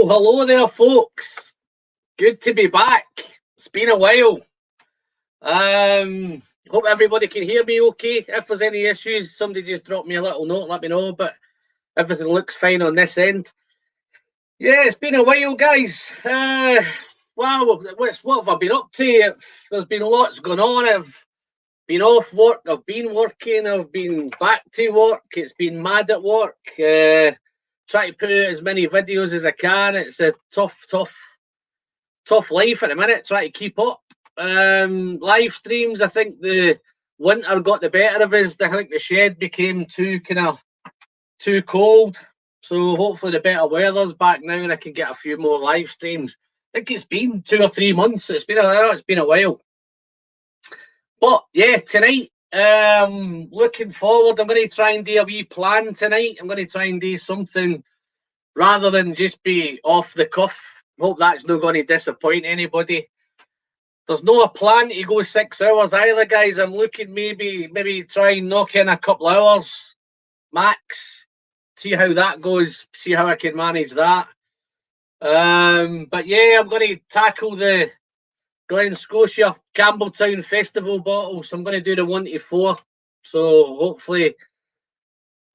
hello there, folks. Good to be back. It's been a while. Hope everybody can hear me okay. If there's any issues, somebody just drop me a little note, let me know. But everything looks fine on this end. Yeah, it's been a while, guys. Wow, what have I been up to? There's been lots going on. I've been off work. I've been working. I've been back to work. It's been mad at work. Try to put out as many videos as I can. It's a tough life at the minute, trying to keep up. Live streams, I think the winter got the better of us. I think the shed became too cold. So hopefully the better weather's back now and I can get a few more live streams. I think it's been 2 or 3 months. So it's been a while. But yeah, tonight, looking forward, I'm going to try and do a wee plan tonight. I'm going to try and do something rather than just be off the cuff. Hope that's not going to disappoint anybody. There's no a plan to go 6 hours either, guys. I'm looking maybe try and knock in a couple hours max. See how that goes. See how I can manage that. But yeah, I'm going to tackle the Glen Scotia Campbeltown Festival bottle. So I'm going to do the 1 to 4. So hopefully,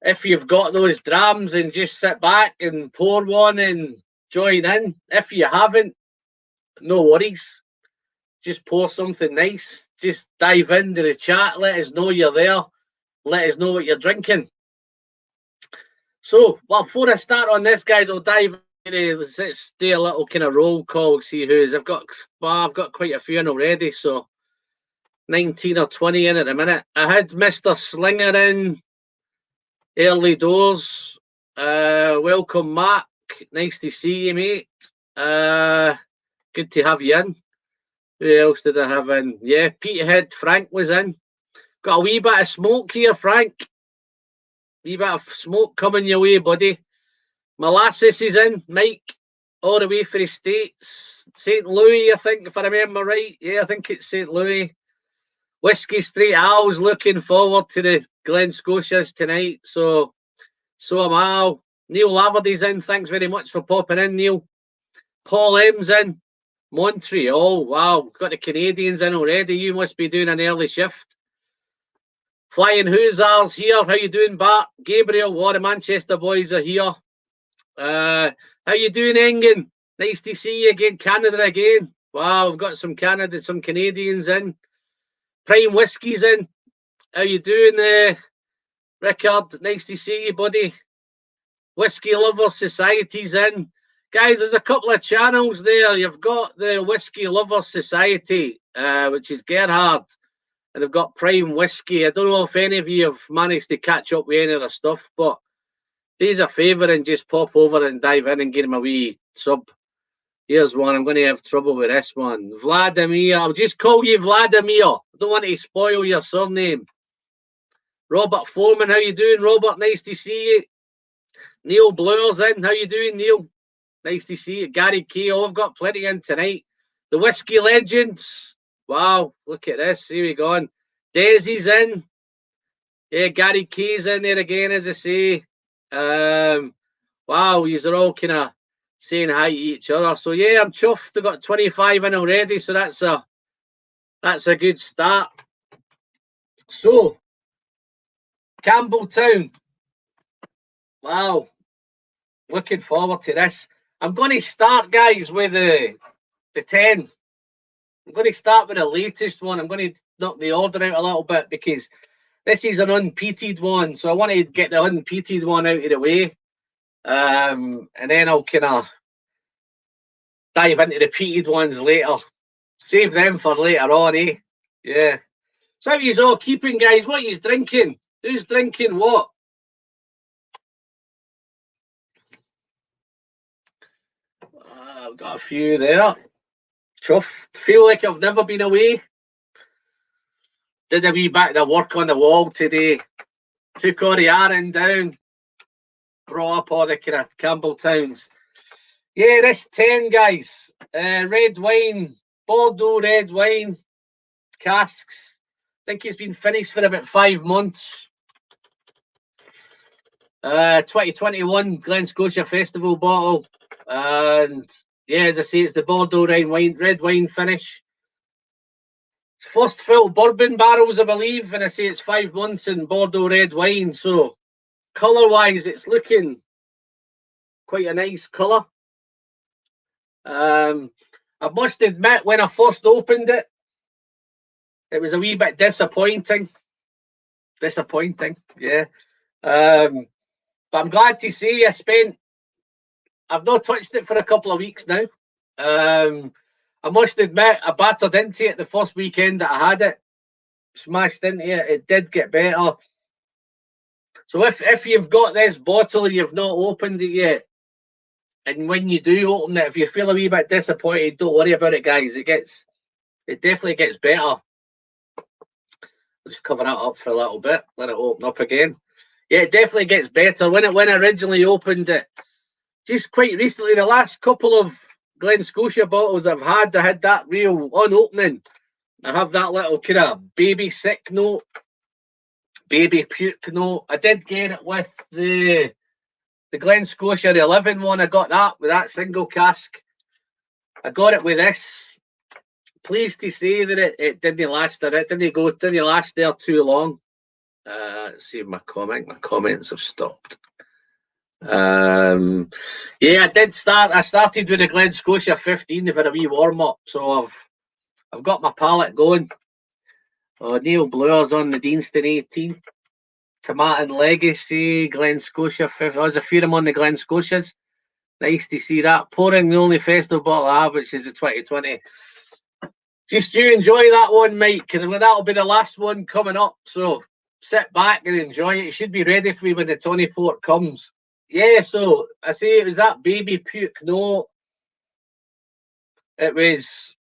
if you've got those drams and just sit back and pour one and join in. If you haven't, no worries. Just pour something nice. Just dive into the chat. Let us know you're there. Let us know what you're drinking. So, well, before I start on this, guys, I'll dive into. Let's do a little kind of roll call. See who's. I've got quite a few in already. So, 19 or 20 in at the minute. I had Mr. Slinger in early doors. Welcome, Matt. Nice to see you, mate. Good to have you in. Who else did I have in? Yeah, Peterhead Frank was in. Got a wee bit of smoke here, Frank. Wee bit of smoke coming your way, buddy. Molasses is in. Mike, all the way for the States. St. Louis, I think, if I remember right. Yeah, I think it's St. Louis. Whiskey Street Al's looking forward to the Glen Scotias tonight. So am I. Neil Laverty's in. Thanks very much for popping in, Neil. Paul M's in. Montreal. Wow. Got the Canadians in already. You must be doing an early shift. Flying Hussars here. How you doing, Bart? Gabriel, all the Manchester boys are here. How you doing, Engen? Nice to see you again. Canada again. Wow, we've got some Canadians in. Prime Whiskey's in. How you doing, Rickard? Nice to see you, buddy. Whiskey Lovers Society's in. Guys, there's a couple of channels there. You've got the Whiskey Lovers Society, which is Gerhard, and they've got Prime Whiskey. I don't know if any of you have managed to catch up with any of the stuff, but do us a favour and just pop over and dive in and give them a wee sub. Here's one. I'm going to have trouble with this one. Vladimir. I'll just call you Vladimir. I don't want to spoil your surname. Robert Foreman. How you doing, Robert? Nice to see you. Neil Blower's in. How you doing, Neil? Nice to see you. Gary K. Oh, I've got plenty in tonight. The Whiskey Legends. Wow, look at this. Here we go. Daisy's in. Yeah, Gary K's in there again, as I say. Wow, these are all kind of saying hi to each other. So yeah, I'm chuffed. I've got 25 in already, so that's a good start. So, Campbeltown. Wow, looking forward to this. I'm going to start, guys, with the 10. I'm going to start with the latest one. I'm going to knock the order out a little bit because this is an unpeated one. So I want to get the unpeated one out of the way. And then I'll kind of dive into the peated ones later. Save them for later on, eh? Yeah. So how you all keeping, guys? What you drinking? Who's drinking what? I've got a few there. Chuff. Feel like I've never been away. Did a wee bit of work on the wall today. Took all the iron down. Brought up all the kind of Campbeltowns. Yeah, this 10, guys. Red wine. Bordeaux red wine. Casks. I think it's been finished for about 5 months. 2021 Glen Scotia Festival bottle. And yeah, as I say, it's the Bordeaux red wine finish. It's first full bourbon barrels, I believe, and I say it's 5 months in Bordeaux red wine. So colour-wise, it's looking quite a nice colour. I must admit, when I first opened it, it was a wee bit disappointing. Yeah. But I'm glad to say I've not touched it for a couple of weeks now. I must admit, I battered into it the first weekend that I had it. Smashed into it. It did get better. So if you've got this bottle and you've not opened it yet, and when you do open it, if you feel a wee bit disappointed, don't worry about it, guys. It definitely gets better. I'll just cover that up for a little bit, let it open up again. Yeah, it definitely gets better. When I originally opened it, just quite recently, the last couple of Glen Scotia bottles I had that real unopening. I have that little kind of baby sick note, baby puke note. I did get it with the Glen Scotia, the 11 one. I got that with that single cask. I got it with this. Pleased to say that it didn't last there. It didn't last there too long. Let's see my comments have stopped. Yeah, I started with the Glen Scotia 15 for a wee warm up, so I've got my palate going. Neil Blower's on the Deanston 18. Tomatin Legacy, Glen Scotia 50. There's a few of them on the Glen Scotias. Nice to see that. Pouring the only festival bottle I have, which is the 2020. Just you enjoy that one, Mike, because that'll be the last one coming up. So sit back and enjoy it. It should be ready for me when the Tawny Port comes. Yeah, so I say it was that baby puke note. It was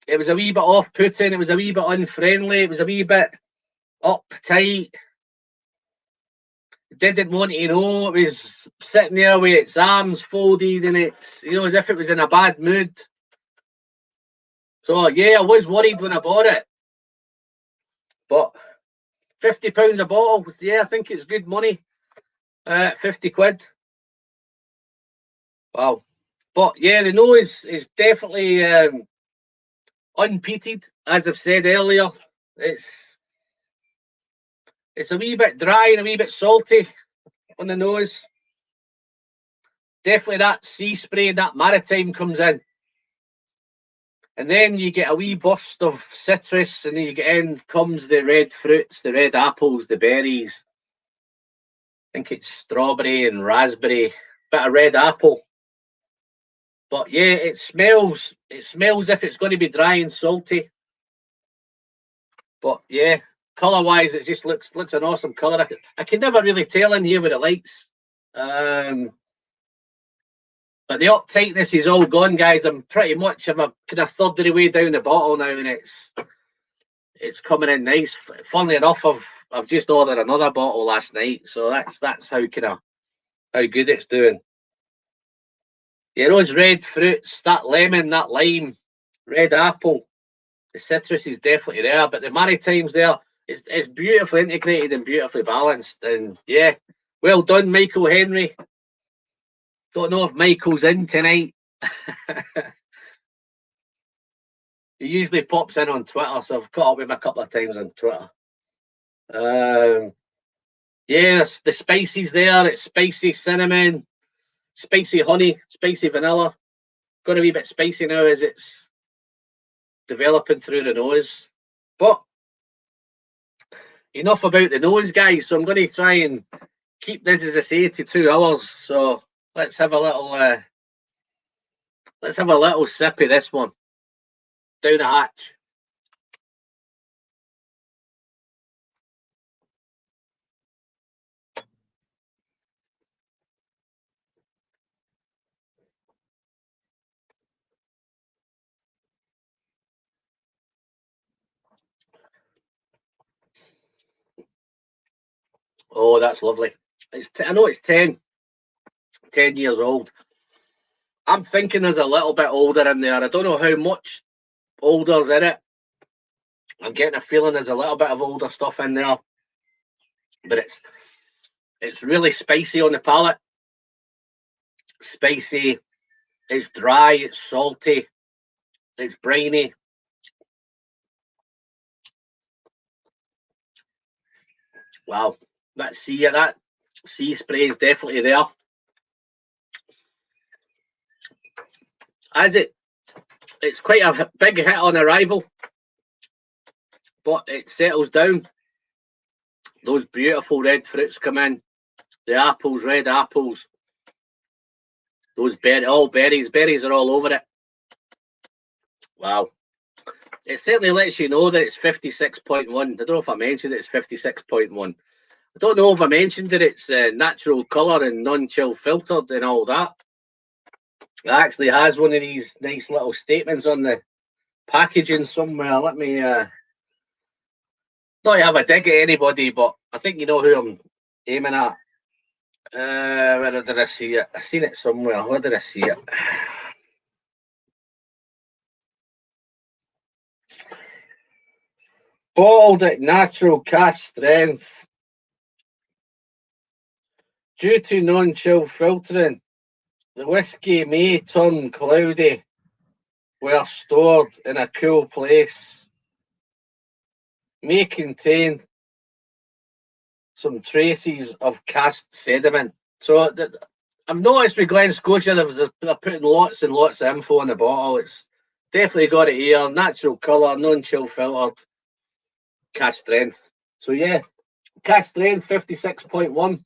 a wee bit off-putting. It was a wee bit unfriendly. It was a wee bit uptight. It didn't want to know. It was sitting there with its arms folded and it's, as if it was in a bad mood. So yeah, I was worried when I bought it. But £50 a bottle, yeah, I think it's good money. 50 quid. Wow. But yeah, the nose is definitely unpeated, as I've said earlier. It's a wee bit dry and a wee bit salty on the nose. Definitely that sea spray, that maritime comes in. And then you get a wee burst of citrus, and then you get in comes the red fruits, the red apples, the berries. I think it's strawberry and raspberry, bit of red apple. But yeah, it smells if it's going to be dry and salty. But yeah, colour-wise, it just looks an awesome colour. I can never really tell in here with the lights. But the uptightness is all gone, guys. I'm a kind of third of the way down the bottle now, and it's coming in nice. Funnily enough, I've just ordered another bottle last night, so that's how good it's doing. Yeah, those red fruits, that lemon, that lime, red apple, the citrus is definitely there, but the maritime's there. It's beautifully integrated and beautifully balanced, and yeah, well done, Michael Henry. Don't know if Michael's in tonight. He usually pops in on Twitter, so I've caught up with him a couple of times on Twitter. Yes, the spices there. It's spicy cinnamon, spicy honey, spicy vanilla. Got a wee bit spicy now as it's developing through the nose. But enough about the nose, guys. So I'm going to try and keep this, as I say, to 2 hours. So let's have a little sip of this one down the hatch. Oh, that's lovely. I know it's 10 years old. I'm thinking there's a little bit older in there. I don't know how much older's in it. I'm getting a feeling there's a little bit of older stuff in there, but it's really spicy on the palate. Spicy, It's dry, it's salty, it's briny. Wow, that sea spray is definitely there. It's quite a big hit on arrival, but it settles down. Those beautiful red fruits come in. The apples, red apples. Those berries. Berries are all over it. Wow. It certainly lets you know that it's 56.1. I don't know if I mentioned it's 56.1. I don't know if I mentioned that it's natural colour and non-chill filtered and all that. It actually has one of these nice little statements on the packaging somewhere. Let me not have a dig at anybody, but I think you know who I'm aiming at. Where did I see it? I seen it somewhere. Where did I see it? Bottled at natural cask strength. Due to non-chill filtering, the whiskey may turn cloudy where stored in a cool place. May contain some traces of cast sediment. So I've noticed with Glen Scotia they're putting lots and lots of info on the bottle. It's definitely got it here. Natural colour, non-chill filtered, cask strength. So yeah, cask strength 56.1.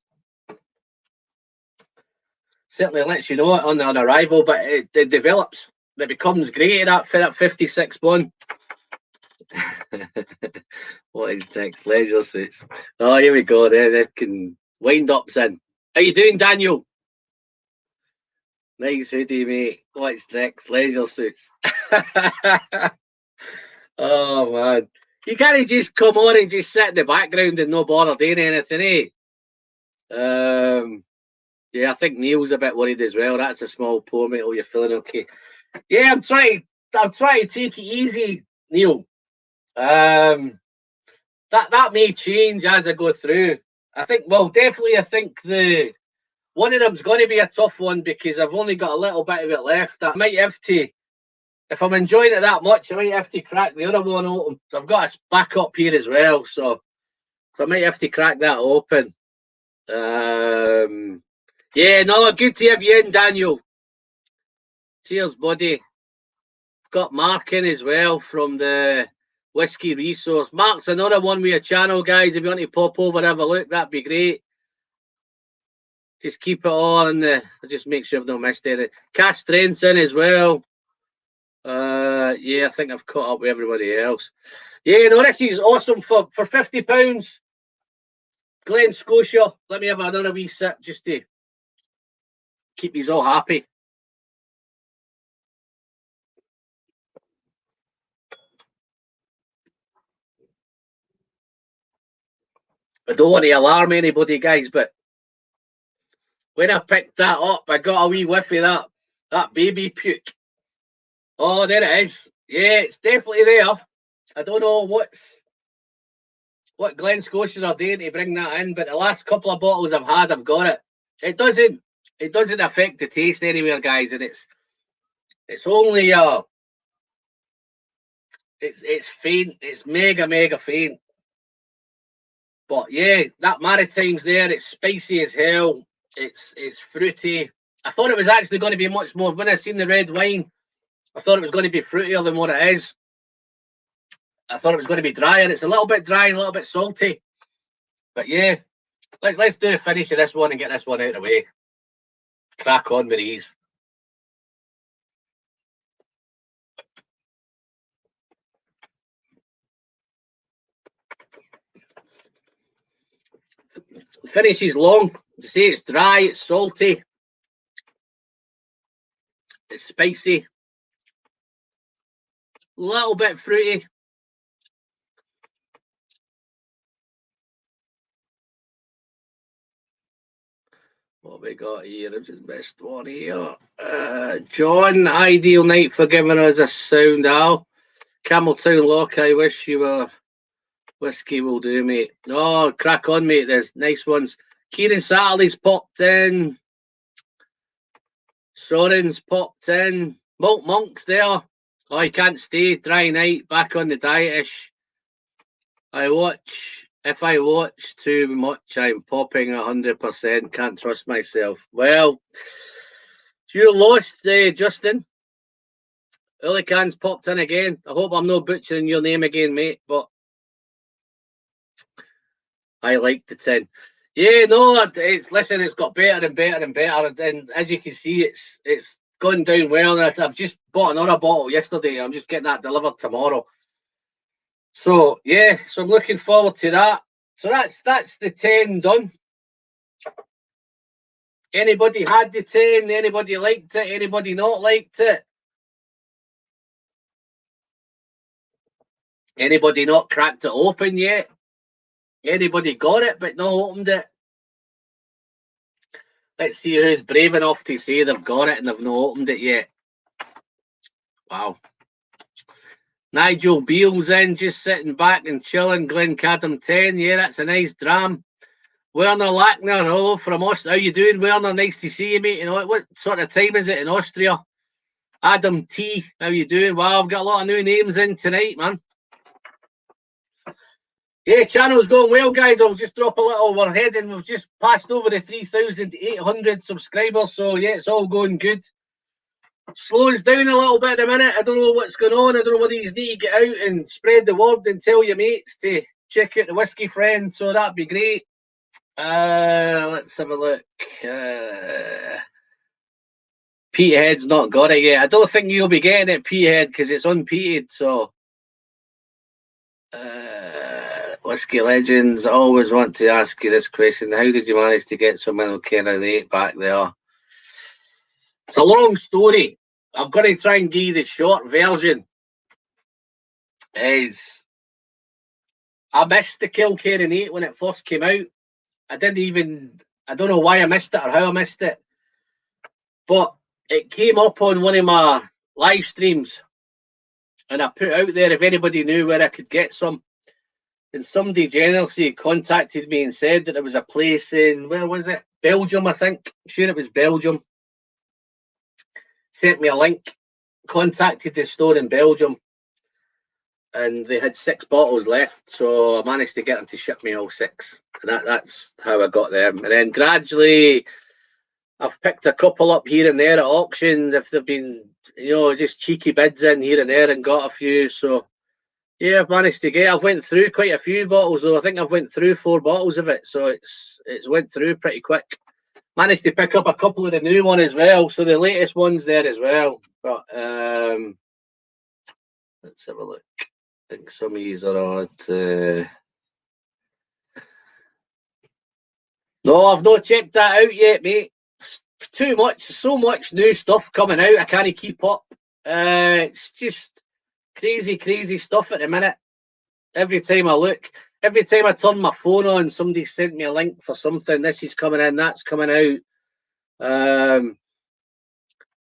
Certainly lets you know it on arrival, but it develops. It becomes great at that 56.1. What is next? Leisure suits. Oh, here we go. They can wind ups in. How you doing, Daniel? Nice hoodie, mate. What's next? Leisure suits. Oh man, you can't just come on and just sit in the background and no bother doing anything, eh? Yeah, I think Neil's a bit worried as well. That's a small pour, mate. Oh, you're feeling okay? Yeah, I'm trying to take it easy, Neil. That may change as I go through. I think, well, definitely, I think the one of them's going to be a tough one because I've only got a little bit of it left. I might have to, if I'm enjoying it that much, I might have to crack the other one open. I've got a backup here as well, so I might have to crack that open. Yeah, no, good to have you in, Daniel. Cheers, buddy. Got Mark in as well from the Whiskey Resource. Mark's another one with your channel, guys. If you want to pop over, have a look, that'd be great. Just keep it on. Just make sure I've not missed anything. Cask Strength's in as well. Yeah, I think I've caught up with everybody else. Yeah, no, this is awesome for £50. Glen Scotia. Let me have another wee sip just to keep these all happy. I don't want to alarm anybody, guys, but when I picked that up, I got a wee whiff of that baby puke. Oh, there it is. Yeah, it's definitely there. I don't know what Glen Scotia are doing to bring that in, but the last couple of bottles I've had, I've got it. It doesn't affect the taste anywhere, guys, and it's only it's faint. It's mega faint. But yeah, that Maritime's there. It's spicy as hell. It's fruity. I thought it was actually going to be much more. When I seen the red wine, I thought it was going to be fruitier than what it is. I thought it was going to be drier. It's a little bit dry and a little bit salty. But yeah, let's do the finish of this one and get this one out of the way. Crack on with these. The finish is long. To say it's dry, it's salty, it's spicy, a little bit fruity. What we got here? This is the best one here. John, ideal night for giving us a sound, Al. Campbeltown Lock, I wish you were. Whiskey will do, mate. Oh, crack on, mate. There's nice ones. Kieran Saturday's popped in. Soren's popped in. Malt Monk's there. Oh, I can't stay. Dry night. Back on the dietish. If I watch too much, I'm popping 100%. Can't trust myself. Well, you lost, Justin. Ulican's popped in again. I hope I'm not butchering your name again, mate, but I like the 10. Yeah, no, it's got better and better and better. And as you can see, it's gone down well. I've just bought another bottle yesterday. I'm just getting that delivered tomorrow. So yeah, so I'm looking forward to that. So that's the 10 done. Anybody had the 10? Anybody liked it? Anybody not liked it? Anybody not cracked it open yet? Anybody got it but not opened it? Let's see who's brave enough to say they've got it and they've not opened it yet. Wow. Nigel Beale's in, just sitting back and chilling. Glen 10. Yeah, that's a nice dram. Werner Lackner, hello from Austria. How you doing, Werner? Nice to see you, mate. You know, what sort of time is it in Austria? Adam T, how you doing? Wow, I've got a lot of new names in tonight, man. Yeah, channel's going well, guys. I'll just drop a little. We're heading. We've just passed over the 3,800 subscribers, so yeah, it's all going good. Slows down a little bit at the minute. I don't know what's going on. I don't know whether you need to get out and spread the word and tell your mates to check out the Whiskey Friend, so that'd be great. Let's have a look. Peathead's not got it yet. I don't think you'll be getting it, Peathead, because it's unpeated, so... Whiskey Legends, I always want to ask you this question. How did you manage to get so many Kenny back there? It's a long story. I'm going to try and give you the short version. I missed the Kilkenny 8 when it first came out. I don't know why I missed it or how I missed it. But it came up on one of my live streams. And I put out there if anybody knew where I could get some. And somebody generously contacted me and said that there was a place in, where was it? Belgium, I think. I'm sure it was Belgium. Sent me a link. Contacted the store in Belgium. And they had 6 bottles left. So I managed to get them to ship me all 6. And that's how I got them. And then gradually, I've picked a couple up here and there at auction. If they've been, just cheeky bids in here and there and got a few. So... yeah, I've managed to I've went through quite a few bottles, though. I think I've went through 4 bottles of it, so it's went through pretty quick. Managed to pick up a couple of the new one as well, so the latest one's there as well. But let's have a look. I think some of these are on. No, I've not checked that out yet, mate. Too much, so much new stuff coming out. I can't keep up. It's just crazy stuff at the minute. Every time I look, every time I turn my phone on, somebody sent me a link for something. This is coming in, that's coming out.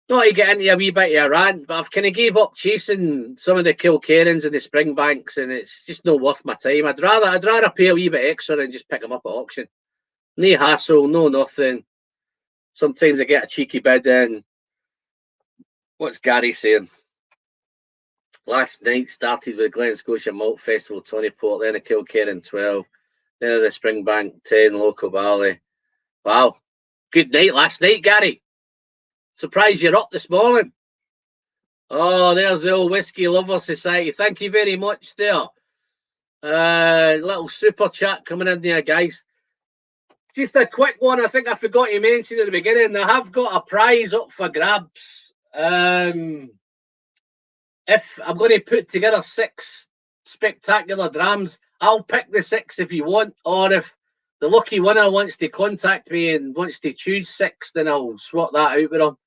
Not to get into a wee bit of a rant, but I've kind of gave up chasing some of the Kilkerrans and the Springbanks, and it's just not worth my time. I'd rather pay a wee bit extra and just pick them up at auction. No hassle, no nothing. Sometimes I get a cheeky bid in. What's Gary saying? Last night started with Glen Scotia Malt Festival 20 Port, then a Kilkerran 12, then a the Springbank 10 Local Barley. Wow, good night last night, Gary. Surprised you're up this morning. Oh, there's the old Whiskey Lover Society. Thank you very much there. Little super chat coming in there, guys. Just a quick one. I think I forgot to mention at the beginning. I have got a prize up for grabs. If I'm going to put together 6 spectacular drams, I'll pick the 6 if you want, or if the lucky winner wants to contact me and wants to choose 6, then I'll swap that out with them,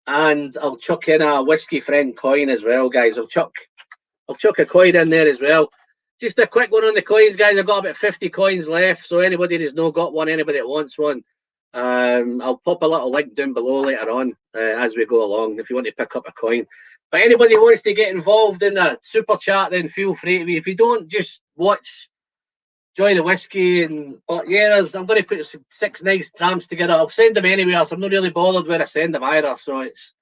and I'll chuck in a Whiskey Friend coin as well, guys. I'll chuck a coin in there as well. Just a quick one on the coins, guys. I've got about 50 coins left, so anybody that's not got one, anybody that wants one, I'll pop a little link down below later on as we go along if you want to pick up a coin. But anybody who wants to get involved in the super chat, then feel free to be. If you don't, just watch enjoy the whiskey. But yeah, I'm going to put 6 nice drams together. I'll send them anywhere, so I'm not really bothered where I send them either. So it's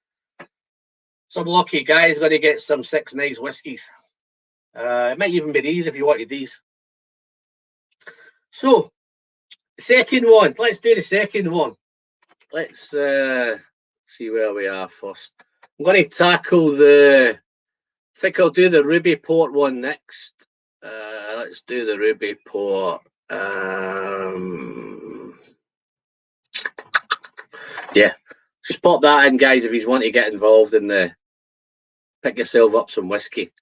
some lucky guy's going to get some 6 nice whiskies. It might even be these if you wanted these. So, second one. Let's do the second one. Let's see where we are first. I'm going to tackle I think I'll do the Ruby Port one next. Let's do the Ruby Port. Yeah, just pop that in, guys, if you want to get involved in pick yourself up some whiskey.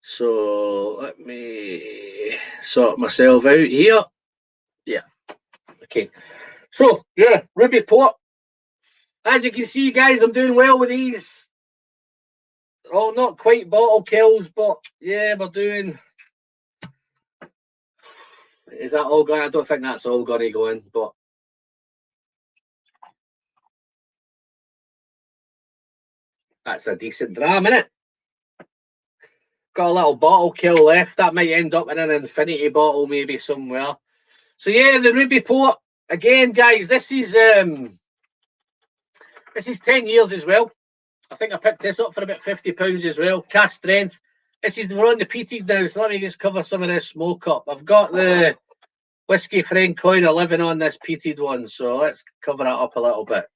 So let me sort myself out here. Yeah. Okay. So yeah, Ruby Port. As you can see, guys, I'm doing well with these. They're all not quite bottle kills, but yeah, we're doing. Is that all going? I don't think that's all going to go in, but that's a decent dram, innit? Got a little bottle kill left. That might end up in an infinity bottle, maybe somewhere. So yeah, the Ruby Port again, guys. This is 10 years as well. I think I picked this up for about £50 as well. Cast strength. We're on the peated now, so let me just cover some of this smoke up. I've got the Whiskey Francois 11 on this peated one, so let's cover that up a little bit.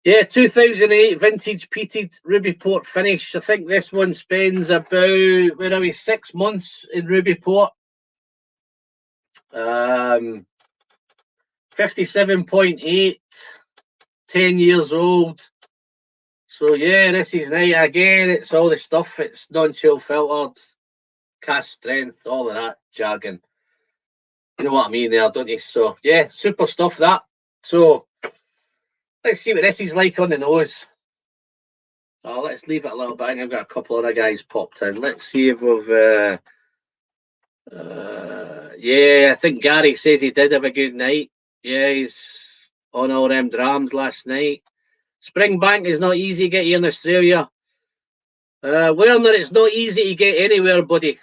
Yeah, 2008 vintage peated Ruby Port finish. I think this one spends about, 6 months in Ruby Port. 57.8, 10 years old. So yeah, this is nice. Again, it's all the stuff. It's non-chill filtered, cast strength, all of that jargon. You know what I mean there, don't you? So yeah, super stuff that. So let's see what this is like on the nose. Oh, let's leave it a little bit. I've got a couple other guys popped in. Let's see if we've. Yeah, I think Gary says he did have a good night. Yeah, he's on all them drams last night. Springbank is not easy to get here in Australia. Werner, it's not easy to get anywhere, buddy.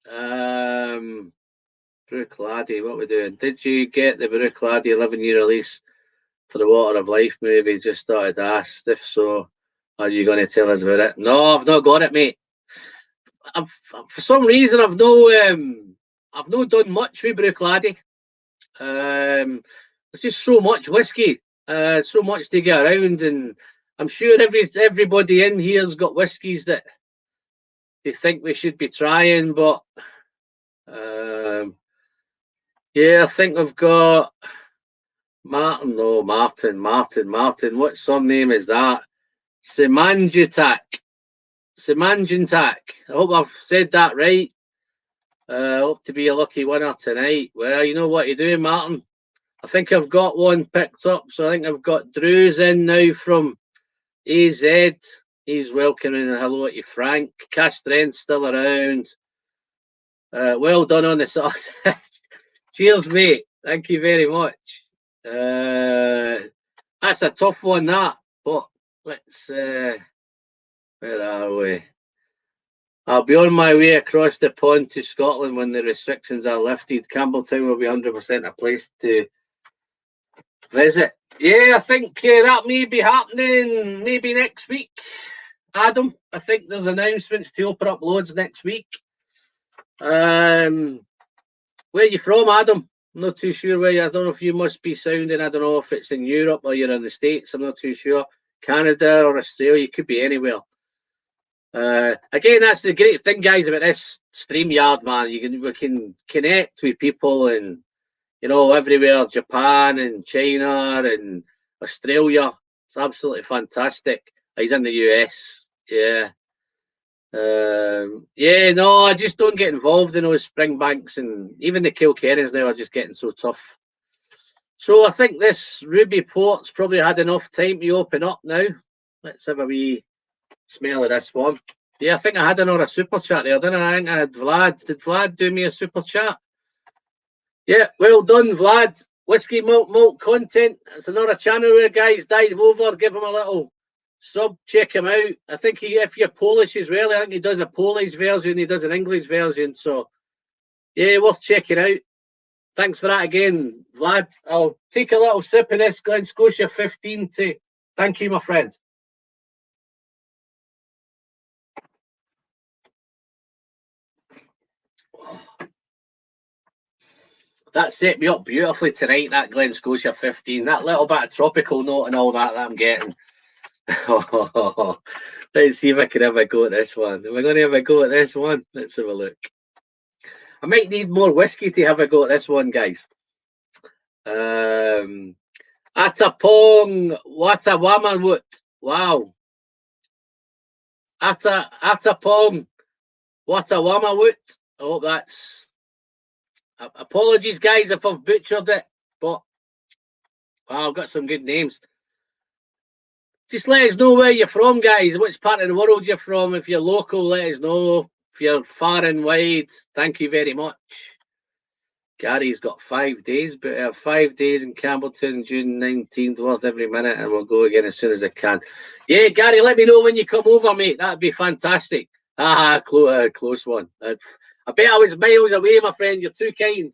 Bruichladdich, what are we doing? Did you get the Bruichladdich 11-year release for the Water of Life movie? Just thought I'd ask. If so, are you going to tell us about it? No, I've not got it, mate. For some reason, I've not done much with Bruichladdich. There's just so much whiskey, so much to get around, and I'm sure everybody in here's got whiskies that they think we should be trying, but yeah, I think I've got Martin. No, Martin. What surname is that? Semanjutak. I hope I've said that right. Hope to be a lucky winner tonight. Well, you know what you're doing, Martin. I think I've got one picked up. So I think I've got Drew's in now from AZ. He's welcoming a hello to Frank. Castren's still around. Well done on the side. Cheers, mate. Thank you very much. That's a tough one, that. But let's. Where are we? I'll be on my way across the pond to Scotland when the restrictions are lifted. Campbeltown will be 100% a place to visit. Yeah, I think that may be happening maybe next week. Adam, I think there's announcements to open up loads next week. Where are you from, Adam? I'm not too sure where I don't know if you must be sounding. I don't know if it's in Europe or you're in the States. I'm not too sure. Canada or Australia, you could be anywhere. Again, that's the great thing, guys, about this StreamYard, man. We can connect with people and everywhere, Japan and China and Australia. It's absolutely fantastic. He's in the US, yeah. No, I just don't get involved in those Springbanks, and even the Kilkerrans now are just getting so tough. So I think this Ruby Port's probably had enough time to open up now. Let's have a wee smell of this one. Yeah, I think I had another super chat there, didn't I? I think I had Vlad. Did Vlad do me a super chat? Yeah, well done, Vlad. Whiskey Malt content. It's another channel where guys dive over. Give him a little sub. Check him out. I think if you're Polish as well, I think he does a Polish version. He does an English version. So Yeah, worth checking out. Thanks for that again, Vlad. I'll take a little sip of this Glen Scotia 15 to thank you, my friend. That set me up beautifully tonight, that Glen Scotia 15. That little bit of tropical note and all that I'm getting. Let's see if I can have a go at this one. Am I going to have a go at this one? Let's have a look. I might need more whiskey to have a go at this one, guys. Atapong Watawamawut. Wow. Atapong Watawamawut. I hope that's. Apologies, guys, if I've butchered it, but wow, I've got some good names. Just let us know where you're from, guys. Which part of the world you're from. If you're local, let us know. If you're far and wide, thank you very much. Gary's got 5 days, but 5 days in Campbeltown, June 19th, worth every minute, and we'll go again as soon as I can. Yeah, Gary, let me know when you come over, mate. That'd be fantastic. Close one. I bet I was miles away, my friend. You're too kind.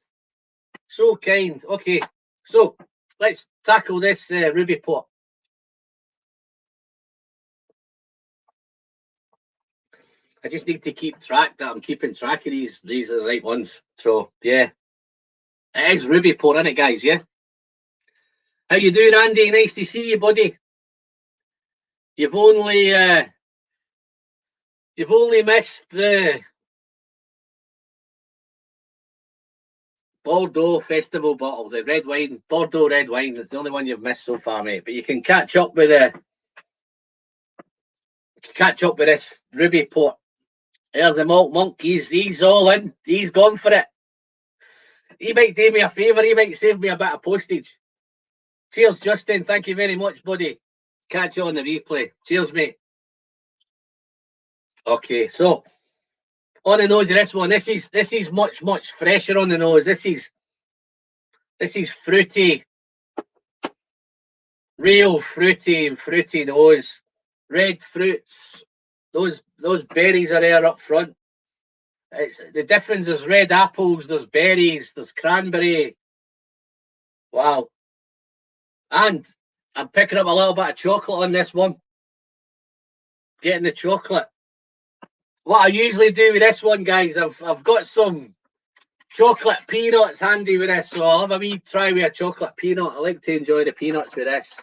So kind. Okay, so let's tackle this ruby pot. I just need to keep track that I'm keeping track of these. These are the right ones. So yeah, it is ruby port, isn't it, guys? Yeah. How you doing, Andy? Nice to see you, buddy. You've only missed the Bordeaux Festival bottle, the red wine, Bordeaux red wine. That's the only one you've missed so far, mate. But you can catch up with this ruby port. There's the malt monk. He's all in. He's gone for it. He might do me a favour. He might save me a bit of postage. Cheers, Justin. Thank you very much, buddy. Catch you on the replay. Cheers, mate. Okay, so on the nose of this one, this is much fresher on the nose. This is fruity, real fruity nose. Red fruits. Those berries are there up front. It's the difference. There's red apples. There's berries. There's cranberry. Wow. And I'm picking up a little bit of chocolate on this one. Getting the chocolate. What I usually do with this one, guys, I've got some chocolate peanuts handy with this, so I'll have a wee try with a chocolate peanut. I like to enjoy the peanuts with this.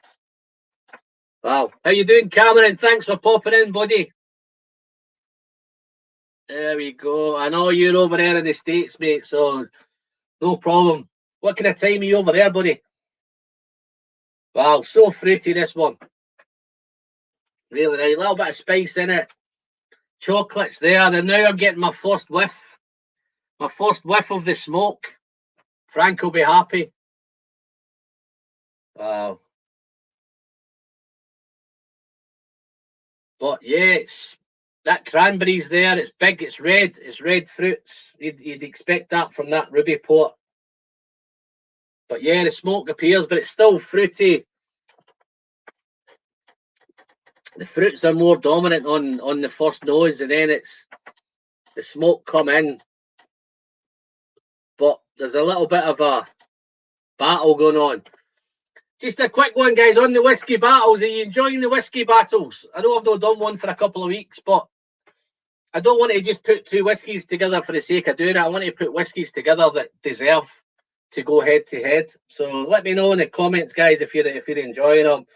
Wow. How you doing, Cameron? Thanks for popping in, buddy. There we go. I know you're over there in the States, mate, so no problem. What kind of time are you over there, buddy? Wow, so fruity, this one. Really nice. A little bit of spice in it. Chocolate's there, and now I'm getting my first whiff. My first whiff of the smoke. Frank will be happy. Wow. But yeah, that cranberry's there. It's big. It's red. It's red fruits. You'd expect that from that ruby port. But yeah, the smoke appears, but it's still fruity. The fruits are more dominant on the first nose, and then it's the smoke come in. But there's a little bit of a battle going on. Just a quick one, guys, on the whiskey battles. Are you enjoying the whiskey battles? I know I've not done one for a couple of weeks, but I don't want to just put two whiskies together for the sake of doing it. I want to put whiskies together that deserve to go head to head. So let me know in the comments, guys, if you're enjoying them.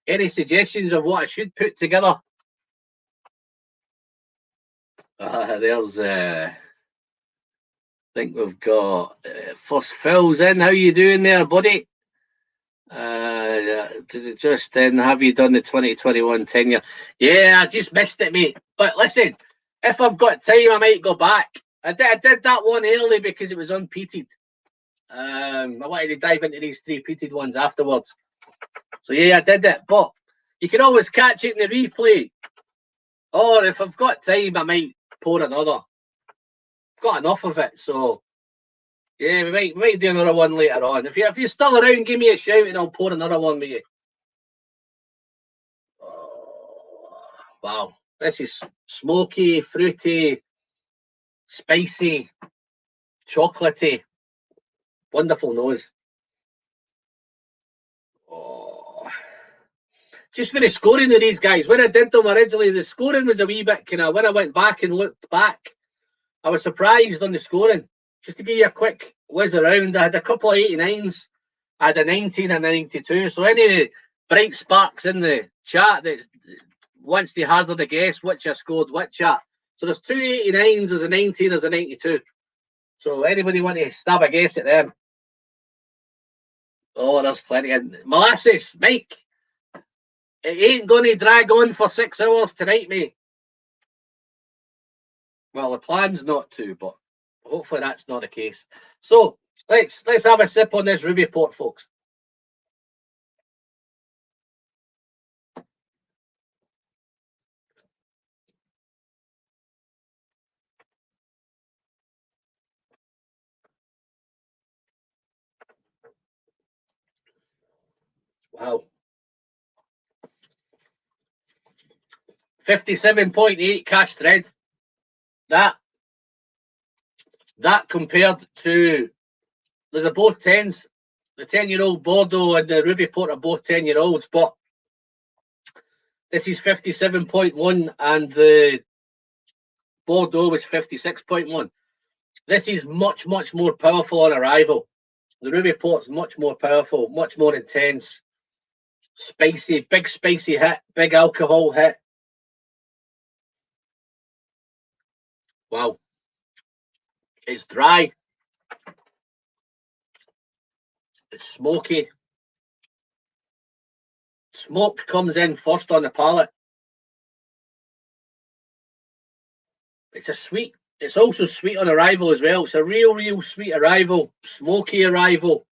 Any suggestions of what I should put together? There's I think we've got first Phil's in. How you doing there, buddy? Just then, have you done the 2021 tenure? Yeah, I just missed it, mate. But listen, if I've got time, I might go back. I did that one early because it was unpeated. I wanted to dive into these three peated ones afterwards. So yeah, I did it. But you can always catch it in the replay. Or if I've got time, I might pour another. I've got enough of it, so yeah, we might do another one later on. If you're still around, give me a shout and I'll pour another one with you. Oh, wow, this is smoky, fruity, spicy, chocolatey, wonderful nose. Oh. Just with the scoring of these guys, when I did them originally, the scoring was a wee bit kind of, when I went back and looked back, I was surprised on the scoring. Just to give you a quick whiz around, I had a couple of 89s, I had a 19 and a 92. So any bright sparks in the chat that wants to hazard a guess which I scored which at. So there's two 89s, there's a 19, there's a 92. So anybody want to stab a guess at them? Oh, there's plenty. And molasses, Mike, it ain't going to drag on for 6 hours tonight, mate. Well, the plan's not to, but hopefully that's not the case. So let's have a sip on this Ruby Port, folks. Wow. 57.8 cash thread. That compared to, there's a both 10s. The 10-year-old Bordeaux and the Ruby Port are both 10-year-olds, but this is 57.1 and the Bordeaux was 56.1. This is much, much more powerful on arrival. The Ruby Port's much more powerful, much more intense, spicy, big spicy hit, big alcohol hit. Wow. It's dry. It's smoky. Smoke comes in first on the palate. It's a sweet. It's also sweet on arrival as well. It's a real, real sweet arrival, smoky arrival.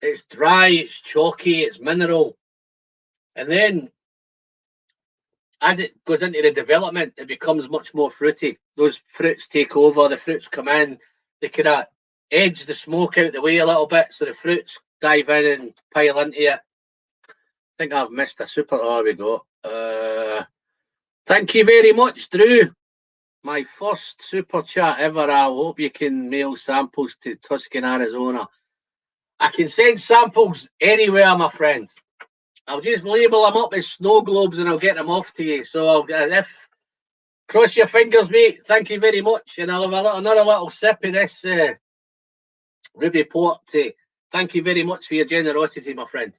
It's dry, it's chalky, it's mineral. And then as it goes into the development, it becomes much more fruity. Those fruits take over, the fruits come in, they kind of edge the smoke out the way a little bit, so the fruits dive in and pile into it. I think I've missed a super. Oh, there we go. Thank you very much, Drew. My first super chat ever. I hope you can mail samples to Tucson, Arizona. I can send samples anywhere, my friend. I'll just label them up as snow globes and I'll get them off to you. So if cross your fingers, mate. Thank you very much. And I'll have another little sip of this Ruby Port. Thank you very much for your generosity, my friend.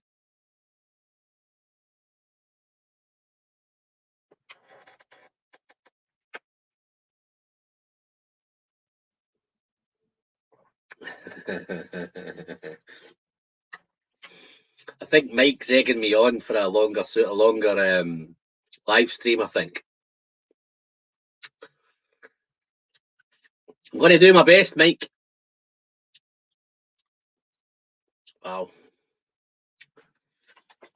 I think Mike's egging me on for a longer live stream, I think. I'm going to do my best, Mike. Wow.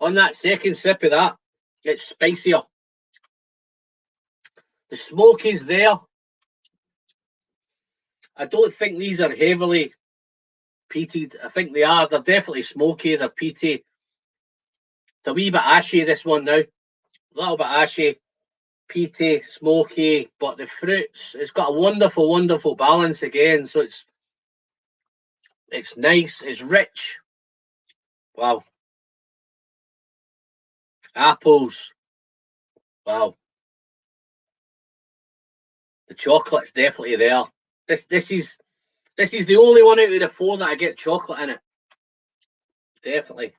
On that second sip of that, it's spicier. The smoke is there. I don't think these are heavily peated. I think they are. They're definitely smoky. They're peaty. It's a wee bit ashy, this one now. A little bit ashy, peaty, smoky, but the fruits, it's got a wonderful, wonderful balance again. So it's nice. It's rich. Wow. Apples. Wow. The chocolate's definitely there. This is the only one out of the four that I get chocolate in it. Definitely.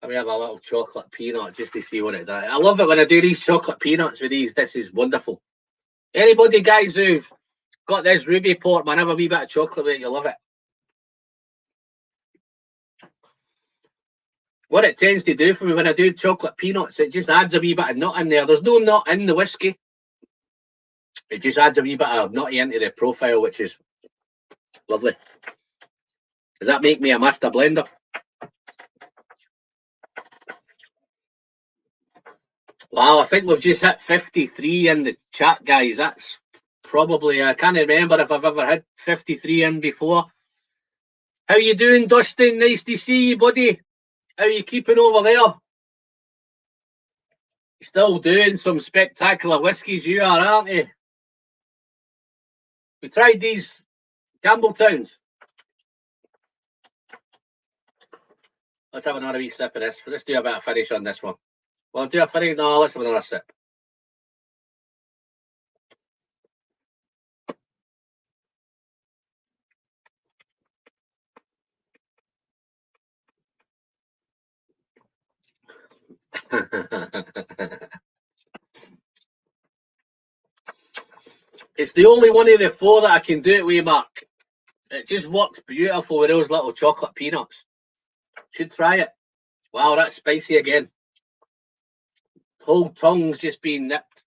Let me have a little chocolate peanut just to see what it does. I love it when I do these chocolate peanuts with these. This is wonderful. Anybody, guys, who've got this Ruby Port, man, have a wee bit of chocolate with it, you'll love it. What it tends to do for me when I do chocolate peanuts, it just adds a wee bit of nut in there. There's no nut in the whiskey. It just adds a wee bit of nutty into the profile, which is lovely. Does that make me a master blender? Wow, I think we've just hit 53 in the chat, guys. That's probably, I can't remember if I've ever had 53 in before. How you doing, Dustin? Nice to see you, buddy. How you keeping over there? You're still doing some spectacular whiskies, you are, aren't you? We tried these Campbeltowns. Let's have another wee sip of this. Let's do a bit of finish on this one. Well, do a finish. No, let's have another sip. It's the only one of the four that I can do it with, Mark. It just works beautiful with those little chocolate peanuts. Should try it. Wow, that's spicy again. Whole tongue's just been nipped.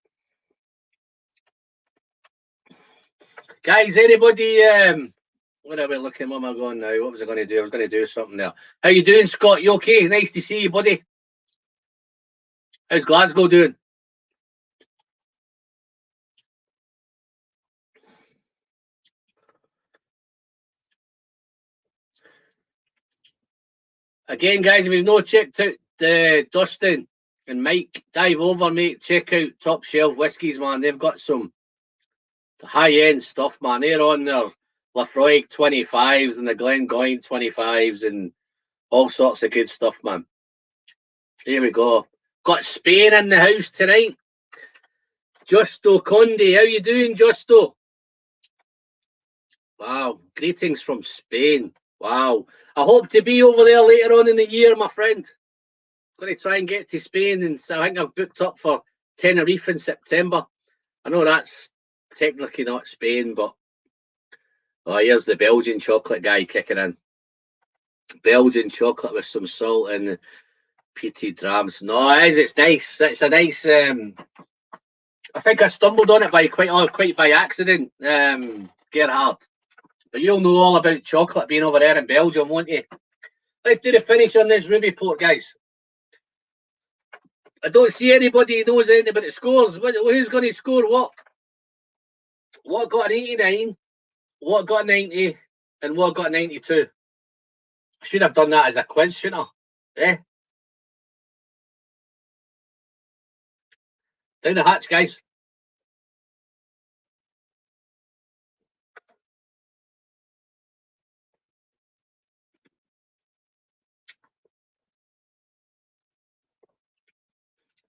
Guys, anybody, where are we looking? Where am I going now? What was I going to do? I was going to do something there. How you doing, Scott? You okay? Nice to see you, buddy. How's Glasgow doing? Again, guys, if you've not checked out Dustin and Mike, dive over, mate. Check out Top Shelf Whiskies, man. They've got some high-end stuff, man. They're on their Lafroig 25s and the Glen Scotia 25s and all sorts of good stuff, man. Here we go. Got Spain in the house tonight. Justo Conde. How you doing, Justo? Wow. Greetings from Spain. Wow. I hope to be over there later on in the year, my friend. Going to try and get to Spain, and I think I've booked up for Tenerife in September. I know that's technically not Spain, but here's the Belgian chocolate guy kicking in. Belgian chocolate with some salt and PT drams. No, it is. It's nice. It's a nice. I think I stumbled on it by quite by accident, Gerhard. But you'll know all about chocolate being over there in Belgium, won't you? Let's do the finish on this Ruby Port, guys. I don't see anybody who knows anything about the scores. Who's going to score what? What got an 89? What got a 90? And what got a 92? I should have done that as a quiz, shouldn't I? Eh? Down the hatch, guys.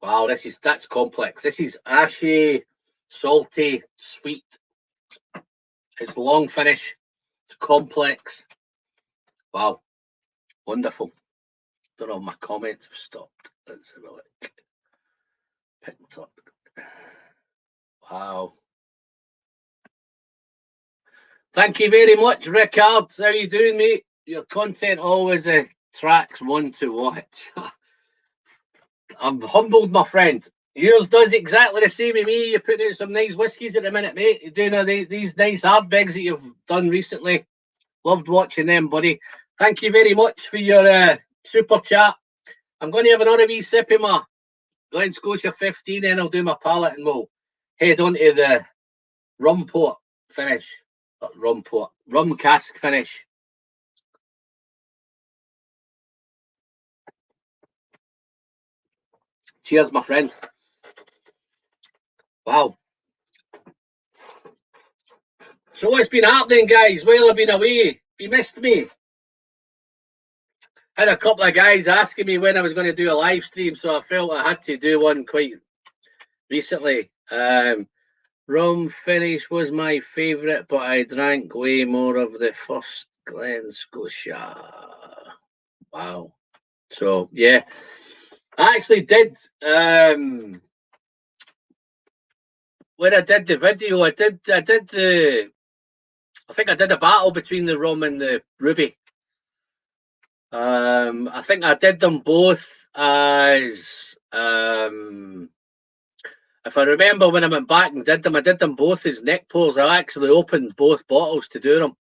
Wow, that's complex. This is ashy, salty, sweet. It's long finish. It's complex. Wow, wonderful. Don't know if my comments have stopped. Let's have a look. Picked up. Wow. Thank you very much, Rickard. How you doing, mate? Your content always attracts one to watch. I'm humbled, my friend. Yours does exactly the same with me. You're putting out some nice whiskies at the minute, mate. You're doing these nice Ardbegs that you've done recently. Loved watching them, buddy. Thank you very much for your super chat. I'm going to have another wee sip of my Glen Scotia 15, then I'll do my palate and we'll head on to the rum port finish. Rum cask finish. Cheers, my friend. Wow. So what's been happening, guys? Well, I've been away. You missed me. Had a couple of guys asking me when I was going to do a live stream, so I felt I had to do one quite recently. Rum finish was my favourite, but I drank way more of the first Glen Scotia. Wow. So yeah, I actually did. When I did the video, I think I did a battle between the rum and the ruby. I think I did them both as if I remember when I went back and did them, I did them both as neck pours. I actually opened both bottles to do them.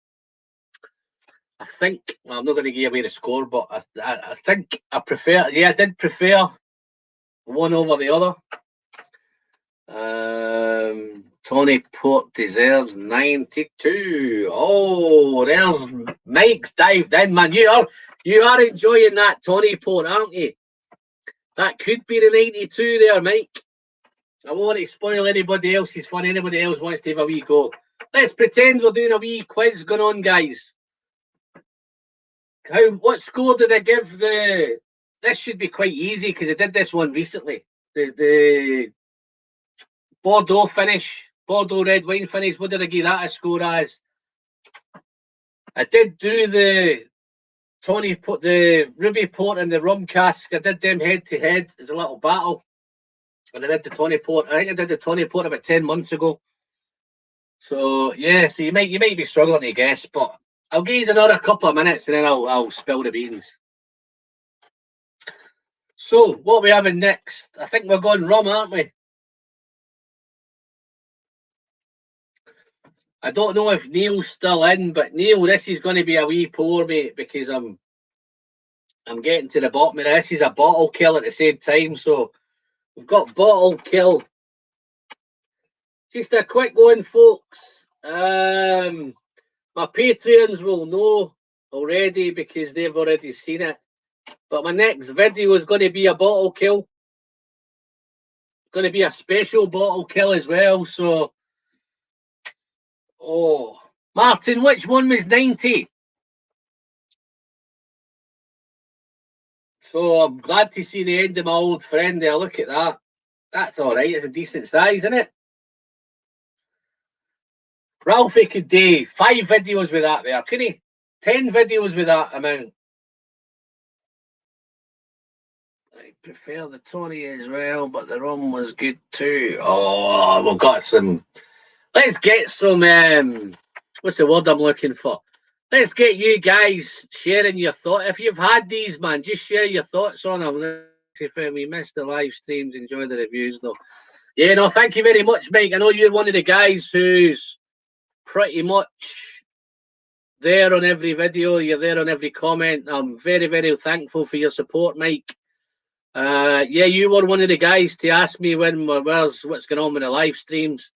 I think, well, I'm not going to give away the score, but I think I prefer, I did prefer one over the other. Tony Port deserves 92. Oh, there's Mike's dived in, man. You are enjoying that Tony Port, aren't you? That could be the 92 there, Mike. I won't want to spoil anybody else's fun. Anybody else wants to have a wee go. Let's pretend we're doing a wee quiz going on, guys. What score did I give the? This should be quite easy because I did this one recently. The Bordeaux finish, Bordeaux red wine finish. What did I give that a score as? I did do the the Ruby Port and the rum cask. I did them head to head as a little battle, and I did the Tawny Port. I think I did the Tawny Port about 10 months ago. So yeah, so you might be struggling to guess, but I'll give you another couple of minutes and then I'll spill the beans. So what are we having next? I think we're going rum, aren't we? I don't know if Neil's still in, but Neil, this is going to be a wee pour, mate, because I'm getting to the bottom of this. Is a bottle kill at the same time, so we've got bottle kill. Just a quick one, folks. My Patreons will know already because they've already seen it. But my next video is going to be a bottle kill. Going to be a special bottle kill as well. So, oh, Martin, which one was 90? So I'm glad to see the end of my old friend there. Look at that. That's all right. It's a decent size, isn't it? Ralphie could do 5 videos with that there, couldn't he? 10 videos with that amount. I prefer the Tawny as well, but the rum was good too. Oh, we've got some. Let's get some. What's the word I'm looking for? Let's get you guys sharing your thoughts. If you've had these, man, just share your thoughts on them. If we missed the live streams, enjoy the reviews, though. Yeah, no, thank you very much, Mike. I know you're one of the guys who's pretty much there on every video. You're there on every comment. I'm very, very thankful for your support, Mike. Yeah, you were one of the guys to ask me what's going on with the live streams.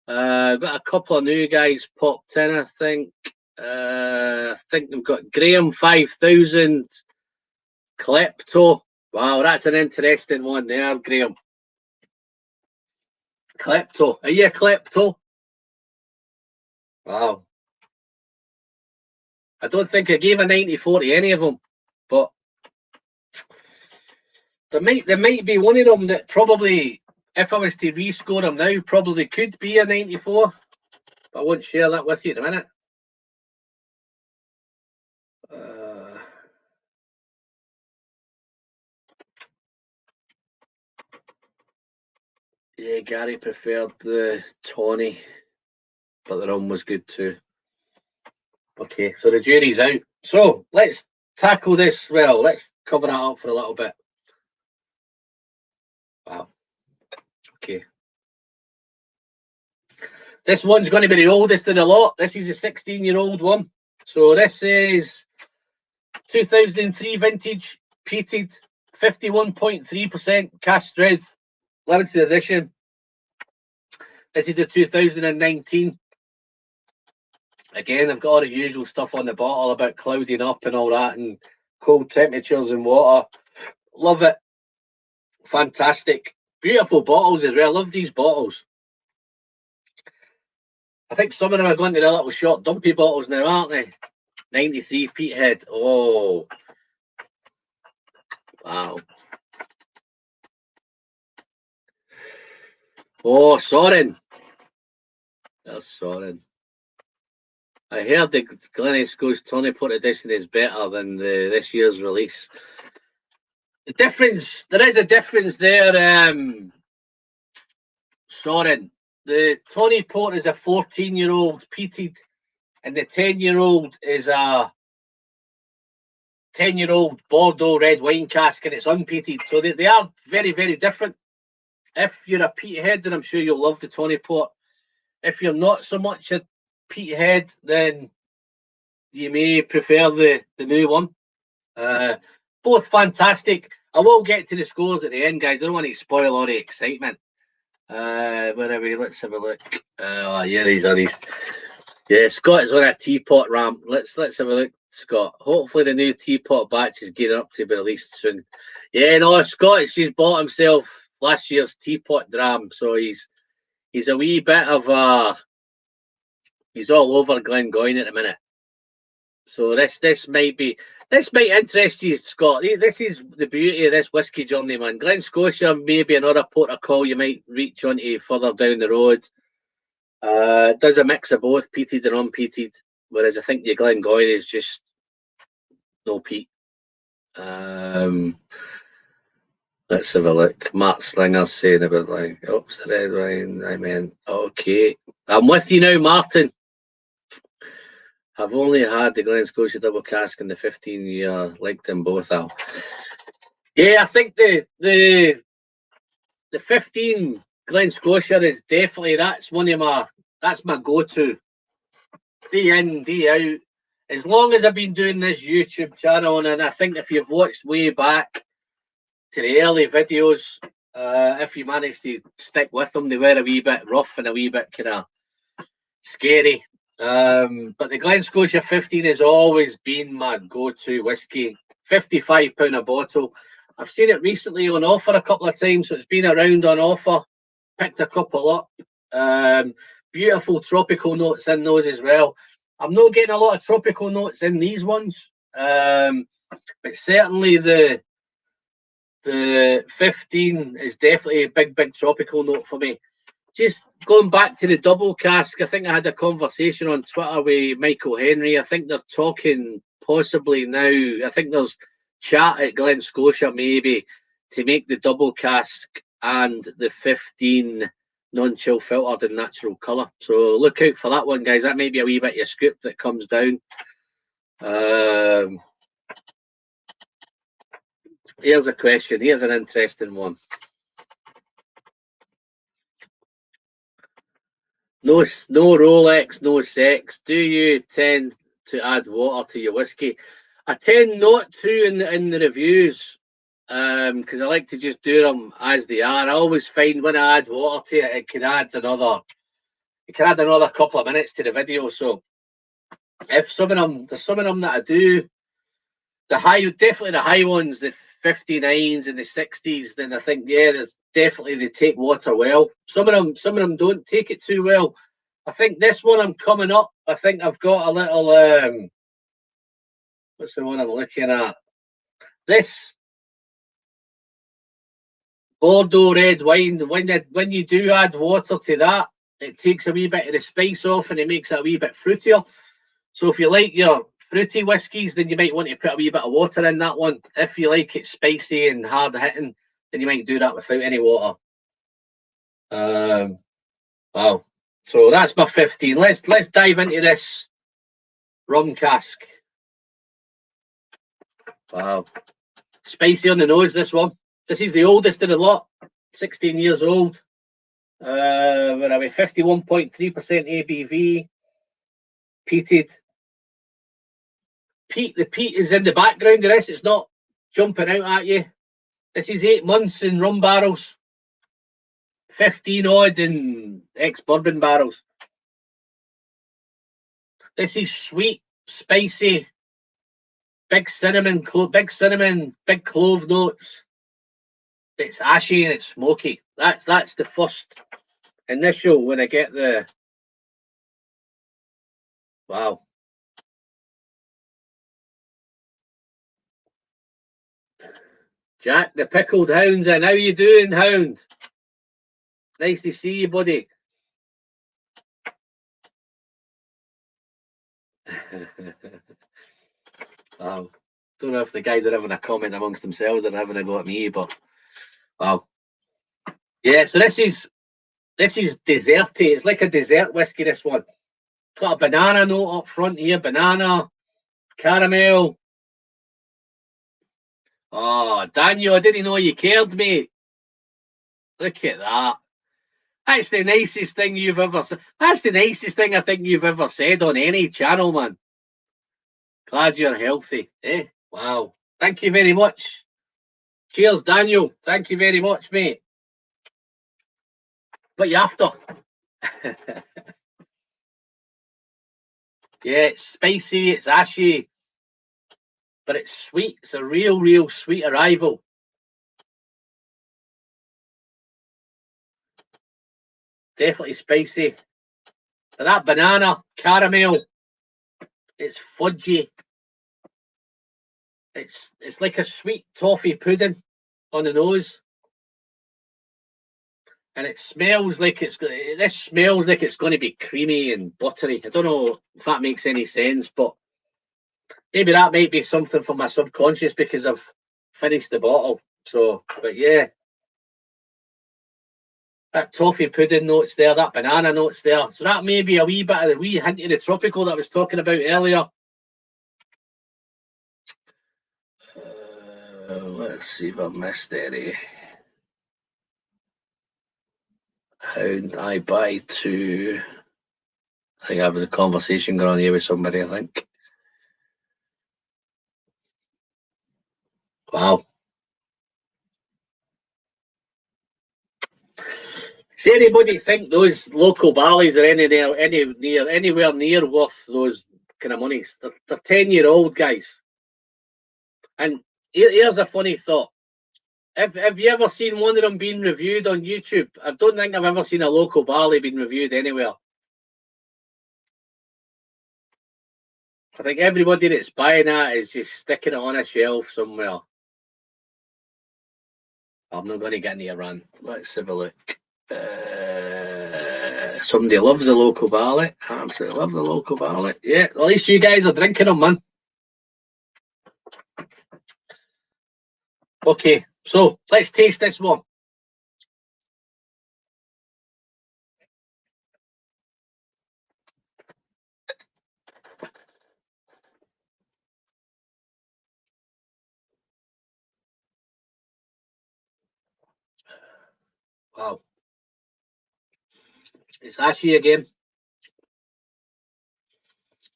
Got a couple of new guys popped in, I think. I think we've got Graham 5000, Klepto. Wow, that's an interesting one there, Graham. Klepto. Are you a Klepto? Wow. I don't think I gave a 94 to any of them, but there might be one of them that probably, if I was to rescore them now, probably could be a 94. But I won't share that with you in a minute. Yeah, Gary preferred the Tawny, but the rum was good too. Okay, so the jury's out. So let's tackle this. Well, let's cover that up for a little bit. Wow. Okay. This one's going to be the oldest of the lot. This is a 16-year-old one. So this is 2003 vintage, peated, 51.3% cask strength, limited edition. This is a 2019. Again, I've got all the usual stuff on the bottle about clouding up and all that, and cold temperatures and water. Love it. Fantastic. Beautiful bottles as well. Love these bottles. I think some of them are going to the little short dumpy bottles now, aren't they? 93 Peathead. Oh. Wow. Oh, Soren. That's Soren. I heard the Glen Scotia Tawny Port edition is better than this year's release. The difference, there is a difference there, Soren. The Tawny Port is a 14-year-old peated, and the 10-year-old is a 10-year-old Bordeaux red wine cask, and it's unpeated. So they are very, very different. If you're a peathead, then I'm sure you'll love the Tawny Port. If you're not so much a peathead, then you may prefer the new one. Both fantastic. I will get to the scores at the end, guys. I don't want to spoil all the excitement. Where are we? Let's have a look. Yeah, these are these. Yeah, Scott is on a teapot ramp. Let's have a look, Scott. Hopefully the new teapot batch is gearing up to be released soon. Yeah, no, Scott's just bought himself last year's teapot dram, so he's a wee bit of a He's all over Glengoyne at the minute. So this might interest you, Scott. This is the beauty of this whiskey journey, man. Glen Scotia may be another port of call you might reach onto further down the road. It does a mix of both peated and unpeated, whereas I think your Glengoyne is just no peat. Let's have a look. Mark Slinger's saying about like, oops, the red wine. I meant, okay. I'm with you now, Martin. I've only had the Glen Scotia double cask in the 15-year. Liked them both out. Yeah, I think the 15 Glen Scotia is definitely that's my go-to. Day in, day out. As long as I've been doing this YouTube channel, and I think if you've watched way back to the early videos, if you manage to stick with them, they were a wee bit rough and a wee bit kind of scary. But the Glen Scotia 15 has always been my go-to whiskey. £55 a bottle. I've seen it recently on offer a couple of times, so it's been around on offer. Picked a couple up. Beautiful tropical notes in those as well. I'm not getting a lot of tropical notes in these ones, but certainly the 15 is definitely a big tropical note for me. Just going back to the double cask, I think I had a conversation on Twitter with Michael Henry. I think they're talking possibly now. I think there's chat at Glen Scotia maybe to make the double cask and the 15 non-chill filtered in natural colour. So look out for that one, guys. That might be a wee bit of a scoop that comes down. Here's a question. Here's an interesting one. No Rolex, no sex. Do you tend to add water to your whiskey? I tend not to in the reviews, because I like to just do them as they are. I always find when I add water to it, it can add another couple of minutes to the video. So if there's some of them that I do, definitely the high ones, the 59s and the 60s, then I think, yeah, there's definitely they take water well. Some of them don't take it too well. I think this one I'm coming up, I think I've got a little what's the one I'm looking at? This Bordeaux red wine, when you do add water to that, it takes a wee bit of the spice off and it makes it a wee bit fruitier. So if you like your fruity whiskies, then you might want to put a wee bit of water in that one. If you like it spicy and hard hitting, then you might do that without any water. Wow. So that's my 15. Let's dive into this rum cask. Wow. Spicy on the nose, this one. This is the oldest of the lot. 16 years old. Where are we? 51.3% ABV. Peated. The peat is in the background of this. It's not jumping out at you. This is 8 months in rum barrels. 15 odd in ex-bourbon barrels. This is sweet, spicy, big cinnamon, big clove notes. It's ashy and it's smoky. That's the first initial when I get the... Wow. Jack, the pickled hound's in. How you doing, hound? Nice to see you, buddy. Wow. Don't know if the guys are having a comment amongst themselves or having a go at me, but wow. Yeah, so this is desserty. It's like a dessert whiskey, this one. Got a banana note up front here. Banana, caramel. Oh, Daniel, I didn't know you cared, mate. Look at that. That's the nicest thing you've ever said. That's the nicest thing I think you've ever said on any channel, man. Glad you're healthy. Eh? Wow. Thank you very much. Cheers, Daniel. Thank you very much, mate. What you after? Yeah, it's spicy, it's ashy, but it's sweet. It's a real sweet arrival. Definitely spicy. That banana, caramel, it's fudgy. It's like a sweet toffee pudding on the nose. And it smells like it's going to be creamy and buttery. I don't know if that makes any sense, but maybe that might be something for my subconscious because I've finished the bottle. So, but yeah. That toffee pudding note's there, that banana note's there. So that may be a wee bit of the wee hint of the tropical that I was talking about earlier. Let's see if I've missed any. Hound I buy two. I think that was a conversation going on here with somebody, I think. Wow. Does anybody think those local barleys are anywhere near worth those kind of monies? They're 10-year-old guys. And here's a funny thought. Have you ever seen one of them being reviewed on YouTube? I don't think I've ever seen a local barley being reviewed anywhere. I think everybody that's buying that is just sticking it on a shelf somewhere. I'm not going to get into a run. Let's have a look. Somebody loves the local barley. Absolutely love the local barley. Yeah, at least you guys are drinking them, man. Okay, so let's taste this one. Wow. It's ashy again.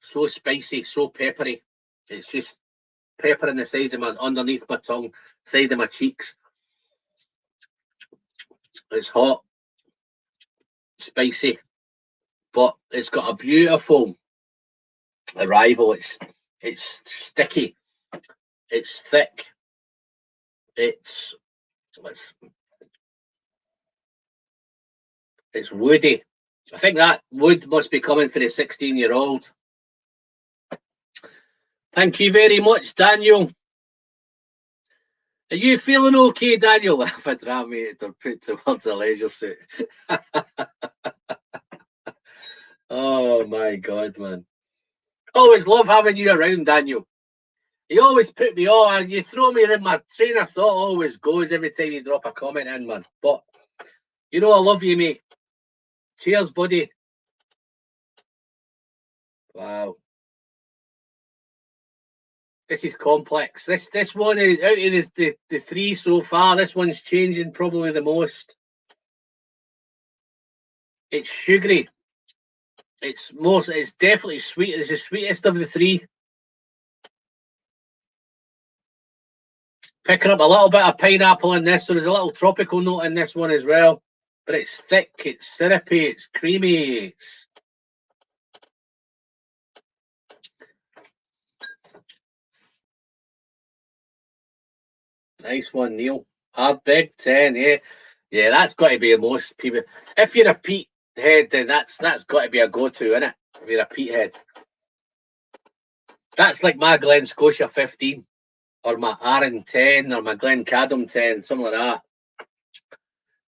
So spicy, so peppery. It's just pepper in the sides of underneath my tongue, side of my cheeks. It's hot, spicy, but it's got a beautiful arrival. It's sticky. It's thick. It's woody. I think that wood must be coming for the 16-year-old. Thank you very much, Daniel. Are you feeling okay, Daniel? If I dramated or put towards a leisure suit. Oh my God, man. Always love having you around, Daniel. You always put me on, you throw me in my train of thought always goes every time you drop a comment in, man. But you know I love you, mate. Cheers, buddy. Wow. This is complex. This one is out of the three so far. This one's changing probably the most. It's sugary. It's definitely sweet. It's the sweetest of the three. Picking up a little bit of pineapple in this, so there's a little tropical note in this one as well. But it's thick, it's syrupy, it's creamy. Nice one, Neil. A big 10, yeah. Yeah, that's got to be the most people. If you're a peat head, then that's got to be a go-to, isn't it? If you're a peat head. That's like my Glen Scotia 15, or my Arran 10, or my Glen Cadam 10, something like that.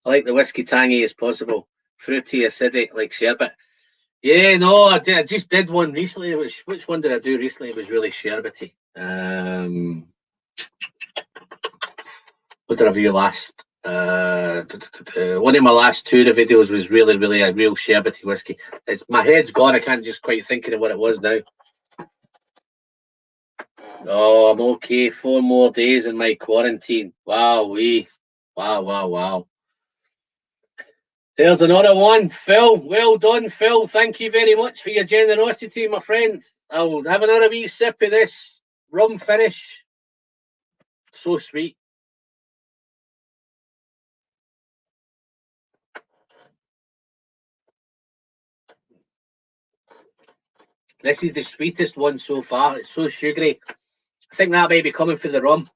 I like the whiskey tangy as possible. Fruity, acidic, like sherbet. Yeah, no, I just did one recently. Which one did I do recently? It was really sherbety. What did I review last? One of my last two videos was really a real sherbety whiskey. My head's gone. I can't just quite think of what it was now. Oh, I'm okay. 4 more days in my quarantine. Wow, wow. There's another one, Phil. Well done, Phil. Thank you very much for your generosity, my friend. I'll have another wee sip of this rum finish. So sweet. This is the sweetest one so far. It's so sugary. I think that might be coming for the rum.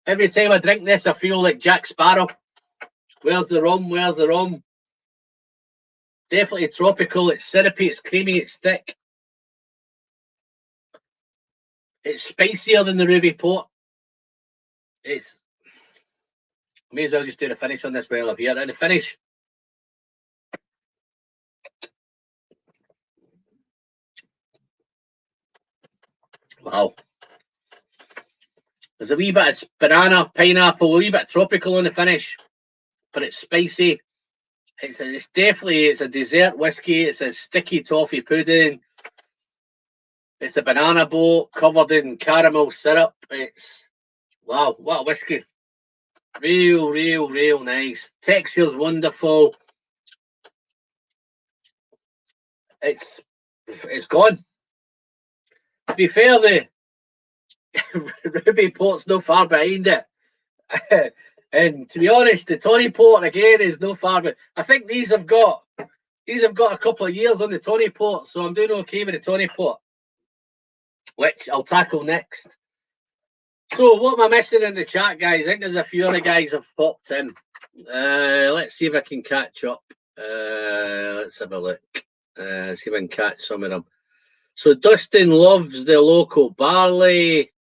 Every time I drink this, I feel like Jack Sparrow. Where's the rum? Where's the rum? Definitely tropical. It's syrupy, it's creamy, it's thick. It's spicier than the Ruby Port. It's... May as well just do the finish on this while I'm here. And the finish. Wow. There's a wee bit of banana, pineapple, a wee bit tropical on the finish, but it's spicy. It's definitely a dessert whiskey. It's a sticky toffee pudding. It's a banana boat covered in caramel syrup. It's wow, what a whiskey! Real nice. Texture's wonderful. It's gone. To be fair, the Ruby Port's no far behind it. And to be honest, the Tawny Port again is no far behind. I think these have got a couple of years on the Tawny Port, so I'm doing okay with the Tawny Port, which I'll tackle next. So what am I missing in the chat, guys? I think there's a few other guys have popped in. Let's see if I can catch up. Let's have a look. See if I can catch some of them. So Dustin loves the local barley.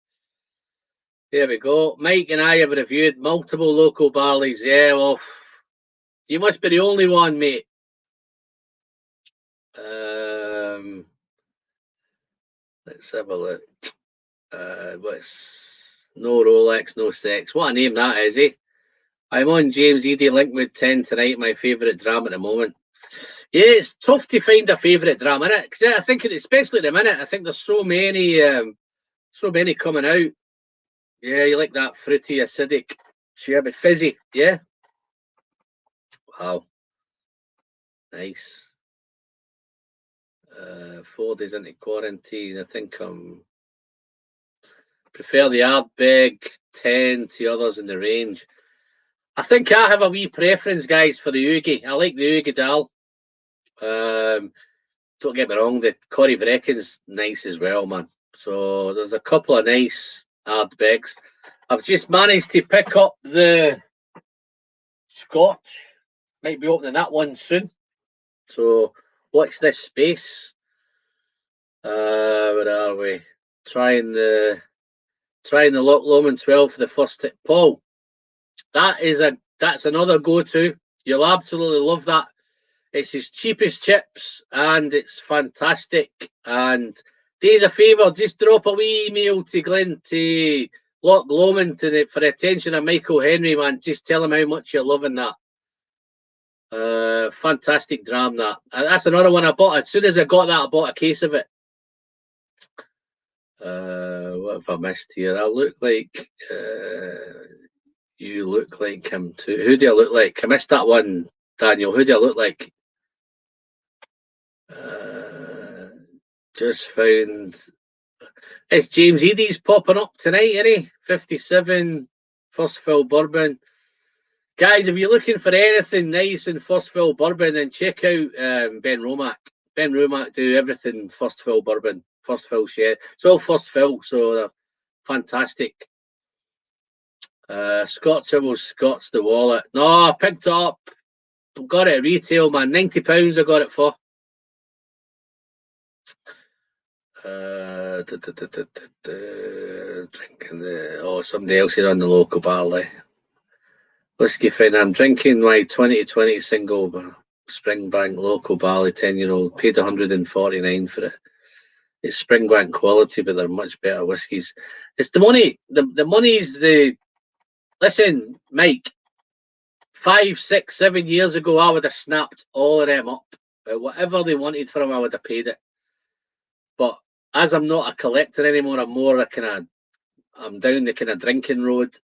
There we go. Mike and I have reviewed multiple local barleys. Yeah, well, you must be the only one, mate. Let's have a look. What's no Rolex, no sex? What a name that is, eh? I'm on James Eady Linkwood 10 tonight. My favourite dram at the moment. Yeah, it's tough to find a favourite dram in it because I think, especially at the minute, I think there's so many coming out. Yeah, you like that fruity, acidic, sherbet, fizzy. Yeah. Wow. Nice. 4 days into quarantine. I think prefer the Ardbeg 10 to others in the range. I think I have a wee preference, guys, for the Oogie. I like the Oogie Dal. Don't get me wrong, the Corrie Vrecken's nice as well, man. So there's a couple of nice Ardbegs. I've just managed to pick up the Scotch. Might be opening that one soon. So watch this space. Where are we? Trying the Loch Lomond 12 for the first tip. Paul, that's another go-to. You'll absolutely love that. It's his cheapest chips and it's fantastic. And do us a favour, just drop a wee email to Glen to Loch Lomond for the attention of Michael Henry, man. Just tell him how much you're loving that. Fantastic dram, that. That's another one I bought. As soon as I got that, I bought a case of it. What have I missed here? I look like you look like him too. Who do I look like? I missed that one, Daniel. Who do I look like? Just found it's James Eady's popping up tonight, isn't he? 57 first fill bourbon. Guys, if you're looking for anything nice in first fill bourbon, then check out Ben Romack. Ben Romack do everything first fill bourbon, first fill shed. It's all first fill, so they're fantastic. Scott's the wallet. No, I picked it up. Got it at retail, man. £90 I got it for. Drinking somebody else is on the local barley. Whiskey friend, I'm drinking my 2020 single Springbank local barley 10-year-old. Paid $149 for it. It's Springbank quality, but they're much better whiskies. It's the money. The money's the... Listen, Mike, 5, 6, 7 years ago, I would have snapped all of them up. Whatever they wanted for them, I would have paid it. But as I'm not a collector anymore, I'm more a kind of... I'm down the kind of drinking road.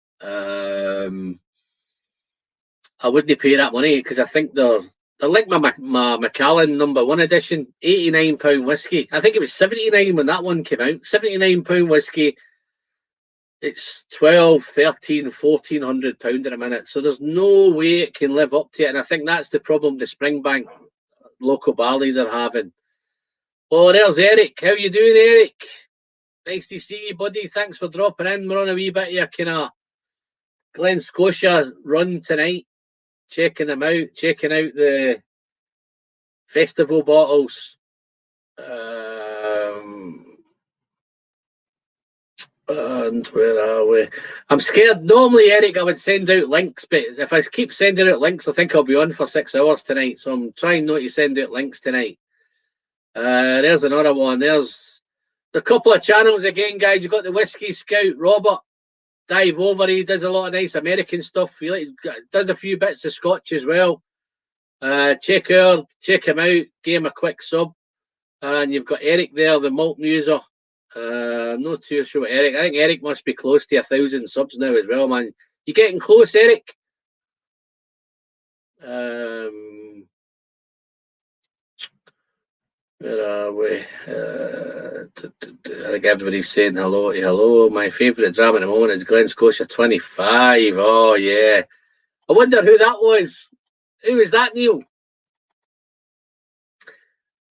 I wouldn't pay that money because I think they're like my Macallan #1 edition, £89 whiskey. I think it was 79 when that one came out. £79 whiskey. It's 12, 13, £1,400 in a minute. So there's no way it can live up to it. And I think that's the problem the Springbank local barleys are having. Oh, there's Eric. How you doing, Eric? Nice to see you, buddy. Thanks for dropping in. We're on a wee bit of your kind of Glen Scotia run tonight. Checking them out. Checking out the Festival bottles. And where are we? I'm scared. Normally, Eric, I would send out links, but if I keep sending out links, I think I'll be on for 6 hours tonight. So I'm trying not to send out links tonight. There's another one. There's a couple of channels again, guys. You've got the Whiskey Scout, Robert. Dive over. He does a lot of nice American stuff. He does a few bits of Scotch as well. Check him out. Give him a quick sub. And you've got Eric there, the malt muser. I'm not too sure Eric. I think Eric must be close to 1,000 subs now as well, man. You getting close, Eric? Where are we? I think everybody's saying hello to hello. My favourite drama at the moment is Glen Scotia 25. Oh, yeah. I wonder who that was. Who was that, Neil?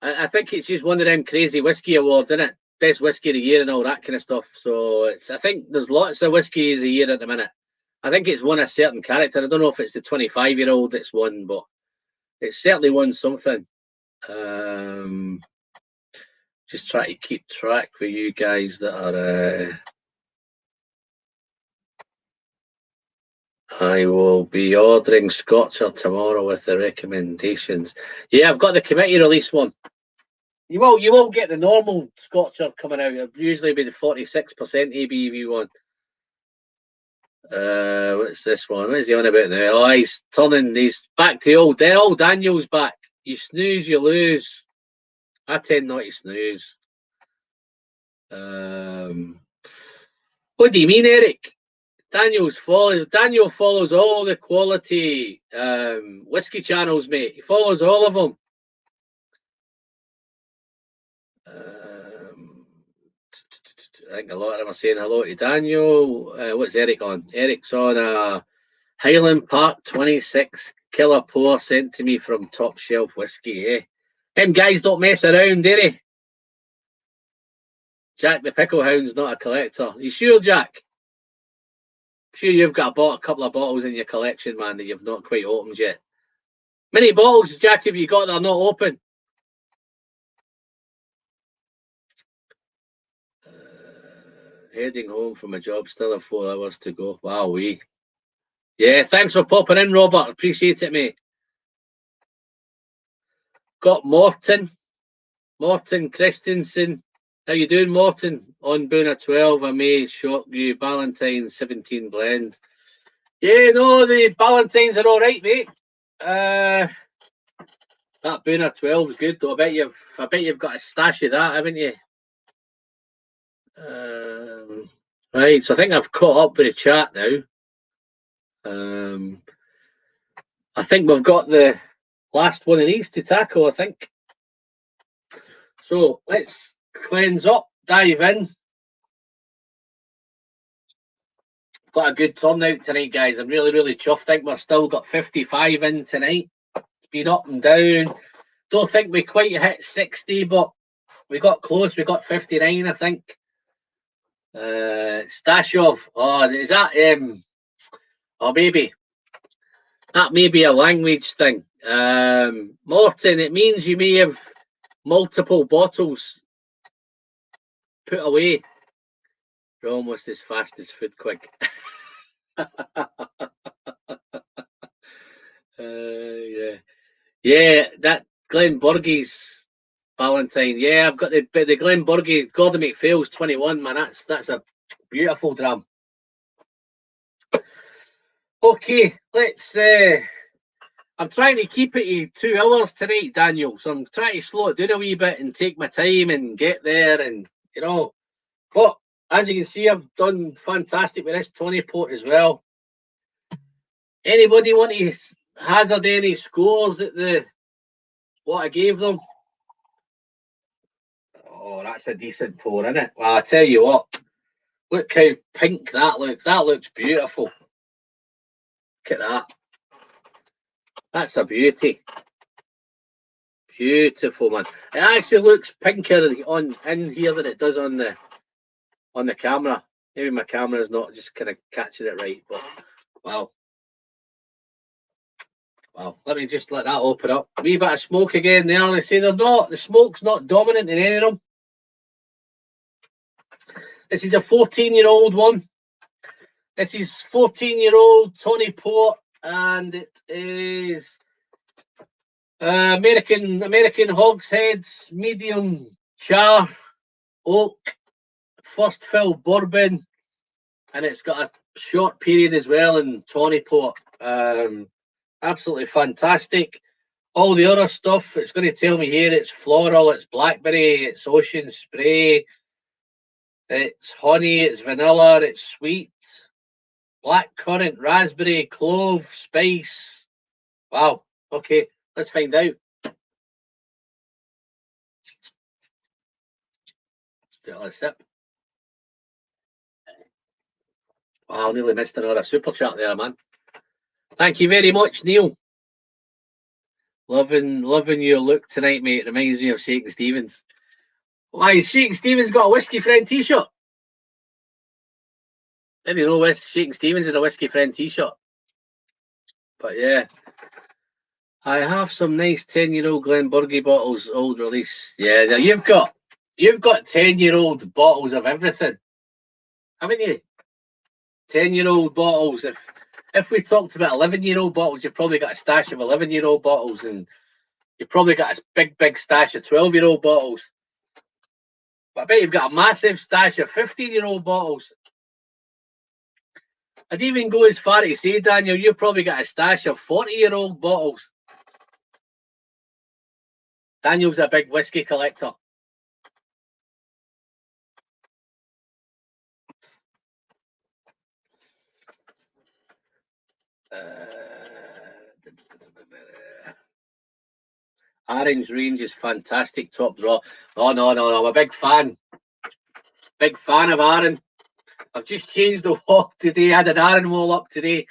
I think it's just one of them crazy whiskey awards, isn't it? Best whiskey of the year and all that kind of stuff. So I think there's lots of whiskies a year at the minute. I think it's won a certain character. I don't know if it's the 25-year-old that's won, but it's certainly won something. Just try to keep track with you guys that are. I will be ordering Scotcher tomorrow with the recommendations. Yeah, I've got the committee release one. You will get the normal Scotcher coming out. It'll usually be the 46% ABV one. What's this one? What is he on about now? Oh, he's turning. He's back to old Daniel's back. You snooze, you lose. I tend not to snooze. What do you mean, Eric? Daniel follows all the quality whiskey channels, mate. He follows all of them. I think a lot of them are saying hello to Daniel. What's Eric on? Eric's on a Highland Park 26 killer pour sent to me from Top Shelf Whiskey. Eh? Them guys don't mess around, do they? Jack the Pickle Hound's not a collector. You sure, Jack? I'm sure you've got a couple of bottles in your collection, man, that you've not quite opened yet. Many bottles, Jack, have you got that are not open? Heading home from a job, still have 4 hours to go. Wow, yeah, thanks for popping in, Robert. Appreciate it, mate. Got Morton Christensen. How you doing, Morton? On Boona 12, I may shock you. Ballantine 17 blend. Yeah, no, the Ballantines are all right, mate. That Boona 12 is good, though. I bet you've got a stash of that, haven't you? Right, so I think I've caught up with the chat now. I think we've got the last one of these to tackle, I think. So let's cleanse up, dive in. Got a good turnout tonight, guys. I'm really, really chuffed. I think we've still got 55 in tonight. It's been up and down. Don't think we quite hit 60, but we got close. We got 59, I think. Stashov. Oh, is that oh, maybe that may be a language thing. Morton, it means you may have multiple bottles put away. You're almost as fast as Food Quick. Yeah, that Glen Burgie's Valentine. Yeah, I've got the Glen Burgie Gordon McPhail's 21, man. That's a beautiful dram. Okay, let's I'm trying to keep it to 2 hours tonight, Daniel. So I'm trying to slow it down a wee bit and take my time and get there, and but as you can see, I've done fantastic with this Tony Port as well. Anybody want to hazard any scores at what I gave them? Oh, that's a decent pour, isn't it? Well, I tell you what, look how pink that looks. That looks beautiful. Look at that. That's a beauty. Beautiful, man. It actually looks pinker in here than it does on the camera. Maybe my camera's not just kind of catching it right, but wow. Well, let me just let that open up. A wee bit of smoke again there. They say the smoke's not dominant in any of them. This is a 14-year-old one. This is 14-year-old Tawny Port, and it is American Hogsheads, medium char, oak, first fill bourbon, and it's got a short period as well in Tawny Port. Absolutely fantastic. All the other stuff, it's going to tell me here it's floral, it's blackberry, it's ocean spray, it's honey, it's vanilla, it's sweet, black currant, raspberry, clove, spice. Wow. Okay, let's find out. Still a sip. Wow, nearly missed another super chat there, man. Thank you very much, Neil. Loving your look tonight, mate. Reminds me of Shakin' Stevens. Why, Shakin' Stevens got a Whiskey Friend t-shirt? Didn't know Shakin' Stevens had a Whiskey Friend t-shirt. But yeah, I have some nice 10-year-old Glenburgie bottles, old release. Yeah, you've got 10-year-old bottles of everything, haven't you? 10-year-old bottles. If we talked about 11-year-old bottles, you've probably got a stash of 11-year-old bottles, and you've probably got a big stash of 12-year-old bottles. But I bet you've got a massive stash of 15-year-old bottles. I'd even go as far to say, Daniel, you've probably got a stash of 40-year-old bottles. Daniel's a big whiskey collector. Aaron's range is fantastic, top draw. Oh, no, I'm a big fan. Big fan of Aaron. I've just changed the wall today. I had an Aaron wall up today.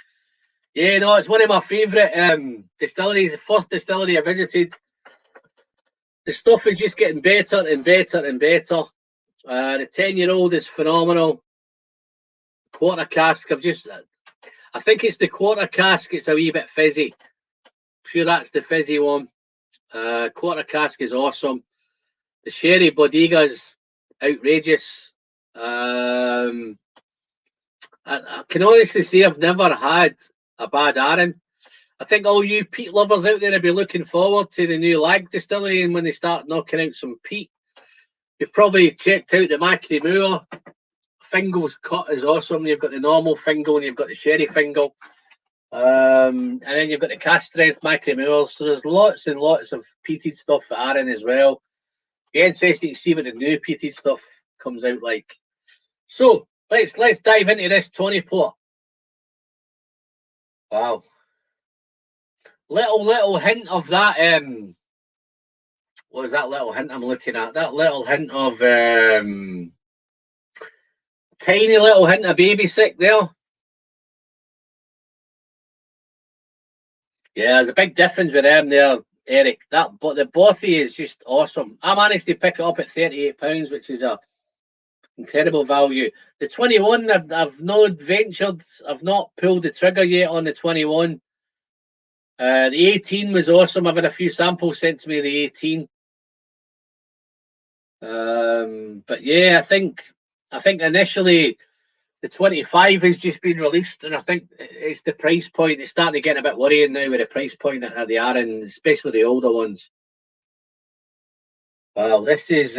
Yeah, no, it's one of my favourite distilleries. The first distillery I visited. The stuff is just getting better and better and better. The 10-year-old is phenomenal. Quarter cask, I think it's the quarter cask. It's a wee bit fizzy. I'm sure that's the fizzy one. Quarter cask is awesome. The sherry bodega is outrageous. I can honestly say I've never had a bad Aaron. I think all you peat lovers out there will be looking forward to the new Lag distillery, and when they start knocking out some peat. You've probably checked out the Macri Moor. Fingal's cut is awesome. You've got the normal Fingal and you've got the sherry Fingal. And then you've got the cast strength Macri Moors. So there's lots and lots of peated stuff for Aaron as well. Be interesting to see what the new peated stuff comes out like. So let's dive into this Tawny Port. Wow. Little hint of that. What was that little hint I'm looking at? That little hint of tiny little hint of baby sick there. Yeah, there's a big difference with them there, Eric. But the Bothy is just awesome. I managed to pick it up at £38, which is a incredible value. The 21, I've not ventured. I've not pulled the trigger yet on the 21. The 18 was awesome. I've had a few samples sent to me. The 18. But yeah, I think initially the 25 has just been released, and I think it's the price point. It's starting to get a bit worrying now with the price point that they are in, especially the older ones. Well, this is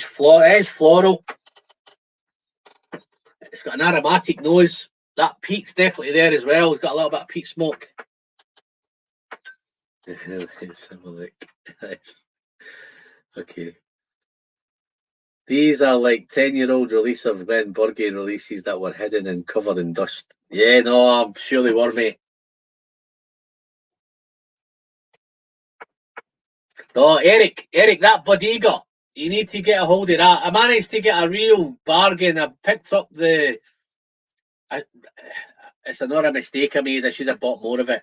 floral. It is floral. It's got an aromatic nose. That peat's definitely there as well. It's got a little bit of peat smoke. Let's have a look. Okay. These are like 10-year-old release of Glenburgie releases that were hidden and covered in dust. Yeah, no, I'm sure they were, mate. No, Eric, that bodega, you need to get a hold of that. I managed to get a real bargain. I picked up it's not a mistake I made. I should have bought more of it.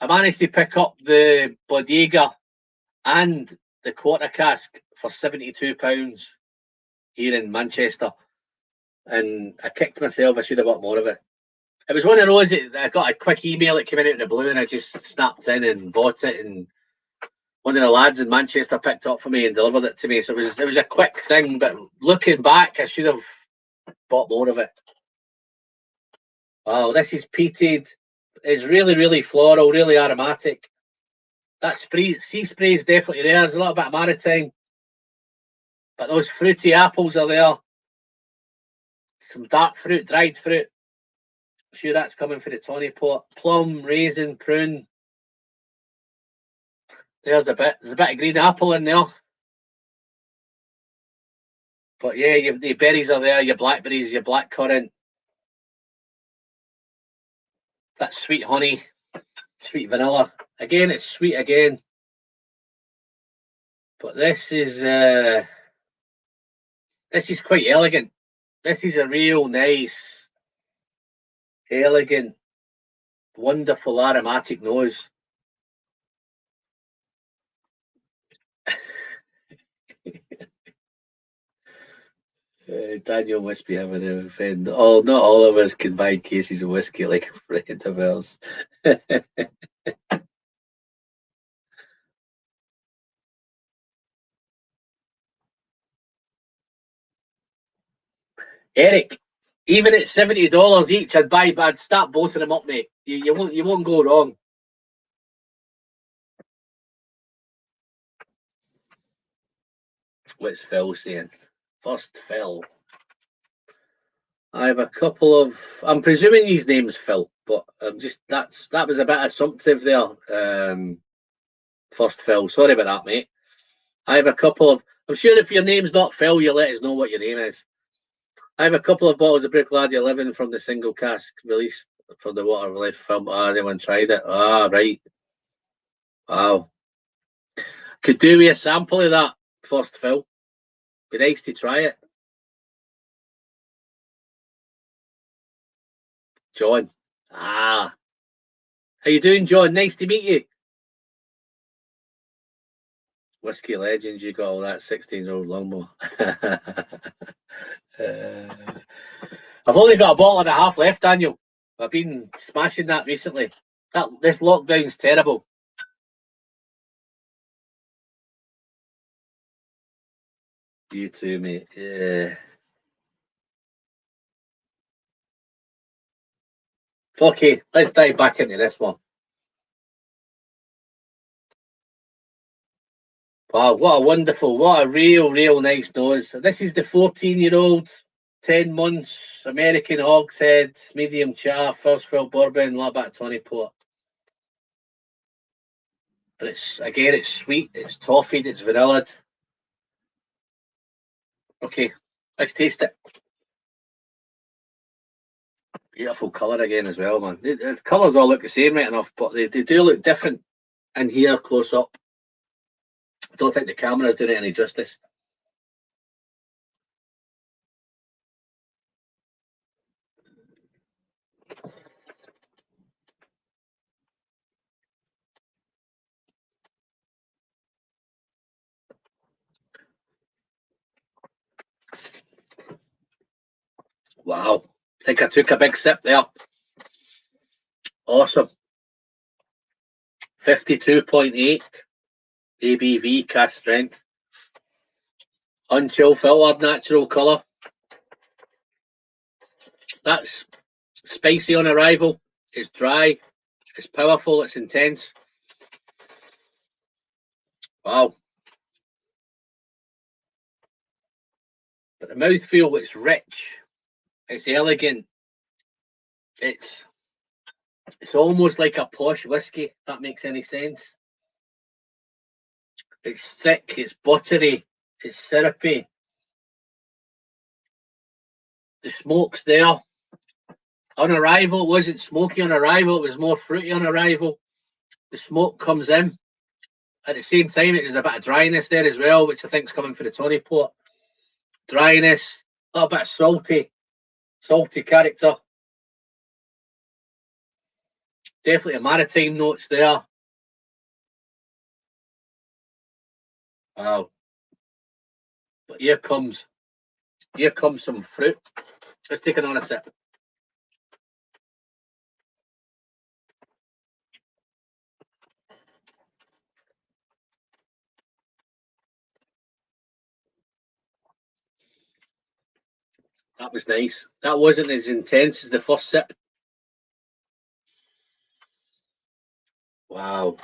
I managed to pick up the bodega and the quarter cask for £72 here in Manchester. And I kicked myself. I should have bought more of it. It was one of those that I got a quick email that came in out of the blue, and I just snapped in and bought it, and one of the lads in Manchester picked it up for me and delivered it to me. So it was a quick thing, but looking back, I should have bought more of it. Wow, this is peated. It's really, really floral, really aromatic. That sea spray is definitely there. There's a little bit of maritime, but those fruity apples are there. Some dark fruit, dried fruit. I'm sure that's coming for the tawny pot. Plum, raisin, prune. There's a bit of green apple in there. But yeah, the berries are there, your blackberries, your blackcurrant. That sweet honey, sweet vanilla. Again, it's sweet again. But this is quite elegant. This is a real nice, elegant, wonderful aromatic nose. Daniel must be having a friend. Oh, not all of us can buy cases of whiskey like a friend of ours. Eric, even at $70 each, I'd start both of them up, mate. You won't go wrong. What's Phil saying? First Phil. I have a couple of. I'm presuming his name's Phil, but I'm just that was a bit assumptive there. First Phil. Sorry about that, mate. I have a couple of. I'm sure if your name's not Phil, you'll let us know what your name is. I have a couple of bottles of Brickladia 11 from the single cask release from the Water Life film. Has anyone tried it? Ah, right. Wow. Could do with a sample of that, First Phil. Be nice to try it. John. Ah. How you doing, John? Nice to meet you. Whiskey Legends, you got all that 16-year-old longbow. I've only got a bottle and a half left, Daniel. I've been smashing that recently. This lockdown's terrible. You too, mate. Yeah. Okay, let's dive back into this one. Wow, what a real nice nose. This is the 14-year-old, 10 months, American hogshead, medium char, first fill bourbon, a little bit of tawny port. But it's sweet, it's toffeed, it's vanillaed. Okay, let's taste it. Beautiful colour again as well, man. The colours all look the same right enough, but they do look different in here close up. I don't think the camera's doing it any justice. Wow. I think I took a big sip there. Awesome. 52.8 ABV cast strength. Unchill filtered natural colour. That's spicy on arrival. It's dry. It's powerful. It's intense. Wow. But the mouthfeel, it's rich. It's elegant. It's almost like a posh whiskey, if that makes any sense. It's thick, it's buttery, it's syrupy. The smoke's there. On arrival, it wasn't smoky on arrival, it was more fruity on arrival. The smoke comes in. At the same time, there's a bit of dryness there as well, which I think is coming for the tawny port. Dryness, a little bit of salty character. Definitely a maritime notes there. Wow. But here comes some fruit. Let's take another sip. That was nice. That wasn't as intense as the first sip. Wow.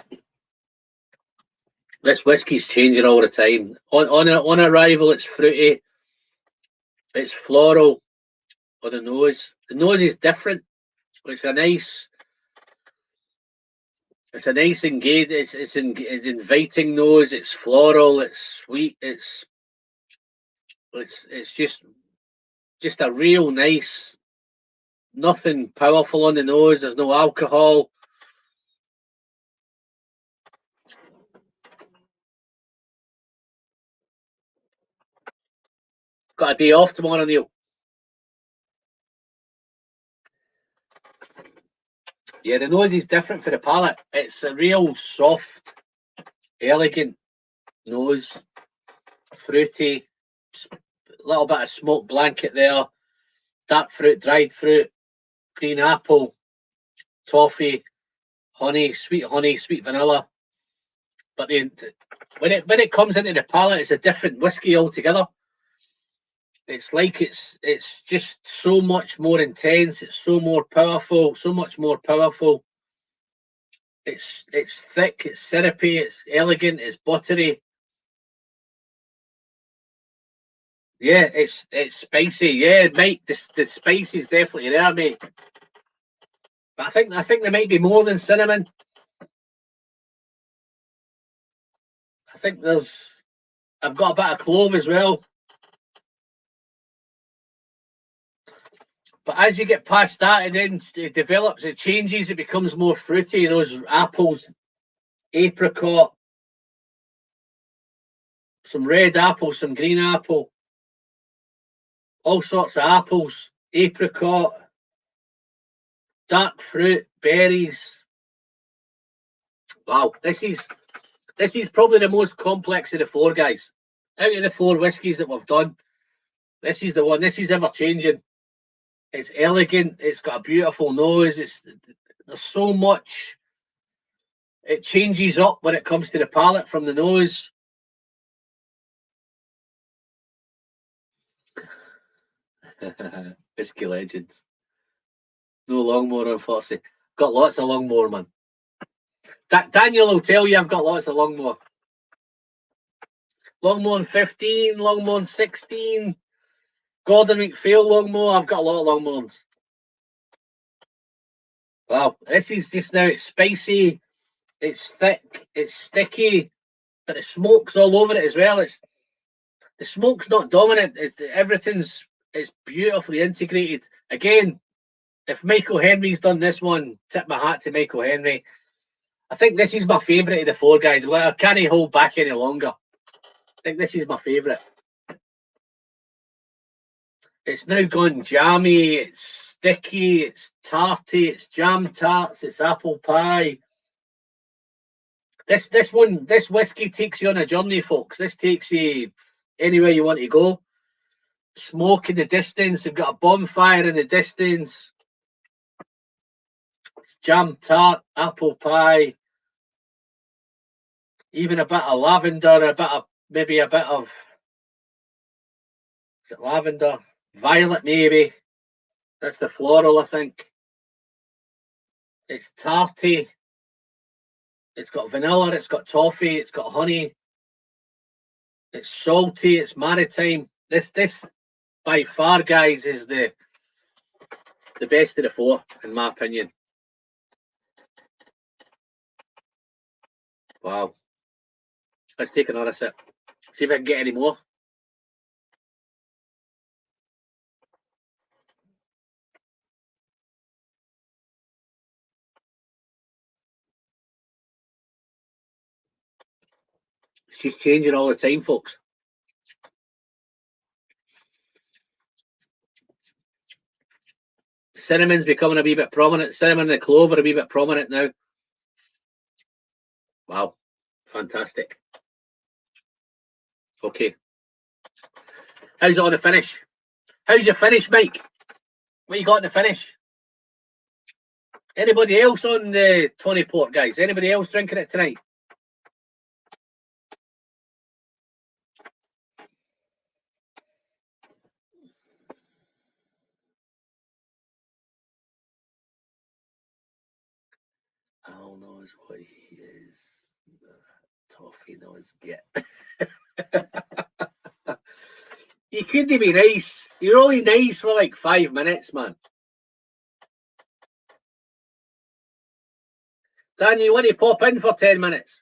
This whiskey's changing all the time. On arrival, it's fruity. It's floral on the nose. The nose is different. It's a nice engaged. It's inviting nose. It's floral. It's sweet. It's just a real nice. Nothing powerful on the nose. There's no alcohol. Got a day off tomorrow, Neil. Yeah, the nose is different for the palate. It's a real soft, elegant nose, fruity, a little bit of smoked blanket there, dark fruit, dried fruit, green apple, toffee, honey, sweet vanilla. But when it comes into the palate, it's a different whiskey altogether. It's like it's just so much more intense. It's so more powerful, so much more powerful. It's thick, it's syrupy, it's elegant, it's buttery. Yeah, it's spicy. Yeah, mate, the spice is definitely there, mate. But I think there might be more than cinnamon. I think I've got a bit of clove as well. But as you get past that, it develops, it changes, it becomes more fruity. Those apples, apricot, some red apple, some green apple, all sorts of apples, apricot, dark fruit, berries. Wow, this is probably the most complex of the four, guys. Out of the four whiskies that we've done, this is the one. This is ever changing. It's elegant. It's got a beautiful nose. There's so much. It changes up when it comes to the palate from the nose. Whiskey legends. No Longmore, unfortunately. Got lots of Longmore, man. Daniel will tell you I've got lots of Longmore. Longmore 15, Longmore 16, Gordon McPhail Longmore. I've got a lot of Longmores. Wow, this is just now, it's spicy, it's thick, it's sticky, but the smoke's all over it as well. The smoke's not dominant. It's beautifully integrated. Again, if Michael Henry's done this one, tip my hat to Michael Henry. I think this is my favourite of the four, guys. Well, I can't hold back any longer. I think this is my favourite. It's now gone jammy, it's sticky, it's tarty, it's jam tarts, it's apple pie. This whiskey takes you on a journey, folks. This takes you anywhere you want to go. Smoke in the distance. You've got a bonfire in the distance. It's jam tart, apple pie, even a bit of lavender, maybe a bit of, is it lavender? Violet, maybe. That's the floral, I think. It's tarty. It's got vanilla, it's got toffee, it's got honey. It's salty, it's maritime. This by far, guys, is the best of the four, in my opinion. Wow. Let's take another sip. See if I can get any more. It's just changing all the time, folks. Cinnamon's becoming a wee bit prominent. Cinnamon and clove are a wee bit prominent now. Wow. Fantastic. Okay. How's it on the finish? How's your finish, Mike? What you got in the finish? Anybody else on the Tony Port, guys? Anybody else drinking it tonight? Al knows what he is. Toffee knows get. You couldn't be nice. You're only nice for like 5 minutes, man. Dan, you want to pop in for 10 minutes?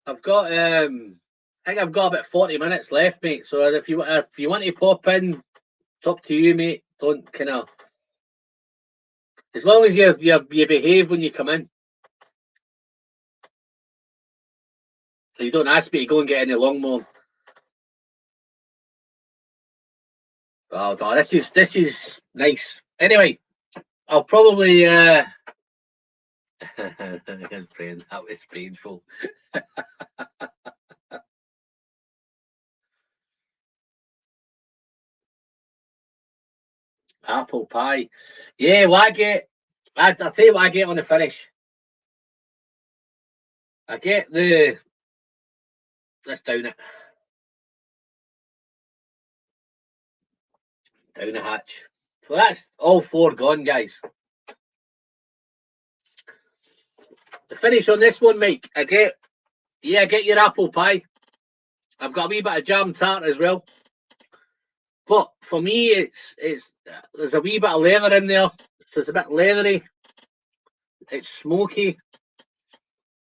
I've got I think I've got about 40 minutes left, mate. So if you want to pop in, it's up to you, mate. Don't kind of, as long as you behave when you come in. You don't ask me to go and get any longmore. Oh, no, this is nice. Anyway, I'll probably that was painful. Apple pie. Yeah, well, I'll tell you what I get on the finish. I get let's down it. Down the hatch. So that's all 4 gone, guys. The finish on this one, Mike, I get your apple pie. I've got a wee bit of jam tart as well. But for me, it's there's a wee bit of leather in there. So it's a bit leathery. It's smoky.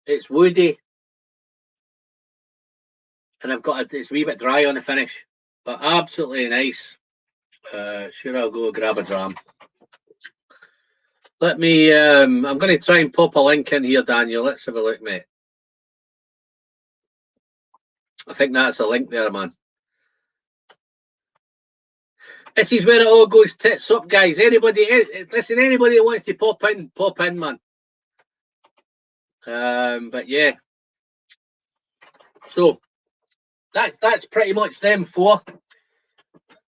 It's woody. And it's a wee bit dry on the finish. But absolutely nice. Sure, I'll go grab a dram. Let me, I'm going to try and pop a link in here, Daniel. Let's have a look, mate. I think that's a link there, man. This is where it all goes tits up, guys. Anybody that wants to pop in, man. But yeah. So that's pretty much them 4.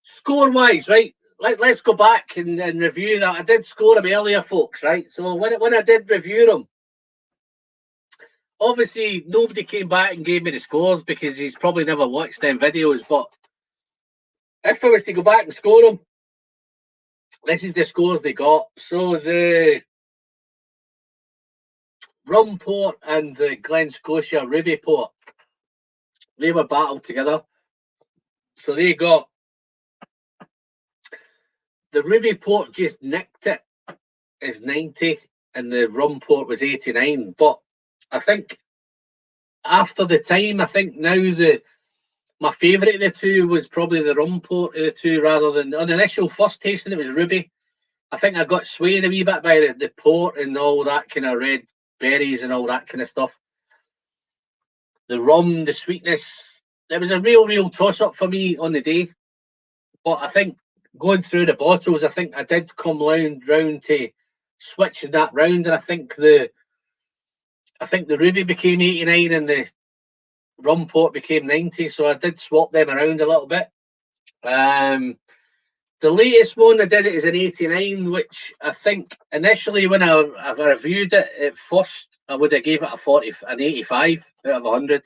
Score-wise, right? Let's go back and review that. I did score them earlier, folks, right? So when I did review them, obviously nobody came back and gave me the scores because he's probably never watched them videos. But if I was to go back and score them, this is the scores they got. So the Rum Port and the Glen Scotia Ruby Port, they were battled together. So they got, the Ruby Port just nicked it as 90 and the Rum Port was 89. But I think after the time, I think now my favourite of the 2 was probably the Rum Port of the 2 rather than on the initial first tasting it was Ruby. I think I got swayed a wee bit by the port and all that kind of red berries and all that kind of stuff. The rum, the sweetness, it was a real toss-up for me on the day. But I think going through the bottles, I think I did come round to switching that round, and I think the Ruby became 89 and the Rum Port became 90, so I did swap them around a little bit. The latest one I did it as an 89, which I think initially when I reviewed it at first, I would have gave it an 85 out of 100.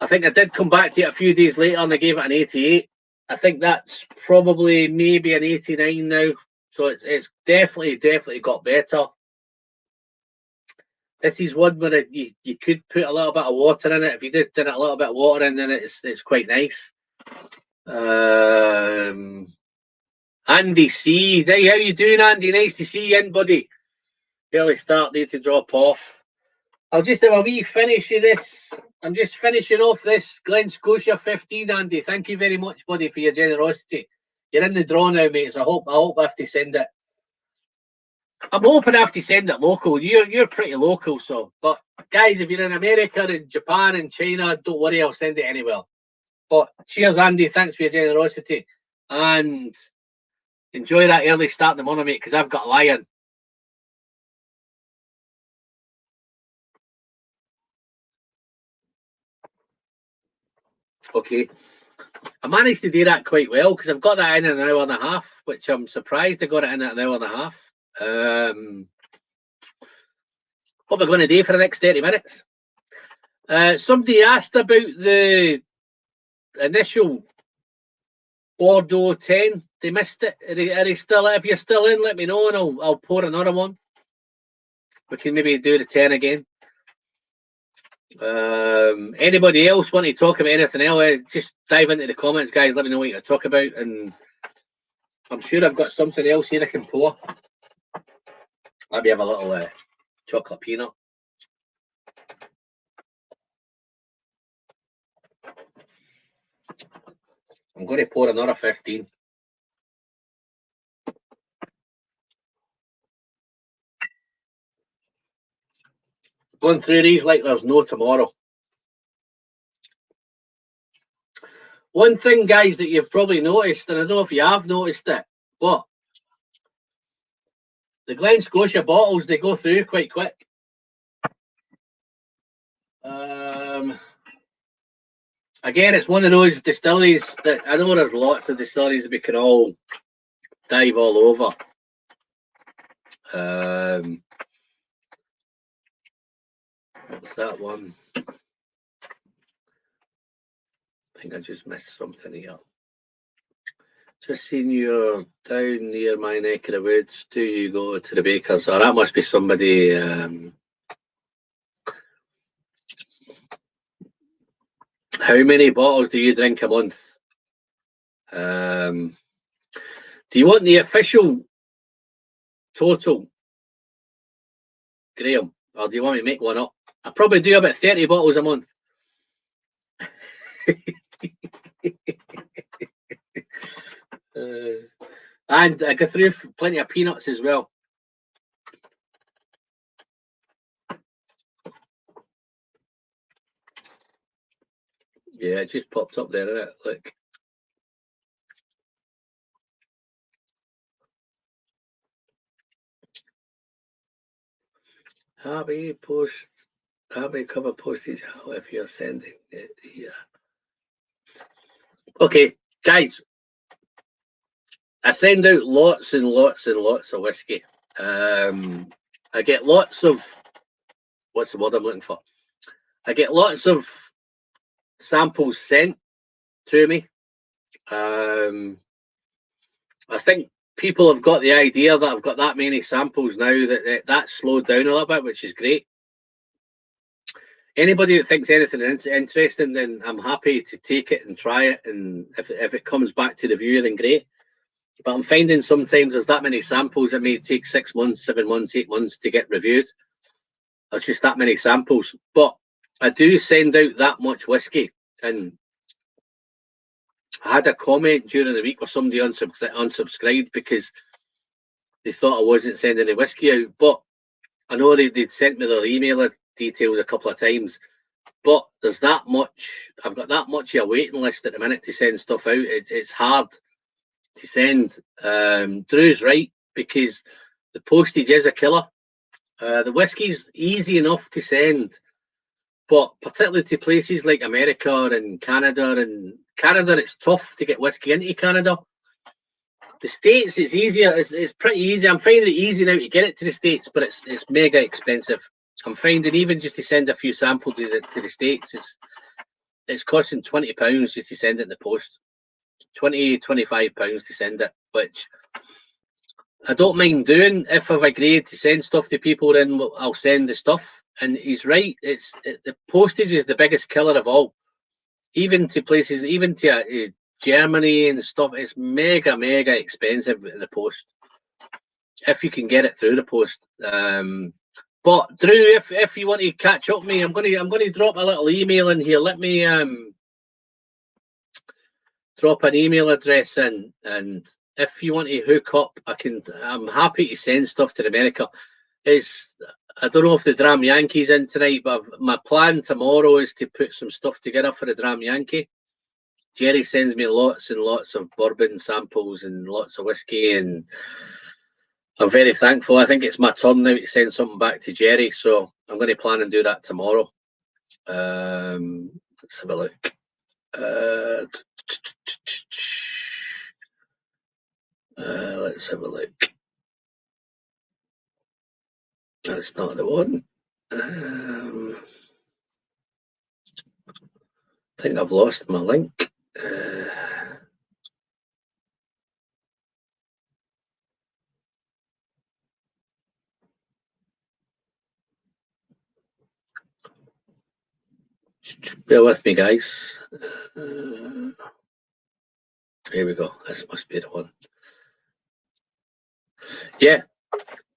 I think I did come back to it a few days later and I gave it an 88. I think that's probably maybe an 89 now. So it's definitely got better. This is one where you could put a little bit of water in it. If you just did a little bit of water in, then it's quite nice. Andy C. Hey, how you doing, Andy? Nice to see you in, buddy. Barely starting to drop off. I'll just have a wee finish of this. I'm just finishing off this Glen Scotia 15, Andy. Thank you very much, buddy, for your generosity. You're in the draw now, mate. So I hope I have to send it. I'm hoping I have to send it local. You're pretty local, so. But guys, if you're in America and Japan and China, don't worry, I'll send it anywhere. But cheers, Andy. Thanks for your generosity. And enjoy that early start in the morning, mate, because I've got a lion. Okay. I managed to do that quite well because I've got that in an hour and a half, which I'm surprised I got it in at an hour and a half. What we're going to do for the next 30 minutes. Somebody asked about the initial Bordeaux 10. They missed it. Are they still? If you're still in, let me know and I'll pour another one. we can maybe do the 10 again. Anybody else want to talk about anything else? Just dive into the comments, guys. Let me know what you want to talk about, and I'm sure I've got something else here I can pour. Let me have a little chocolate peanut. I'm going to pour another 15. Going through these like there's no tomorrow. One thing, guys, that you've probably noticed, and I don't know if you have noticed it, but the Glen Scotia bottles, they go through quite quick. Again, it's one of those distilleries that I know there's lots of distilleries that we can all dive all over. What's that one? I think I just missed something here. Just seen you're down near my neck of the woods. Do you go to the bakers? Oh, that must be somebody. How many bottles do you drink a month? Do you want the official total, Graham, or do you want me to make one up? I probably do about 30 bottles a month. And I go through plenty of peanuts as well. Yeah, it just popped up there, isn't it? Look. Happy cover postage if you're sending it here. Okay, guys. I send out lots and lots and lots of whiskey. I get lots of, what's the word I'm looking for? I get lots of samples sent to me. I think people have got the idea that I've got that many samples now that slowed down a little bit, which is great. Anybody that thinks anything interesting, then I'm happy to take it and try it. And if it comes back to the viewer, then great. But I'm finding sometimes there's that many samples that may take 6 months, 7 months, 8 months to get reviewed. There's just that many samples. But I do send out that much whiskey. And I had a comment during the week where somebody unsubscribed because they thought I wasn't sending the whiskey out. But I know they'd sent me their email details a couple of times. But there's that much. I've got that much of a waiting list at the minute to send stuff out. It's hard to send. Drew's right, because the postage is a killer. The whiskey's easy enough to send, but particularly to places like America and Canada. And Canada, it's tough to get whiskey into Canada. The States, it's easier. It's pretty easy. I'm finding it easy now to get it to the States, but it's mega expensive. I'm finding even just to send a few samples to the States, it's costing £20 just to send it in the post. £20-25 to send it, which I don't mind doing. If I've agreed to send stuff to people, then I'll send the stuff. And he's right. The postage is the biggest killer of all. Even to places, even to Germany and stuff, it's mega expensive in the post. If you can get it through the post. But Drew, if you want to catch up with me, I'm gonna drop a little email in here. Let me drop an email address in, and if you want to hook up, I'm happy to send stuff to America. I don't know if the Dram Yankee's in tonight, but my plan tomorrow is to put some stuff together for the Dram Yankee. Jerry sends me lots and lots of bourbon samples and lots of whiskey, and I'm very thankful. I think it's my turn now to send something back to Jerry, so I'm going to plan and do that tomorrow. Let's have a look. Let's have a look. That's not the one. I think I've lost my link. bear with me, guys. Here we go. This must be the one. Yeah.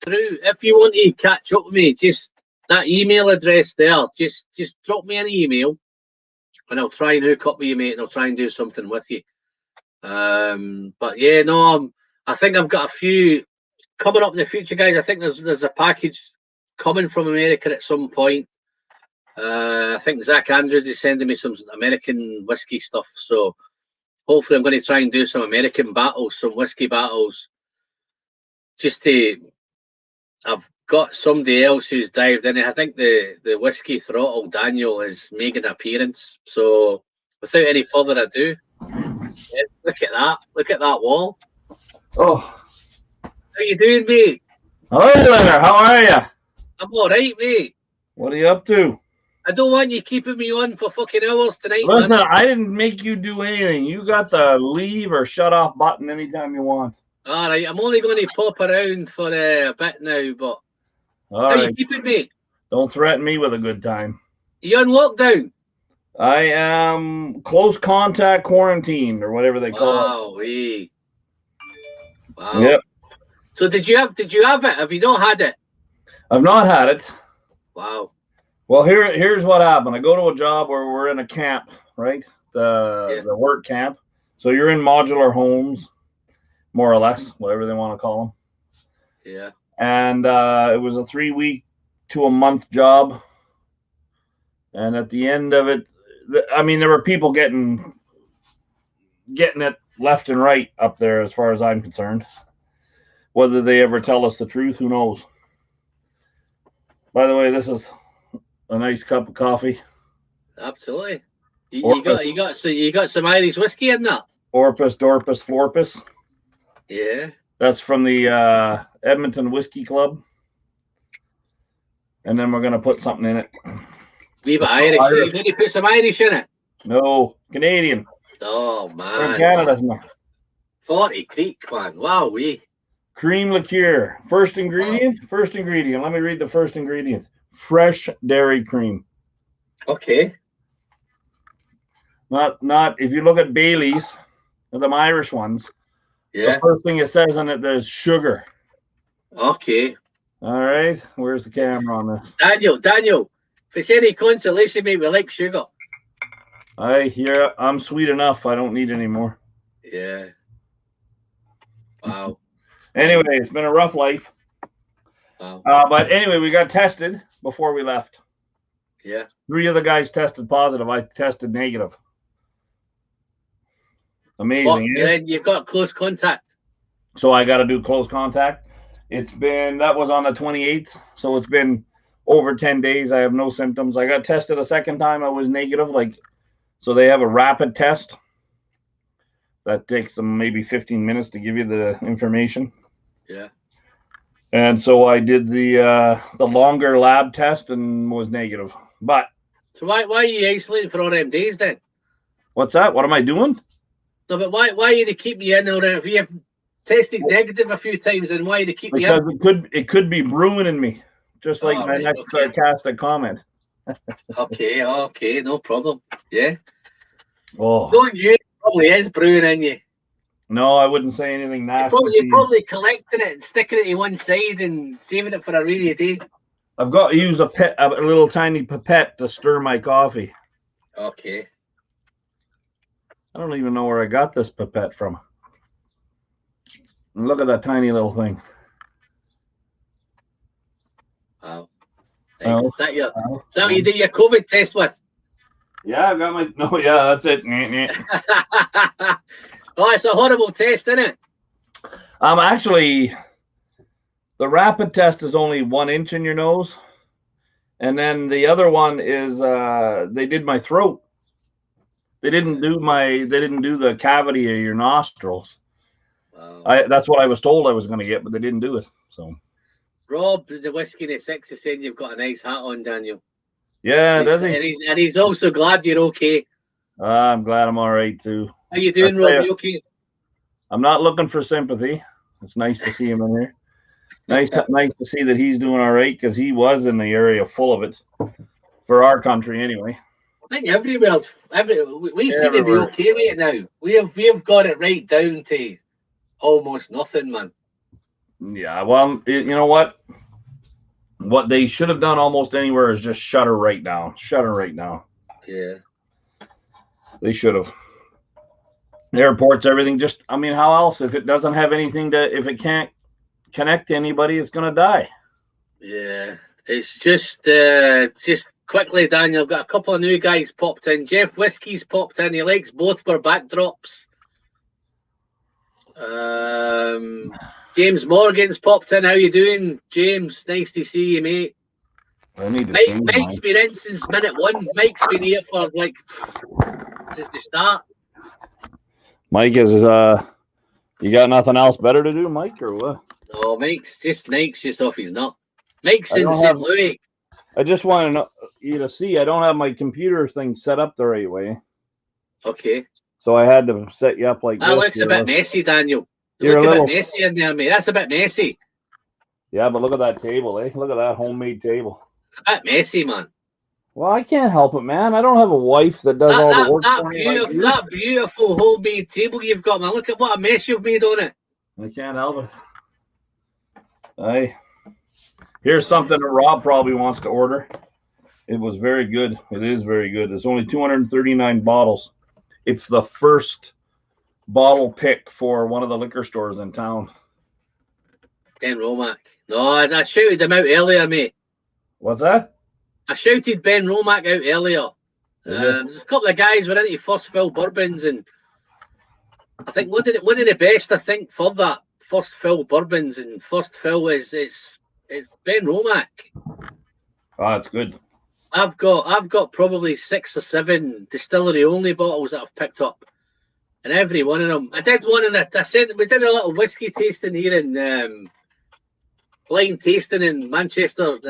Drew, if you want to catch up with me, just that email address there, just drop me an email and I'll try and hook up with you, mate, and I'll try and do something with you. But yeah, no, I think I've got a few coming up in the future, guys. I think there's a package coming from America at some point. I think Zach Andrews is sending me some American whiskey stuff, so hopefully I'm going to try and do some American battles, some whiskey battles, just to. I've got somebody else who's dived in. I think the Whiskey Throttle Daniel is making an appearance. So without any further ado, yeah, look at that. Look at that wall. Oh. How you doing, mate? Hello there. How are you? I'm all right, mate. What are you up to? I don't want you keeping me on for fucking hours tonight. Listen, man. I didn't make you do anything. You got the leave or shut off button anytime you want. All right, I'm only going to pop around for a bit now, but All how right. you keeping, mate? Don't threaten me with a good time. You on lockdown? I am close contact quarantined or whatever they call it. Wow. Yep. So did you have it? Have you not had it? I've not had it. Wow. Well, here's what happened. I go to a job where we're in a camp, right? The work camp. So you're in modular homes, more or less, whatever they want to call them. Yeah. And it was a 3-week to a month job. And at the end of it, I mean, there were people getting it left and right up there as far as I'm concerned. Whether they ever tell us the truth, who knows? By the way, this is a nice cup of coffee. Absolutely. You got some Irish whiskey in that? Orpus, Dorpus, Florpus. Yeah. That's from the Edmonton Whiskey Club. And then we're going to put something in it. Leave it Irish. You need to put some Irish in it? No, Canadian. Oh, man. From Canada. Man. 40 Creek, man. Wow, Cream liqueur. First ingredient? Oh. First ingredient. Let me read the first ingredient. Fresh dairy cream. Okay. Not if you look at Bailey's, them Irish ones. Yeah. The first thing it says on it, there's sugar. Okay. All right. Where's the camera on this? Daniel, if it's any consolation, mate, we like sugar. I'm sweet enough. I don't need any more. Yeah. Wow. Anyway, it's been a rough life. Wow. But anyway, we got tested before we left. Yeah. 3 of the guys tested positive. I tested negative. Amazing. Well, yeah, you've got close contact. So I got to do close contact. That was on the 28th. So it's been over 10 days. I have no symptoms. I got tested a second time. I was negative. So they have a rapid test. That takes them maybe 15 minutes to give you the information. Yeah. And so I did the longer lab test and was negative. But so why are you isolating for all them days then? What's that? What am I doing? No, but why are you to keep me in? Or if you have tested negative a few times, then why are you to keep me in? Because it could be brewing in me, just like my next sarcastic comment. Okay, no problem. Yeah. Oh. Don't you? Probably is brewing in you. No, I wouldn't say anything nasty. You're probably collecting it and sticking it to one side and saving it for a rainy day. I've got to use a little tiny pipette to stir my coffee. Okay. I don't even know where I got this pipette from. Look at that tiny little thing. Wow. Nice. Is that what you did your COVID test with? Yeah, I got my. No, yeah, that's it. Oh, it's a horrible test, isn't it? Actually, the rapid test is only 1 inch in your nose, and then the other one is they did my throat. They didn't do the cavity of your nostrils. Wow. That's what I was told I was going to get, but they didn't do it. So, Rob, the Whiskey and the Six, is saying you've got a nice hat on, Daniel. Yeah, does he? And he's also glad you're okay. I'm glad I'm all right too. How you doing, Rob? You okay? I'm not looking for sympathy. It's nice to see him in here. Nice to see that he's doing all right, because he was in the area full of it for our country anyway. I think everywhere's we seem to be Everywhere. okay with it now. We have got it right down to almost nothing, man. Yeah, well, you know what? What they should have done almost anywhere is just shut her right now. Shut her right now. Yeah. They should have. Airports, everything. Just, I mean, how else? If it doesn't have anything if it can't connect to anybody, it's gonna die. Yeah. It's just quickly, Daniel, I've got a couple of new guys popped in. Jeff Whiskey's popped in. He likes both our backdrops. James Morgan's popped in. How you doing, James? Nice to see you, mate. I need to change Mike's been in since minute one. Mike's been here for since the start. Mike is you got nothing else better to do, Mike, or what? No, Mike's just off his nut. Mike's in St. Louis. I just want to know you to see I don't have my computer thing set up the right way. Okay. So I had to set you up like that this. That looks a bit messy, Daniel. You're a bit messy in there, mate. That's a bit messy. Yeah, but look at that table, eh? Look at that homemade table. It's a bit messy, man. Well, I can't help it, man. I don't have a wife that does all the work for me. That beautiful homemade table you've got, man. Look at what a mess you've made on it. I can't help it. Here's something that Rob probably wants to order. It was very good. It is very good. It's only 239 bottles. It's the first bottle pick for one of the liquor stores in town. Ben Romack. No, I shouted him out earlier, mate. What's that? I shouted Ben Romack out earlier. There's a couple of guys were into first fill bourbons, and I think one of the best I think for that first fill bourbons and first fill is Ben Romack. Oh, that's good. I've got probably 6 or 7 distillery only bottles that I've picked up, and every one of them. I did one in it. We did a little whiskey tasting here in blind tasting in Manchester,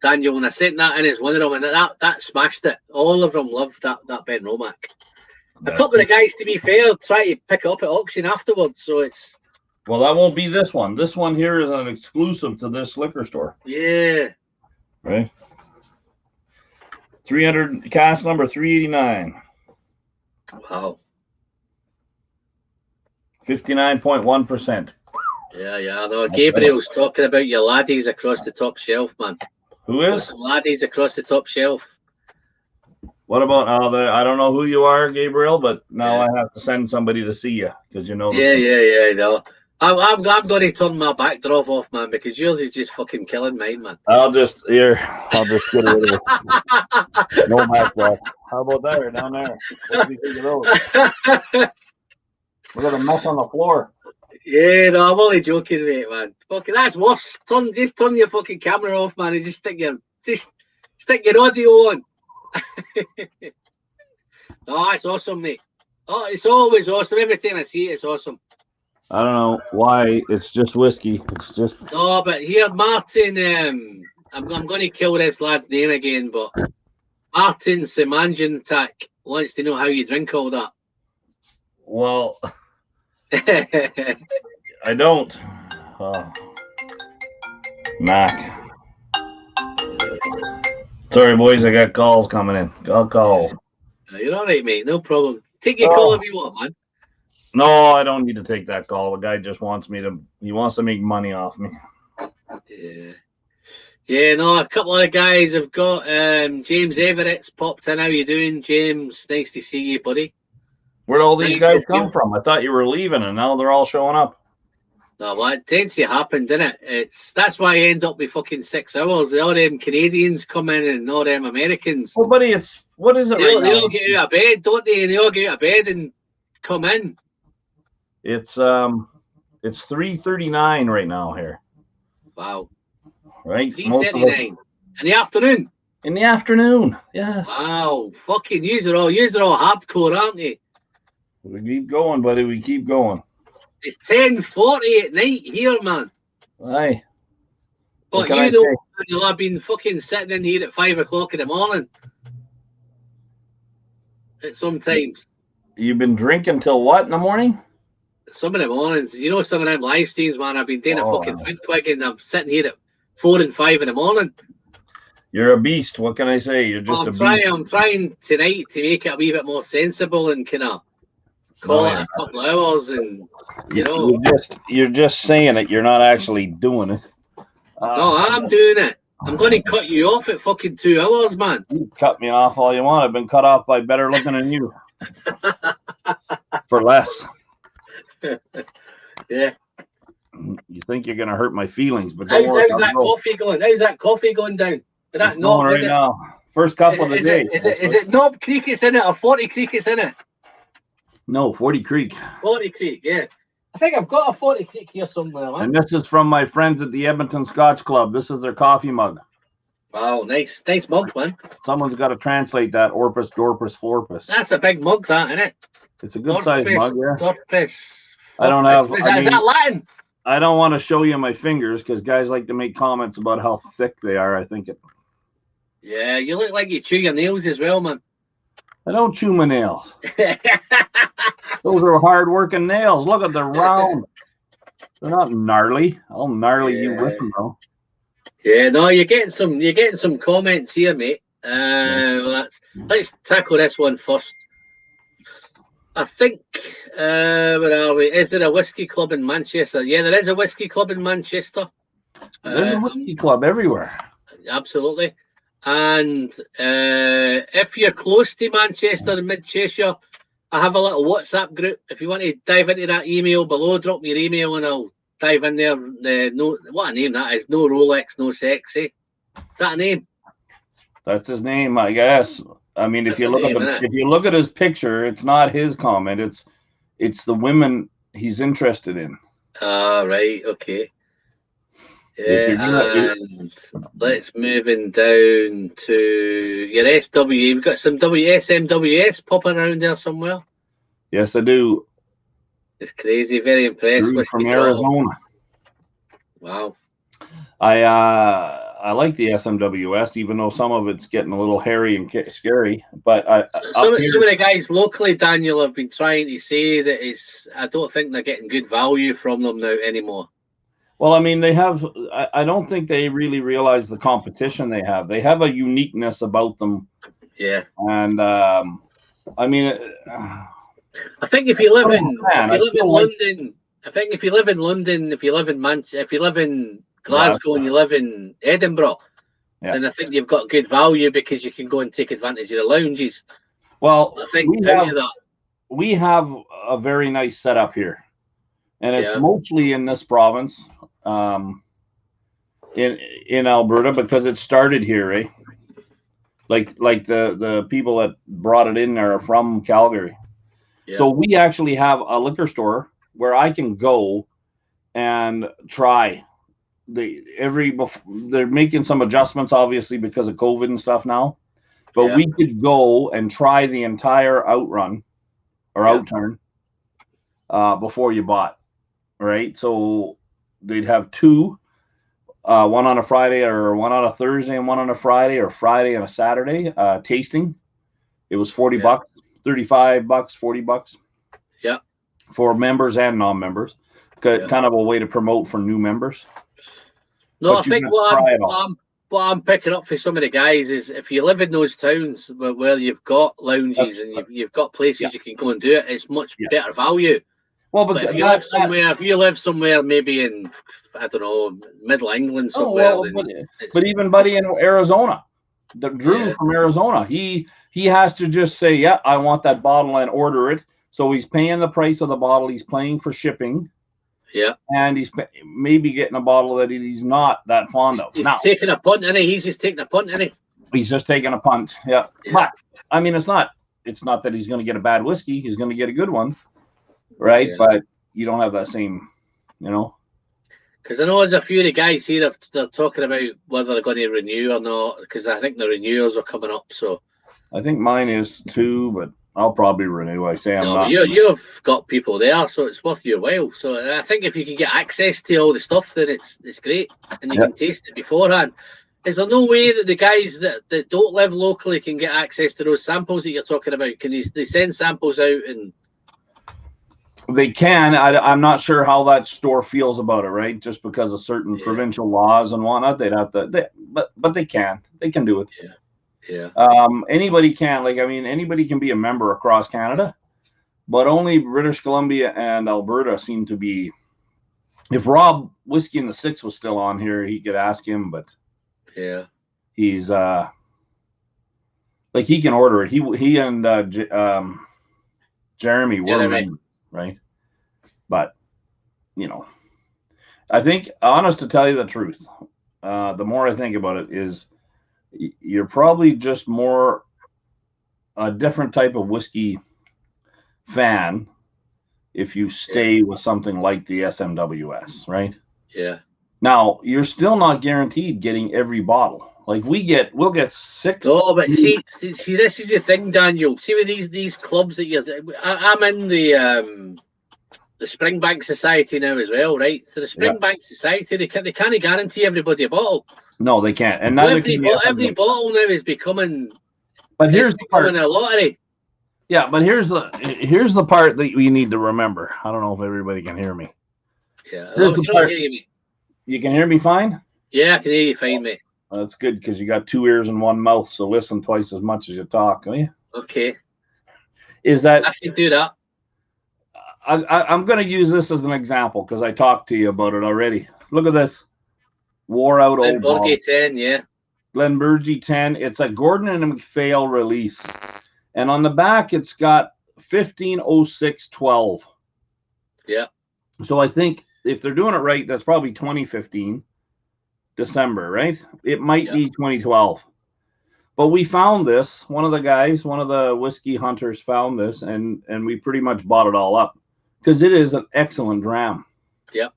Daniel, and I sent that in as one of them, and that smashed it. All of them loved that Ben Romack. A couple of the guys, to be fair, try to pick it up at auction afterwards, so it's. Well, that won't be this one. This one here is an exclusive to this liquor store. Yeah. Right. 300 cask number 389. Wow. 59.1%. Yeah. No, Gabriel's talking about your laddies across the top shelf, man. Who is? Some laddies across the top shelf. What about I don't know who you are, Gabriel, but now I have to send somebody to see you because you know. Yeah. No, I'm going to turn my backdrop off, man, because yours is just fucking killing mine, man. I'll just get rid of it. No backdrop. How about that down there? What do you think of those? Look at the mess on the floor. Yeah, no, I'm only joking, mate, man. Fucking, that's worse. Just turn your fucking camera off, man, and just stick your audio on. Oh, it's awesome, mate. Oh, it's always awesome. Every time I see it, it's awesome. I don't know why. It's just whiskey. It's just. No, but here, Martin. I'm going to kill this lad's name again, but Martin Semanjantak wants to know how you drink all that. Well, I don't. Mac. Sorry, boys. I got calls coming in. Got calls. You're all right, mate. No problem. Take your call if you want, man. No, I don't need to take that call. The guy just wants to make money off me. Yeah, no, a couple of guys have got James Everett's popped in. How you doing, James? Nice to see you, buddy. Where'd all these guys come from? I thought you were leaving and now they're all showing up. No, well, it tends to happen, doesn't it? That's why I end up with fucking 6 hours. All them Canadians come in and all them Americans. Well, buddy, what is it they all get out of bed, don't they? And they all get out of bed and come in. It's 3:39 right now here. Wow. Right. 3:39 in the afternoon. In the afternoon, yes. Wow, fucking yous are all hardcore, aren't you? We keep going, buddy. We keep going. It's 10:40 at night here, man. Aye. But you'll have been fucking sitting in here at 5 o'clock in the morning. At sometimes. You've been drinking till what in the morning? Some of the mornings, some of them live streams, man. I've been doing a fucking food quick, and I'm sitting here at 4 and 5 in the morning. You're a beast. What can I say? You're just a beast. I'm trying tonight to make it a wee bit more sensible and kind of call it a couple of hours, and you're just saying it. You're not actually doing it. No, I'm doing it. I'm going to cut you off at fucking 2 hours, man. You cut me off all you want. I've been cut off by better looking than you. For less. Yeah. You think you're going to hurt my feelings, but how's that coffee going? How's that coffee going down? It's going right now. First cup of the day. Is it Knob Crickets in it or 40 Crickets in it? No, 40 Creek. 40 Creek, yeah. I think I've got a 40 Creek here somewhere, man. And this is from my friends at the Edmonton Scotch Club. This is their coffee mug. Wow, nice mug, man. Someone's got to translate that. Orpus, Dorpus, Florpus. That's a big mug, that, isn't it? It's a good size mug, yeah. Dorpus. I don't have. Is that Latin? I don't want to show you my fingers because guys like to make comments about how thick they are. I think it. Yeah, you look like you chew your nails as well, man. I don't chew my nails. Those are hard-working nails. Look at the round. They're not gnarly. I'll gnarly you with them, though. Yeah, no, you're getting some comments here, mate. Well, let's tackle this one first. I think where are we? Is there a whiskey club in Manchester? Yeah, there is a whiskey club in Manchester. There's a whiskey club everywhere. Absolutely. And if you're close to Manchester and Mid Cheshire, I have a little WhatsApp group. If you want to dive into that email below, drop me your email and I'll dive in there. No, what a name that is. No Rolex, no sexy. Is that a name? That's his name, I guess. I mean, if you look at his picture, it's not his comment. It's the women he's interested in. Right. Okay. Yeah, and let's moving down to your SW. You've got some SMWS popping around there somewhere. Yes, I do. It's crazy. Very impressed with from Arizona. Wow. I like the SMWS, even though some of it's getting a little hairy and scary. But some of the guys locally, Daniel, have been trying to say that I don't think they're getting good value from them now anymore. Well, I mean, they have. I don't think they really realize the competition they have. They have a uniqueness about them. Yeah. And I mean, I think if you live in London, if you live in Glasgow and you live in Edinburgh, then I think you've got good value because you can go and take advantage of the lounges. Well, I think we have a very nice setup here, and it's mostly in this province. In Alberta, because it started here, eh? Like the people that brought it in are from Calgary. Yeah. So we actually have a liquor store where I can go and try. They're making some adjustments, obviously, because of COVID and stuff now. But we could go and try the entire outrun or outturn before you bought, right? So they'd have two, one on a Friday or one on a Thursday and one on a Friday, or Friday and a Saturday tasting. It was $40, $35, $40. Yeah. For members and non-members. Kind of a way to promote for new members. No, I think what I'm picking up for some of the guys is if you live in those towns where you've got lounges and you've got places you can go and do it, it's much better value. Well, but if you live somewhere, maybe in, I don't know, Middle England somewhere. But even buddy in Arizona, Drew from Arizona, he has to just say, I want that bottle and order it. So he's paying the price of the bottle. He's paying for shipping. Yeah. And he's maybe getting a bottle that he's not that fond of. He's taking a punt, isn't he? He's just taking a punt, isn't he? He's just taking a punt. Yeah. But I mean, it's not that he's going to get a bad whiskey. He's going to get a good one. Right, but you don't have that same, Because I know there's a few of the guys here they're talking about whether they're going to renew or not. Because I think the renewals are coming up. So I think mine is too, but I'll probably renew. I say I'm not. You've got people there, so it's worth your while. So I think if you can get access to all the stuff, then it's great, and you can taste it beforehand. Is there no way that the guys that don't live locally can get access to those samples that you're talking about? Can they send samples out and? They can. I'm not sure how that store feels about it, right? Just because of certain provincial laws and whatnot, they'd have to. But they can. They can do it. Yeah. Anybody can. Like, I mean, anybody can be a member across Canada, but only British Columbia and Alberta seem to be. If Rob Whiskey in the Six was still on here, he could ask him. But yeah, he's like, he can order it. He and Jeremy were members, right? But you know, I think, honest to tell you the truth, the more I think about it, is you're probably just more a different type of whiskey fan if you stay with something like the SMWS, right? Yeah. Now, you're still not guaranteed getting every bottle. Like, we'll get 6. No, but see, this is the thing, Daniel. See, with these clubs that I'm in the Springbank Society now as well, right? So the Springbank Society, they can't guarantee everybody a bottle. No, they can't. And every bottle now is becoming. But here's the part. A lottery. Yeah, but here's the part that we need to remember. I don't know if everybody can hear me. Yeah, here's the part. You can hear me fine? Yeah, I can hear you fine, mate. Well, that's good, because you got 2 ears and 1 mouth, so listen twice as much as you talk, will you? Okay. Is that I can do that? I'm going to use this as an example because I talked to you about it already. Look at this. Wore out old bottle. Glenburgie 10, yeah. Glenburgie 10. It's a Gordon and MacPhail release. And on the back, it's got 150612. Yeah. So I think if they're doing it right, that's probably 2015, December, right? It might be 2012. But we found this. One of the whiskey hunters found this, and we pretty much bought it all up because it is an excellent dram. Yeah.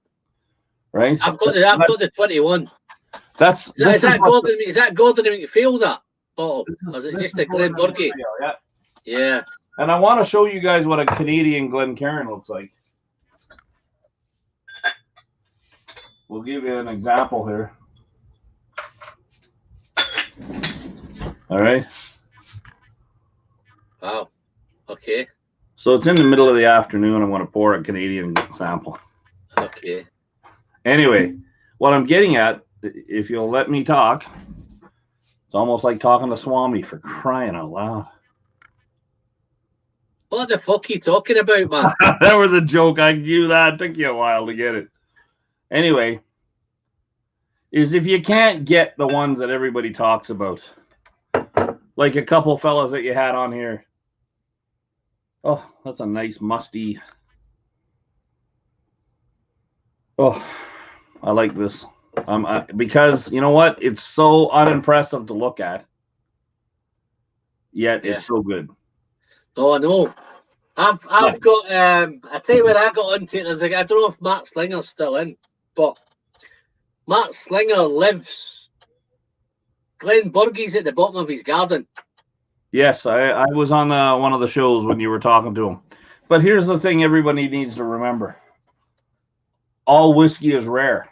Right? I've got the 21. Is that Gordon and MacPhail, that bottle? Or is it just a Glenburgie? Yeah. And I want to show you guys what a Canadian Glencairn looks like. We'll give you an example here. All right. Wow. Okay. So it's in the middle of the afternoon. I'm going to pour a Canadian sample. Okay. Anyway, what I'm getting at, if you'll let me talk, it's almost like talking to Swami, for crying out loud. What the fuck are you talking about, man? That was a joke. I knew that. It took you a while to get it. Anyway, is if you can't get the ones that everybody talks about, like a couple fellas that you had on here. Oh, that's a nice musty. Oh, I like this. Because you know what? It's so unimpressive to look at. Yet it's so good. Oh, I know. I've got I tell you where I got into it. I don't know if Mark Slinger's still in, but Mark Slinger lives Glenburgie's at the bottom of his garden. Yes, I was on one of the shows when you were talking to him. But here's the thing everybody needs to remember. All whiskey is rare.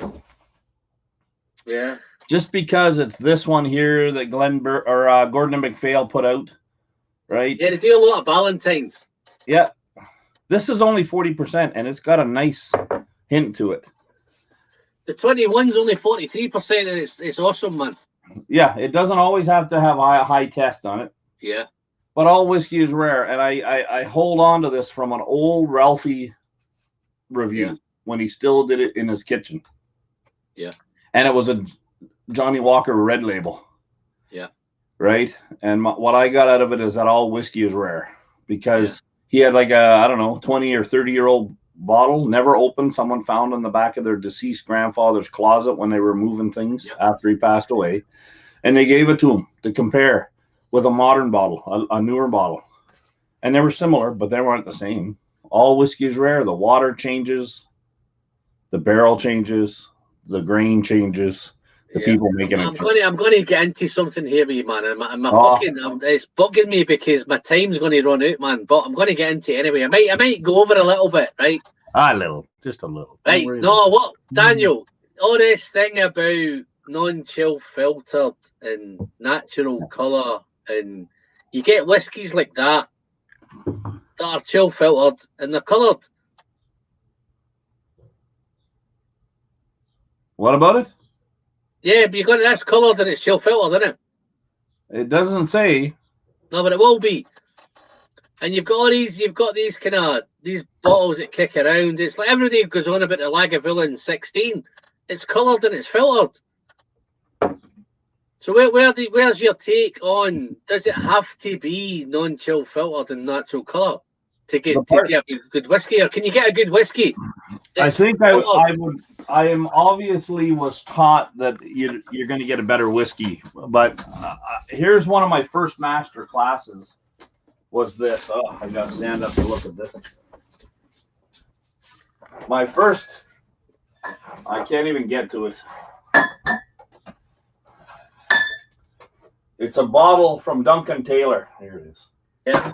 Yeah. Just because it's this one here that Gordon and MacPhail put out, right? Yeah, they do a lot of Valentines. Yeah. This is only 40%, and it's got a nice hint to it. The 21's only 43%, and it's awesome, man. Yeah, it doesn't always have to have a high test on it. Yeah. But all whiskey is rare, and I hold on to this from an old Ralphie review when he still did it in his kitchen. Yeah. And it was a Johnny Walker Red Label. Yeah. Right? And what I got out of it is that all whiskey is rare because he had like a, 20 or 30-year-old bottle, never opened, someone found in the back of their deceased grandfather's closet when they were moving things after he passed away. And they gave it to him to compare with a modern bottle, a newer bottle. And they were similar, but they weren't the same. All whiskey is rare. The water changes, the barrel changes, the grain changes, the people making it. I'm going to get into something here with you, man. It's bugging me because my time's going to run out, man. But I'm going to get into it anyway. I might go over a little bit, right? Just a little. Right? No, what, Daniel? All this thing about non-chill filtered and natural colour, and you get whiskies like that are chill filtered and they're coloured. What about it? Yeah, but you got that's coloured and it's chill filtered, isn't it? It doesn't say. No, but it will be. And you've got these kind of these bottles that kick around. It's like everybody goes on about the Lagavulin 16. It's coloured and it's filtered. So where's your take on? Does it have to be non-chill filtered and natural colour to get a good whiskey, or can you get a good whiskey? I think I am obviously was taught that you're going to get a better whiskey, but here's one of my first master classes. Was this? Oh, I got to stand up to look at this. My first, I can't even get to it. It's a bottle from Duncan Taylor. Here it is. Yeah.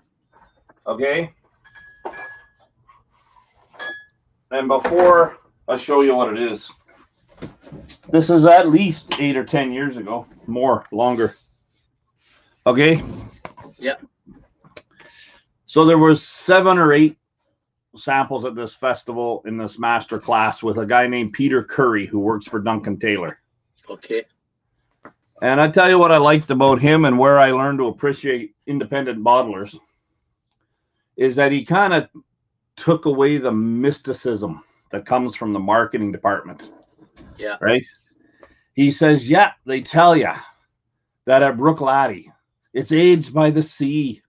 Okay. And before I show you what it is, this is at least 8 or 10 years ago, longer. Okay. Yeah. So there was 7 or 8 samples at this festival in this master class with a guy named Peter Curry who works for Duncan Taylor. Okay. And I tell you what I liked about him and where I learned to appreciate independent bottlers is that he kind of took away the mysticism that comes from the marketing department. Yeah. Right? He says, yeah, they tell you that at Brook Laddie, it's aged by the sea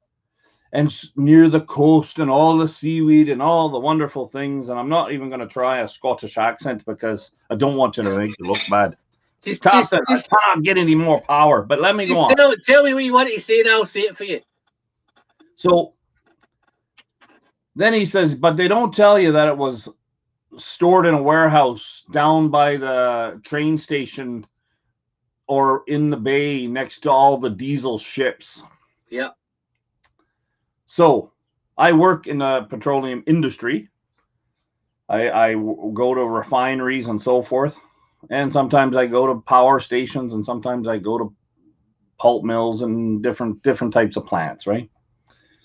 and near the coast and all the seaweed and all the wonderful things. And I'm not even going to try a Scottish accent because I don't want you to make it look bad. Captain, I cannot get any more power, but let me go on. Tell me what you want to say and I'll say it for you. So then he says, but they don't tell you that it was stored in a warehouse down by the train station or in the bay next to all the diesel ships. Yeah. So I work in the petroleum industry. I go to refineries and so forth. And sometimes I go to power stations and sometimes I go to pulp mills and different types of plants, right?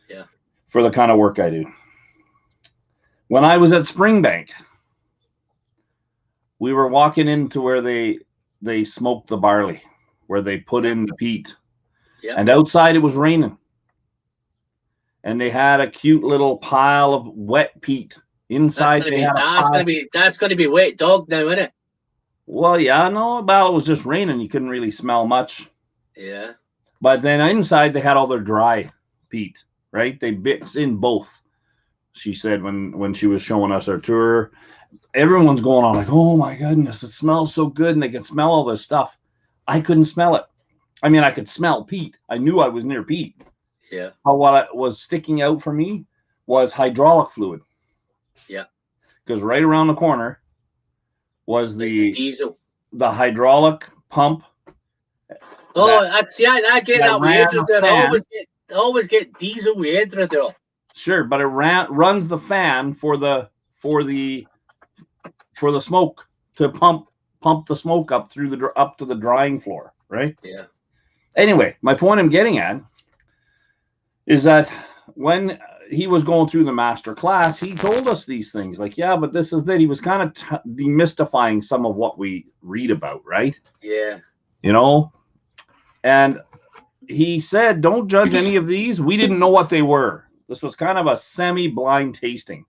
Yeah. For the kind of work I do. When I was at Springbank, we were walking into where they smoked the barley, where they put in the peat. Yeah. And outside it was raining. And they had a cute little pile of wet peat. Inside that's gonna be wet dog now, isn't it? Well, yeah, no, about it was just raining. You couldn't really smell much. Yeah. But then inside they had all their dry peat, right? They mix in both. She said when she was showing us our tour, everyone's going on like, oh my goodness, it smells so good, and they can smell all this stuff. I couldn't smell it. I mean, I could smell peat. I knew I was near peat. Yeah. But what was sticking out for me was hydraulic fluid. Yeah. Because right around the corner was the diesel, the hydraulic pump. Oh, I get that with I always get diesel with Edredor. Sure, but it runs the fan for the smoke to pump the smoke up to the drying floor, right? Yeah. Anyway, my point I'm getting at is that when he was going through the master class, he told us these things like, yeah, but this is that. He was kind of demystifying some of what we read about, right? Yeah. You know, and he said, don't judge any of these. We didn't know what they were. This was kind of a semi-blind tasting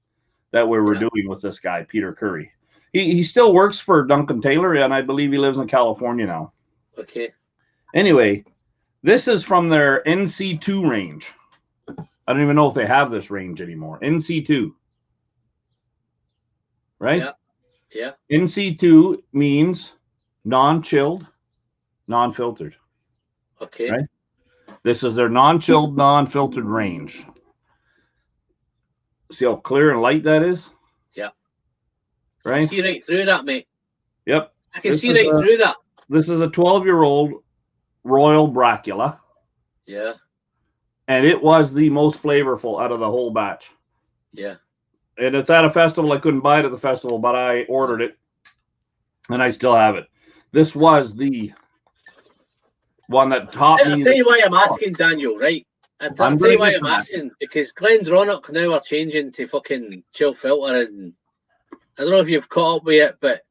that we were doing with this guy, Peter Curry. He still works for Duncan Taylor, and I believe he lives in California now. Okay. Anyway, this is from their NC2 range. I don't even know if they have this range anymore. NC2. Right? Yeah. Yeah. NC2 means non-chilled, non-filtered. Okay. Right? This is their non-chilled, non-filtered range. See how clear and light that is? Yeah. Right? I can see right through that, mate. Yep. I can see right through that. This is a 12-year-old Royal Bracula. Yeah. And it was the most flavorful out of the whole batch. Yeah. And it's at a festival. I couldn't buy it at the festival, but I ordered it. And I still have it. This was the one that taught me. I'll tell you why I'm asking, Daniel, right? I'll tell you why I'm asking. Because Glendronach now are changing to fucking chill filter. And I don't know if you've caught up with it, but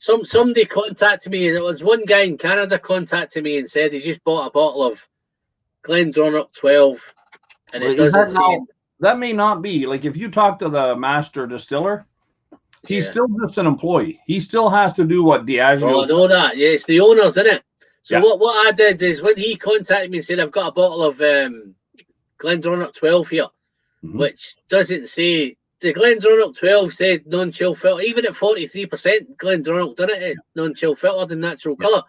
Somebody contacted me. There was one guy in Canada contacted me and said he's just bought a bottle of Glendronach 12, and it doesn't say. That may not be. Like, if you talk to the master distiller, he's still just an employee. He still has to do what Diageo. Oh, I know that. Yeah, it's the owners, isn't it? So what I did is when he contacted me and said, I've got a bottle of Glendronach 12 here, which doesn't say. The Glendronach 12 said non-chill filter, even at 43%, Glendronach done it, non-chill filtered and natural colour.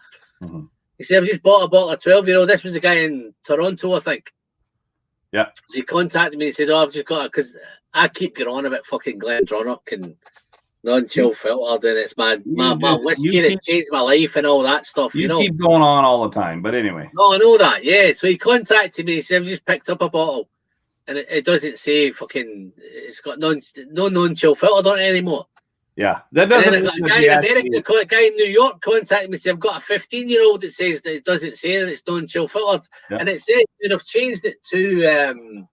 He said, I've just bought a bottle of 12. This was a guy in Toronto, I think. Yeah. So he contacted me and says, I've just got it, because I keep going on about fucking Glendronach and non-chill filtered, and it's my whiskey that changed my life and all that stuff, you keep going on all the time, but anyway. No, I know that, yeah. So he contacted me, he said, I've just picked up a bottle. And it doesn't say fucking. It's got no non-chill filter on it anymore. Yeah, that doesn't. A guy in America, a guy in New York, contacted me. Said I've got a 15-year-old that says that it doesn't say that it's non-chill filtered, and it says they've changed it to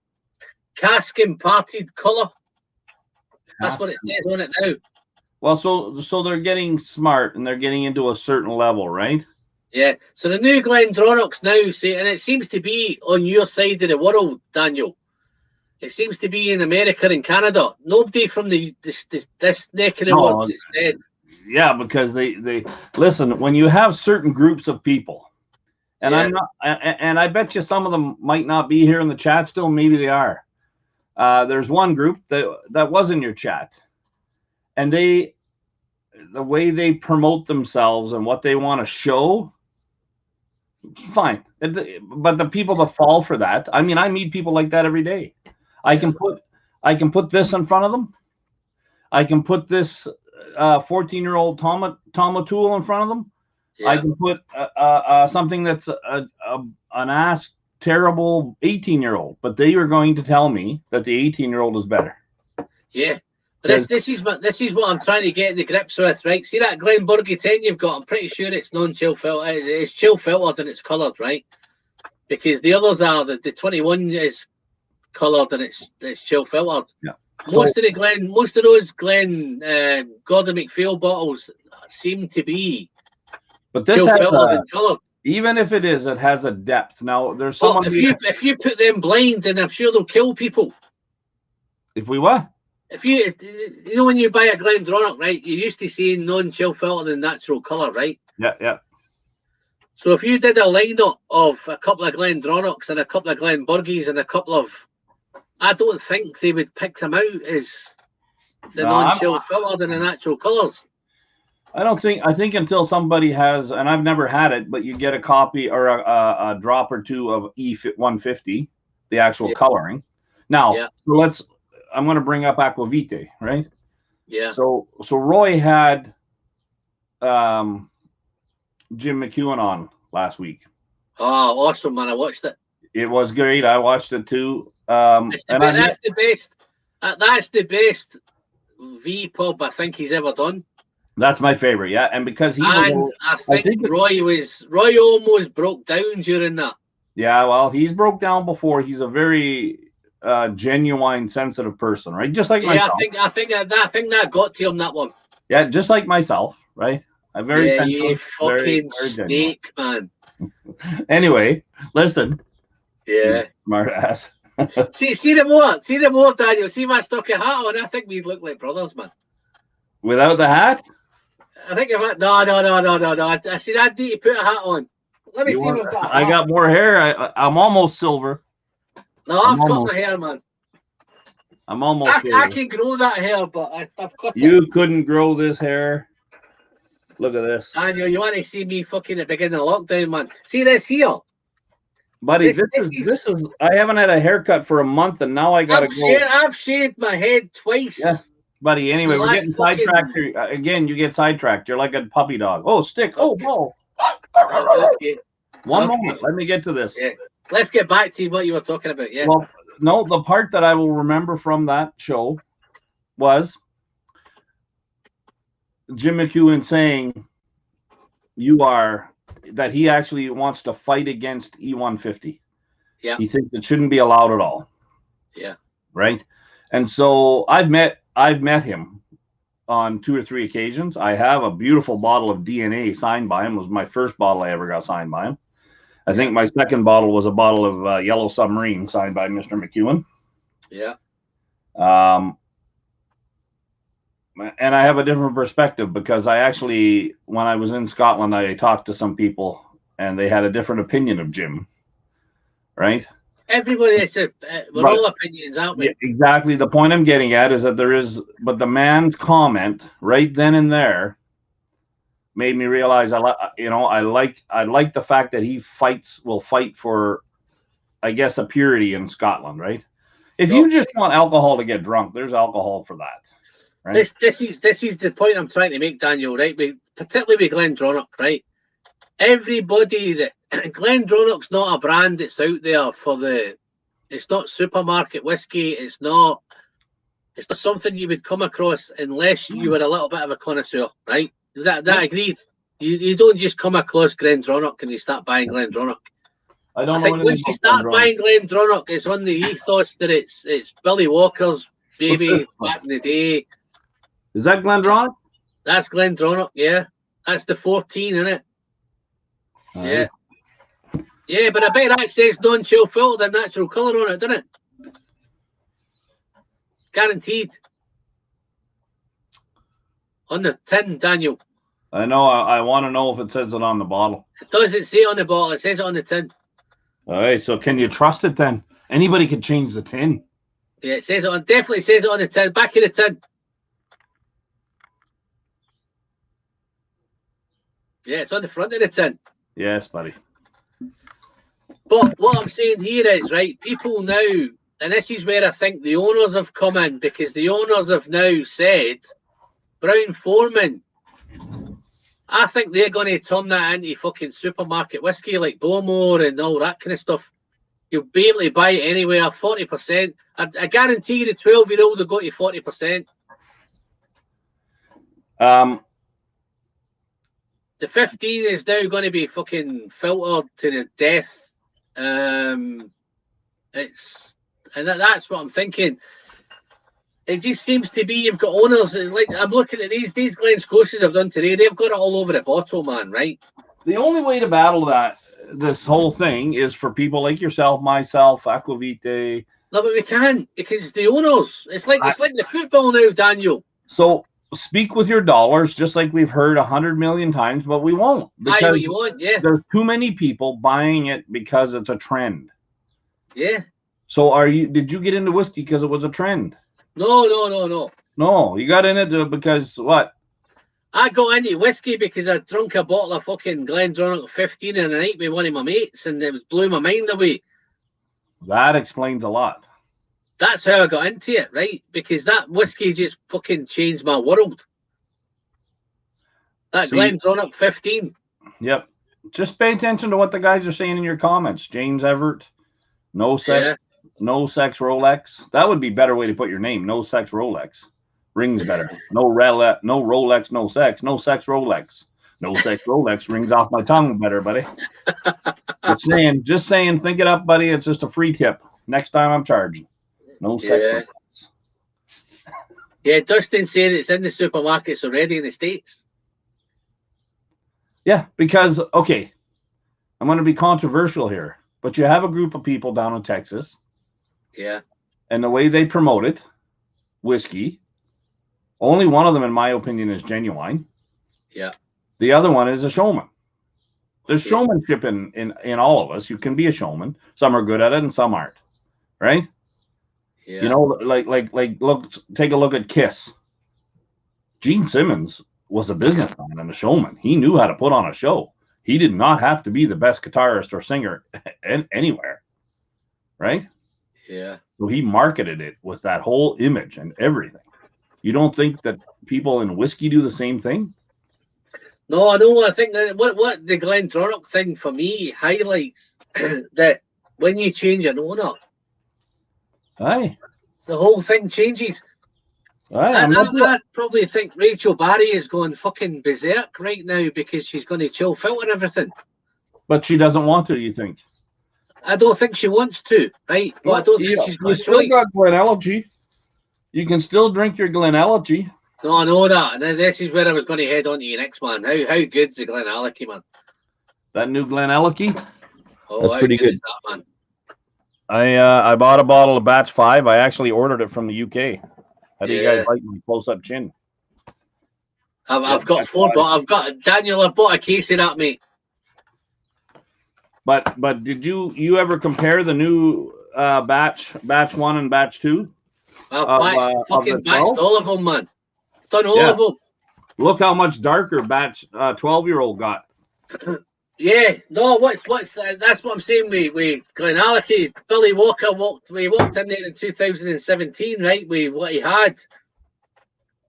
cask imparted colour. That's what it says on it now. Well, so they're getting smart and they're getting into a certain level, right? Yeah. So the new Glendronachs now say, and it seems to be on your side of the world, Daniel. It seems to be in America and Canada. Nobody from this neck of the woods is dead. Yeah, because they listen, when you have certain groups of people, and I bet you some of them might not be here in the chat still, maybe they are. There's one group that was in your chat, and the way they promote themselves and what they want to show, fine. But the people that fall for that, I mean, I meet people like that every day. I can put this in front of them. I can put this 14-year-old Tom O'Toole in front of them. I can put something that's an ass terrible 18-year-old, but they are going to tell me that the 18-year-old is better. Yeah, but this is what I'm trying to get in the grips with, right? See that Glenburgie 10 you've got? I'm pretty sure it's non-chill filter. It's chill filtered and it's coloured, right? Because the others are the 21 is coloured and it's chill filtered. Yeah. Most of those Glen Gordon McPhail bottles seem to be chill filtered and coloured. Even if it is, it has a depth. Now there's someone. If you put them blind, then I'm sure they'll kill people. If we what? If you when you buy a Glendronach, right, you're used to seeing non-chill filtered and natural colour, right? Yeah. So if you did a lineup of a couple of Glendronachs and a couple of Glenburgies and a couple of, I don't think they would pick them out as the non-chill filtered and the natural colours. I think until somebody has, and I've never had it, but you get a copy or a drop or two of E150, the actual coloring. Now, so I'm going to bring up Aquavite, right? Yeah. So Roy had Jim McEwen on last week. Oh, awesome, man. I watched it. It was great. I watched it too. That's the best. That's the best V pub I think he's ever done. That's my favorite, yeah. And because I think Roy almost broke down during that. Yeah, well, he's broke down before. He's a very genuine, sensitive person, right? Just like myself. I think that got to him, that one. Yeah, just like myself, right? I'm very sensitive. You fucking snake, man. Anyway, listen. Yeah. Smart ass. see the more, Daniel. See my stocky hat on. I think we'd look like brothers, man. Without the hat? I think if no. I see I need to put a hat on. Let me see if I've got a hat. I got more hair. I'm almost silver. No, I've cut my hair, man. I'm almost silver. I can grow that hair, but I've cut it. You couldn't grow this hair. Look at this. Daniel, you want to see me fucking at the beginning of lockdown, man. See this here? Buddy, this is I haven't had a haircut for a month and now I gotta go. I've shaved my head twice. Yeah. Buddy, anyway, we're getting sidetracked here. Again, you get sidetracked. You're like a puppy dog. Oh, stick. Oh, ball. One moment. Let me get to this. Yeah. Let's get back to what you were talking about. Yeah. Well, no, the part that I will remember from that show was Jim McEwen saying that he actually wants to fight against E150. Yeah. He thinks it shouldn't be allowed at all. Yeah. Right. And so I've met him on 2 or 3 occasions. I have a beautiful bottle of DNA signed by him. It was my first bottle I ever got signed by him. I think my second bottle was a bottle of Yellow Submarine signed by Mr. McEwen. Yeah. And I have a different perspective because I actually, when I was in Scotland, I talked to some people and they had a different opinion of Jim, right? Everybody said we're all opinions, aren't we? Yeah, exactly. The point I'm getting at is that but the man's comment right then and there made me realize I like the fact that he will fight for, I guess, a purity in Scotland, right? If you just want alcohol to get drunk, there's alcohol for that. Right? This is the point I'm trying to make, Daniel, right? Particularly with Glendronach, right? Everybody that Glendronach's not a brand that's out there it's not supermarket whiskey, it's not something you would come across unless you were a little bit of a connoisseur, right? That agreed. You don't just come across Glendronach and you start buying Glendronach. I think once you start buying Glendronach, it's on the ethos that it's Billy Walker's baby back in the day. Is that Glendronach? That's Glendronach, yeah. That's the 14, isn't it? Yeah. Yeah, but I bet that says non-chill filtered and natural colour on it, doesn't it? Guaranteed. On the tin, Daniel. I know. I want to know if it says it on the bottle. It doesn't say it on the bottle. It says it on the tin. All right. So can you trust it then? Anybody can change the tin. Yeah, it says it definitely says it on the tin. Back of the tin. Yeah, it's on the front of the tin. Yes, buddy. But what I'm saying here is, right, people now, and this is where I think the owners have come in, because the owners have now said, Brown Foreman, I think they're going to turn that into fucking supermarket whiskey like Bowmore and all that kind of stuff. You'll be able to buy it anywhere, 40%. I guarantee you the 12-year-old will go to 40%. The 15 is now going to be fucking filtered to the death. That's what I'm thinking. It just seems to be you've got owners like I'm looking at these Glen Scotias I've done today. They've got it all over the bottle, man. Right? The only way to battle this whole thing is for people like yourself, myself, Aquavite. No, but we can't because it's the owners. It's like the football now, Daniel. So speak with your dollars, just like we've heard 100 million times, but we won't because you won't, yeah. There's too many people buying it because it's a trend. Yeah. So did you get into whiskey because it was a trend? No. No, you got in it because what? I got into whiskey because I drunk a bottle of fucking Glendronach 15 in a night with one of my mates, and it blew my mind away. That explains a lot. That's how I got into it, right? Because that whiskey just fucking changed my world. That Glendronach 15. Yep. Just pay attention to what the guys are saying in your comments. James Everett, no sex Rolex. That would be a better way to put your name. No sex Rolex. Rings better. No Rolex, no sex. No sex Rolex. No sex Rolex rings off my tongue better, buddy. Just saying, think it up, buddy. It's just a free tip. Next time I'm charging. No sex Rolex. Yeah, Dustin said it's in the supermarkets already in the States. Yeah, because, okay, I'm going to be controversial here, but you have a group of people down in Texas. Yeah. And the way they promote it, whiskey, only one of them, in my opinion, is genuine. Yeah. The other one is a showman. There's showmanship in all of us. You can be a showman. Some are good at it and some aren't. Right? Yeah. You know, look, take a look at Kiss. Gene Simmons was a businessman and a showman. He knew how to put on a show. He did not have to be the best guitarist or singer anywhere. Right? Yeah. So he marketed it with that whole image and everything. You don't think that people in whiskey do the same thing? No, I know. I think that what the Glendronach thing for me highlights that when you change an owner, aye, the whole thing changes. Aye, I probably think Rachel Barry is going fucking berserk right now because she's going to chill filter everything. But she doesn't want to, you think? I don't think she wants to, right? But I don't think she's got a choice. Got Glenelg. You can still drink your Glenelg. No, I know that. And this is where I was going to head on to you next, man. How good's the Glen Alecky, man? That new Glen Alecky? Oh, that's pretty good. Is that, man? I bought a bottle of batch 5. I actually ordered it from the UK. How do you guys like my close-up chin? I've got 4, but I've got Daniel. I've bought a case of that, mate. But did you ever compare the new batch 1 and batch 2? I've batched all of them, man. I've done all of them. Look how much darker batch 12-year-old got. Yeah, no, that's what I'm saying. We Glen Alecky, Billy Walker we walked in there in 2017, right? With what he had,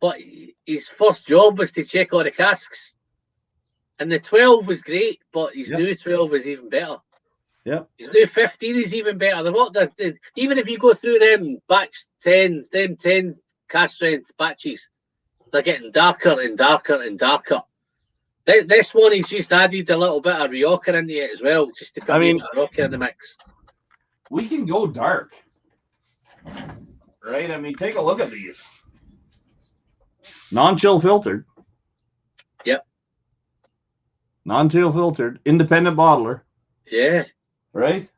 but his first job was to check all the casks, and the 12 was great, but his new 12 is even better. Yeah, his new 15 is even better. Even if you go through them batch 10s, them 10 cast strength batches, they're getting darker and darker and darker. This one, he's just added a little bit of Rioja into it as well, just to put Rioja in the mix. We can go dark, right? I mean, take a look at these. Non-chill filtered. Yep. Non-chill filtered, independent bottler. Yeah. Right.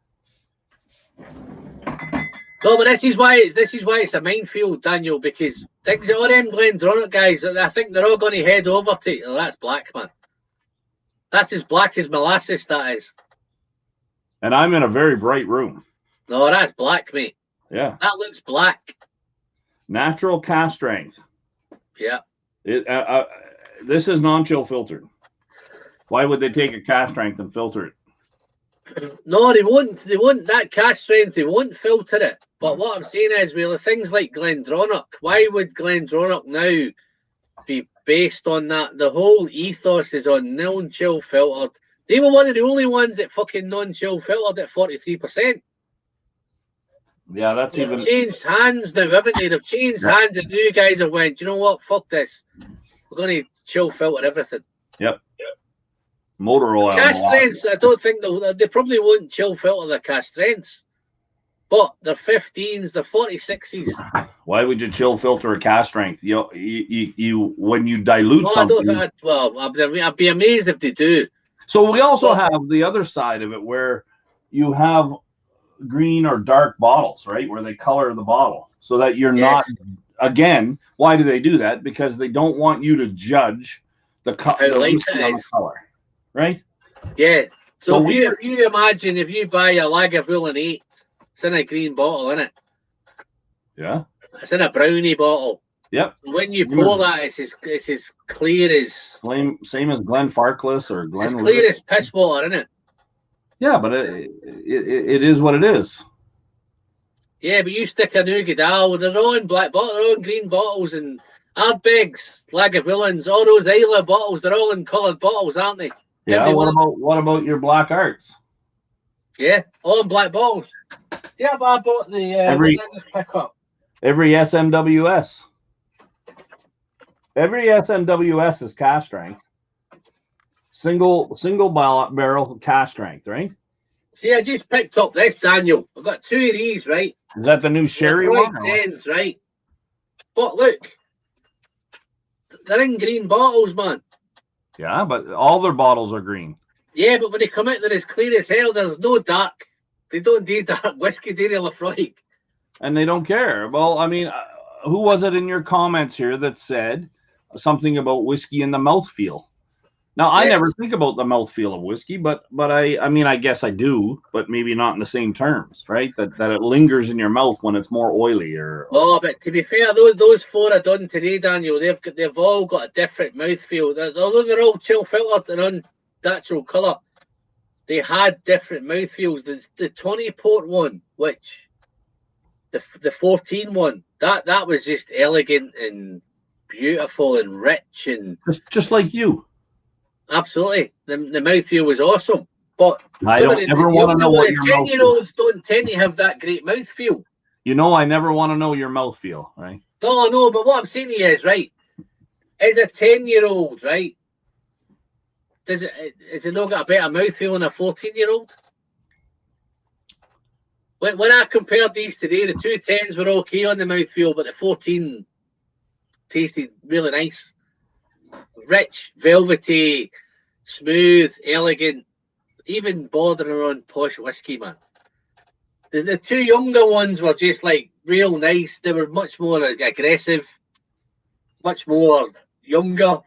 No, but this is why it's a minefield, Daniel, because things all them Glendronach guys, I think they're all going to head over to. Oh, that's black, man. That's as black as molasses, that is. And I'm in a very bright room. No, that's black, mate. Yeah. That looks black. Natural cast strength. Yeah. This is non-chill filtered. Why would they take a cast strength and filter it? No, they won't. They won't. That cast strength, they won't filter it. But what I'm saying is, with things like Glendronach, why would Glendronach now be based on that? The whole ethos is on non-chill filtered. They were one of the only ones that fucking non-chill filtered at 43%. Yeah, that's They've changed hands now, haven't they? They've changed hands, and you guys have went, you know what? Fuck this. We're going to chill filter everything. Yep. Motor oil. Cast strengths, I don't think they probably won't chill filter the cast strengths. But they're 15s, they're 46s. Why would you chill filter a cast strength? You when you dilute something. I'd be amazed if they do. So we also have the other side of it where you have green or dark bottles, right? Where they color the bottle so that you're not. Again, why do they do that? Because they don't want you to judge the color, right? Yeah. So if you imagine if you buy a Lagavulin 8, it's in a green bottle, isn't it? Yeah. It's in a brownie bottle. Yep. When you pour that, it's as clear as same as Glen Farkless or Glen. It's as clear as piss water, isn't it? Yeah, but it is what it is. Yeah, but you stick a New Goodall with their own black bottle, their own green bottles, and Ardbegs, Lagavulins, all those Isla bottles, they're all in coloured bottles, aren't they? Yeah. What about your Black Arts? Yeah, all in black bottles. Yeah, I bought the every pickup. Every SMWS. Every SMWS is cast strength. Single barrel cast strength, right? See, I just picked up this, Daniel. I've got 2 of these, right? Is that the new sherry one? 10s, right? But look, they're in green bottles, man. Yeah, but all their bottles are green. Yeah, but when they come out, they're as clear as hell. There's no dark. They don't need dark whiskey, do they, Lafroig? And they don't care. Well, I mean, who was it in your comments here that said something about whiskey in the mouthfeel? Now, I never think about the mouthfeel of whiskey, but I mean, I guess I do, but maybe not in the same terms, right? That it lingers in your mouth when it's more oily or. Oh, but to be fair, those 4 I done today, Daniel, they've all got a different mouthfeel. Although they're all chill filtered and on natural colour, they had different mouthfeels. The 20 port one, which the 14 one, that was just elegant and beautiful and rich and just like you. Absolutely, the mouthfeel was awesome. But I don't ever want to know what your 10-year-olds don't tend to have that great mouthfeel. You know, I never want to know your mouthfeel, right? No, but what I'm saying to you is, right, as a 10-year-old, right, has it not got a better mouthfeel than a 14-year-old? When I compared these today, the 2 10s were okay on the mouthfeel, but the 14 tasted really nice. Rich, velvety, smooth, elegant, even bordering on posh whiskey, man. The two younger ones were just like real nice. They were much more aggressive, much more younger,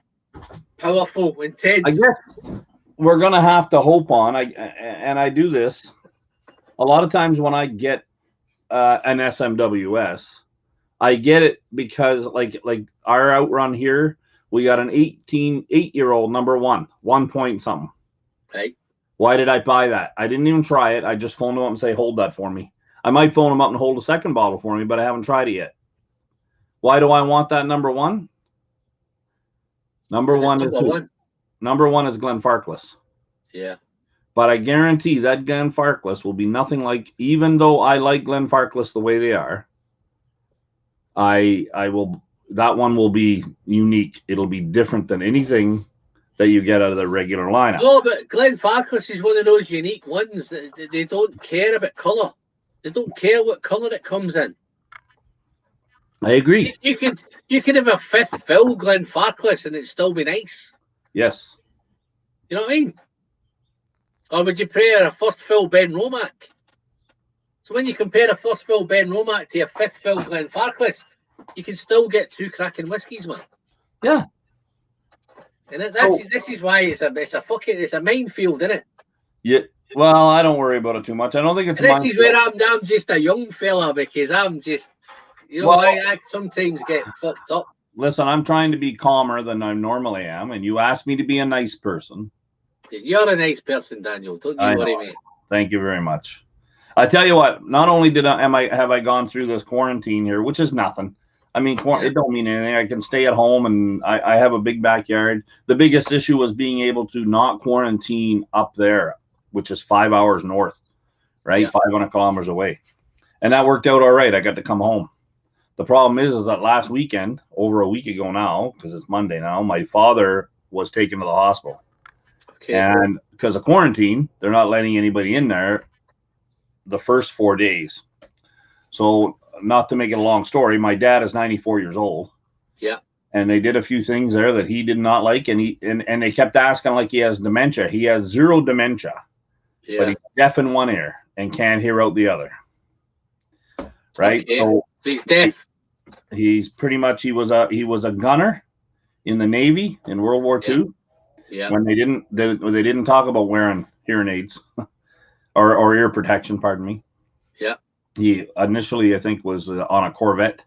powerful, intense. I guess we're gonna have to hope on. I do this a lot of times when I get an SMWS. I get it because like our outrun here, we got an 8-year-old number 1 point something. Right. Why did I buy that? I didn't even try it. I just phoned him up and say, hold that for me. I might phone him up and hold a second bottle for me, but I haven't tried it yet. Why do I want that number 1? Number one is Glen Farkless. Yeah. But I guarantee that Glen Farkless will be nothing like, even though I like Glen Farkless the way they are, that one will be unique. It'll be different than anything that you get out of the regular lineup. No, but Glen Farkless is one of those unique ones that they don't care about colour. They don't care what colour it comes in. I agree. You could have a fifth fill Glen Farkless and it'd still be nice. Yes. You know what I mean? Or would you prefer a first fill Ben Romack? So when you compare a first fill Ben Romack to a fifth fill Glen Farkless, you can still get 2 cracking whiskies, man. Yeah. And this is why it's a minefield, isn't it? Yeah. Well, I don't worry about it too much. I don't think it's. This is where I'm just a young fella because I'm just, I sometimes get fucked up. Listen, I'm trying to be calmer than I normally am, and you asked me to be a nice person. You're a nice person, Daniel. Don't you worry, mate. Thank you very much. I tell you what, not only have I gone through this quarantine here, which is nothing. I mean, it don't mean anything. I can stay at home, and I have a big backyard. The biggest issue was being able to not quarantine up there, which is 5 hours north, right? Yeah. 500 kilometers away. And that worked out all right. I got to come home. The problem is that last weekend, over a week ago now, because it's Monday now, my father was taken to the hospital. Okay. And because of quarantine, they're not letting anybody in there the first 4 days. So, not to make it a long story, my dad is 94 years old. Yeah. And they did a few things there that he did not like, and they kept asking like he has dementia. He has zero dementia. Yeah. But he's deaf in one ear and can't hear out the other. Right? Okay. So he's deaf. He's pretty much he was a gunner in the Navy in World War II. Yeah. When they didn't talk about wearing hearing aids or ear protection, pardon me. Yeah. He initially, I think, was on a Corvette,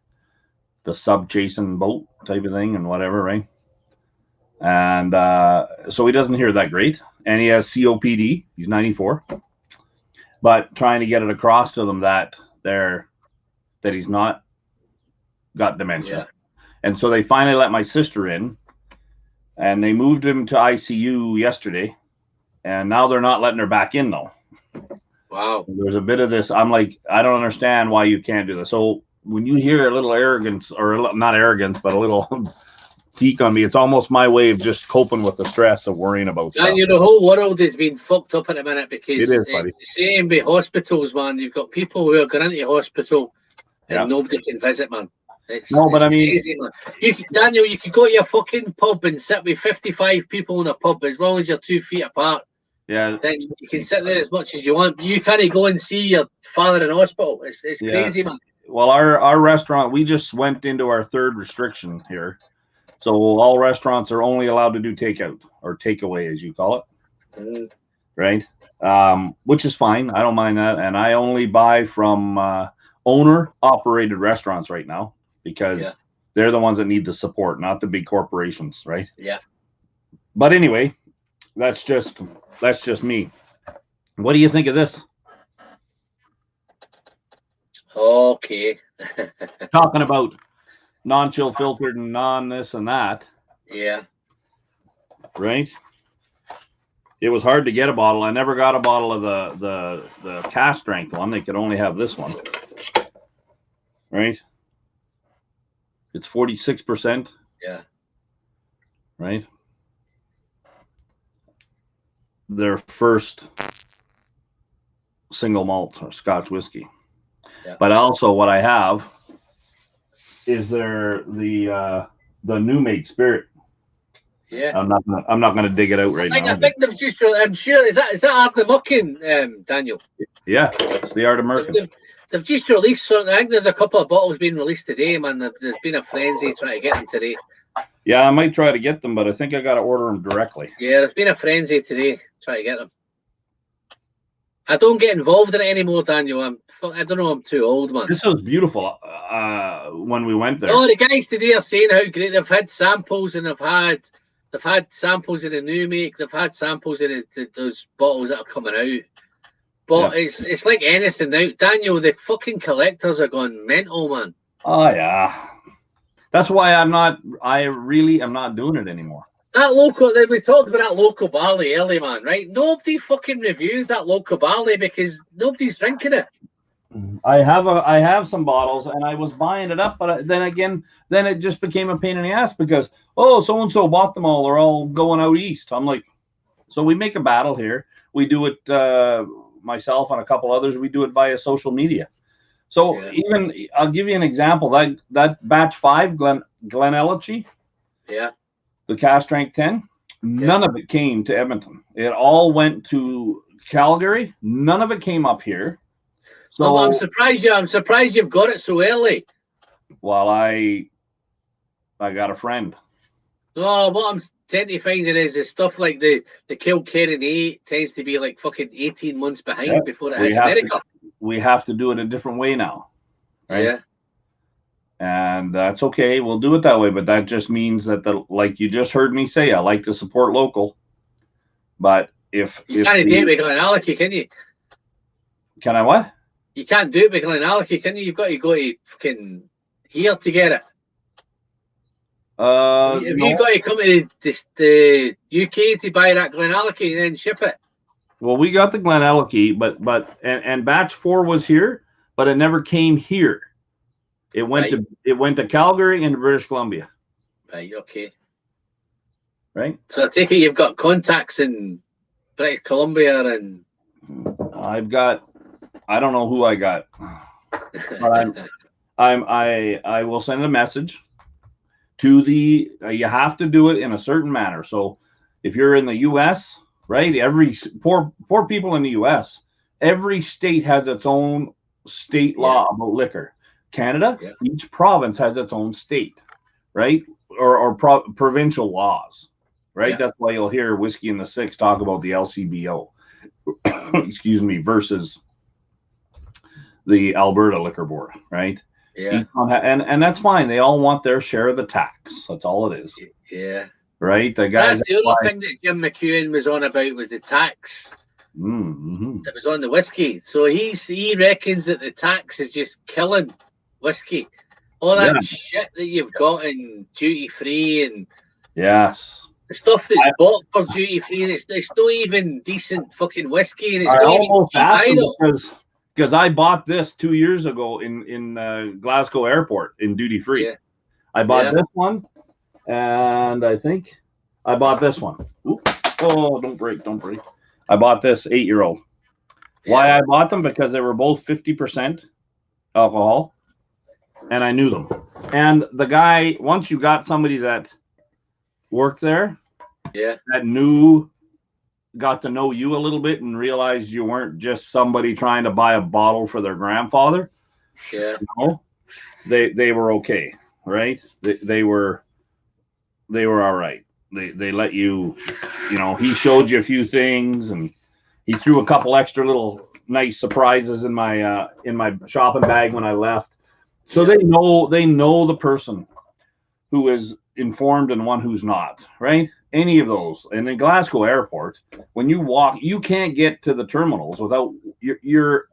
the sub chasing boat type of thing and whatever, right? And so he doesn't hear that great. And he has COPD. He's 94. But trying to get it across to them that he's not got dementia. Yeah. And so they finally let my sister in, and they moved him to ICU yesterday. And now they're not letting her back in, though. Wow. There's a bit of this. I'm like, I don't understand why you can't do this. So when you hear a little arrogance, or not arrogance, but a little teak on me, it's almost my way of just coping with the stress of worrying about stuff. And the whole world has been fucked up at the minute because it is, buddy. It's the same with hospitals, man. You've got people who are going into hospital and nobody can visit, man. It's crazy, man. Daniel, you could go to your fucking pub and sit with 55 people in a pub as long as you're 2 feet apart. Yeah, then you can sit there as much as you want. You can't go and see your father in hospital. It's crazy, man. Well, our restaurant, we just went into our 3rd restriction here. So all restaurants are only allowed to do takeout or takeaway, as you call it. Right? Which is fine. I don't mind that. And I only buy from owner-operated restaurants right now because they're the ones that need the support, not the big corporations, right? Yeah. But anyway, that's just me. What do you think of this? Okay. Talking about non-chill filtered and non-this and that. Yeah. Right? It was hard to get a bottle. I never got a bottle of the cast strength one. They could only have this one. Right? It's 46%. Yeah. Right? Their first single malt or Scotch whiskey. Yeah. But also what I have is the new made spirit. Yeah. I'm not gonna dig it out right now. I think they've just. I'm sure is that Art of Mucking, Daniel? Yeah, it's the Art of Murking. They've just released something. I think there's a couple of bottles being released today, man. There's been a frenzy trying to get them today. Yeah, I might try to get them, but I think I got to order them directly. Yeah, there's been a frenzy today trying to get them. I don't get involved in it anymore, Daniel. I don't know. I'm too old, man. This was beautiful when we went there. Oh, the guys today are saying how great they've had samples, and they've had samples of the new make. They've had samples of those bottles that are coming out. But it's like anything now, Daniel. The fucking collectors are going mental, man. Oh yeah, that's why I really am not doing it anymore. That local, we talked about that local barley early, man, right? Nobody fucking reviews that local barley because nobody's drinking it. I have some bottles, and I was buying it up, but then it just became a pain in the ass because so and so bought them all. They're all going out east. I'm like, so we make a battle here. We do it. Myself and a couple others, we do it via social media. So even I'll give you an example. That batch 5 Glen yeah, the cask strength 10, none of it came to Edmonton. It all went to Calgary. None of it came up here. So I'm surprised you've got it so early. Well, I got a friend. No, what I'm tend to find is stuff like the Kilkerran 8 tends to be like fucking 18 months behind before it hits America. We have to do it a different way now, right? Yeah. And that's okay. We'll do it that way, but that just means that like you just heard me say, I like to support local. But if you can't do it with Glenallachie, can you? Can I what? You can't do it with Glenallachie, can you? You've got to go to fucking here to get it. You got to come to the UK to buy that Glenallachie and then ship it? Well, we got the Glenallachie, but batch 4 was here, but it never came here. It went to Calgary and British Columbia. Right. Okay. Right. So I take it you've got contacts in British Columbia and. I don't know who I got, but I will send a message to you have to do it in a certain manner. So if you're in the US, right, every poor people in the US, every state has its own state law about liquor. Canada, each province has its own state, right? Or provincial laws, right? That's why you'll hear Whiskey in the Six talk about the LCBO, excuse me, versus the Alberta Liquor Board, right? Yeah. And that's fine. They all want their share of the tax. That's all it is. Yeah. Right? The guys. That's the other thing that Jim McEwen was on about was the tax. Mm-hmm. That was on the whiskey. So he reckons that the tax is just killing whiskey. All that shit that you've got in duty free and the stuff that's bought for duty free, and it's not even decent fucking whiskey, and it's not even cheap because I bought this 2 years ago in Glasgow Airport in duty free. Yeah. I bought this one, and I think I bought this one. Oops. Oh, don't break. I bought this 8-year-old. Yeah. Why I bought them? Because they were both 50% alcohol, and I knew them. And the guy, once you got somebody that worked there, that got to know you a little bit and realized you weren't just somebody trying to buy a bottle for their grandfather. Yeah. They were okay, right? They were all right. They let you, he showed you a few things, and he threw a couple extra little nice surprises in my shopping bag when I left. So they know the person who is informed and one who's not, right? Any of those. And in Glasgow Airport, when you walk, you can't get to the terminals without you're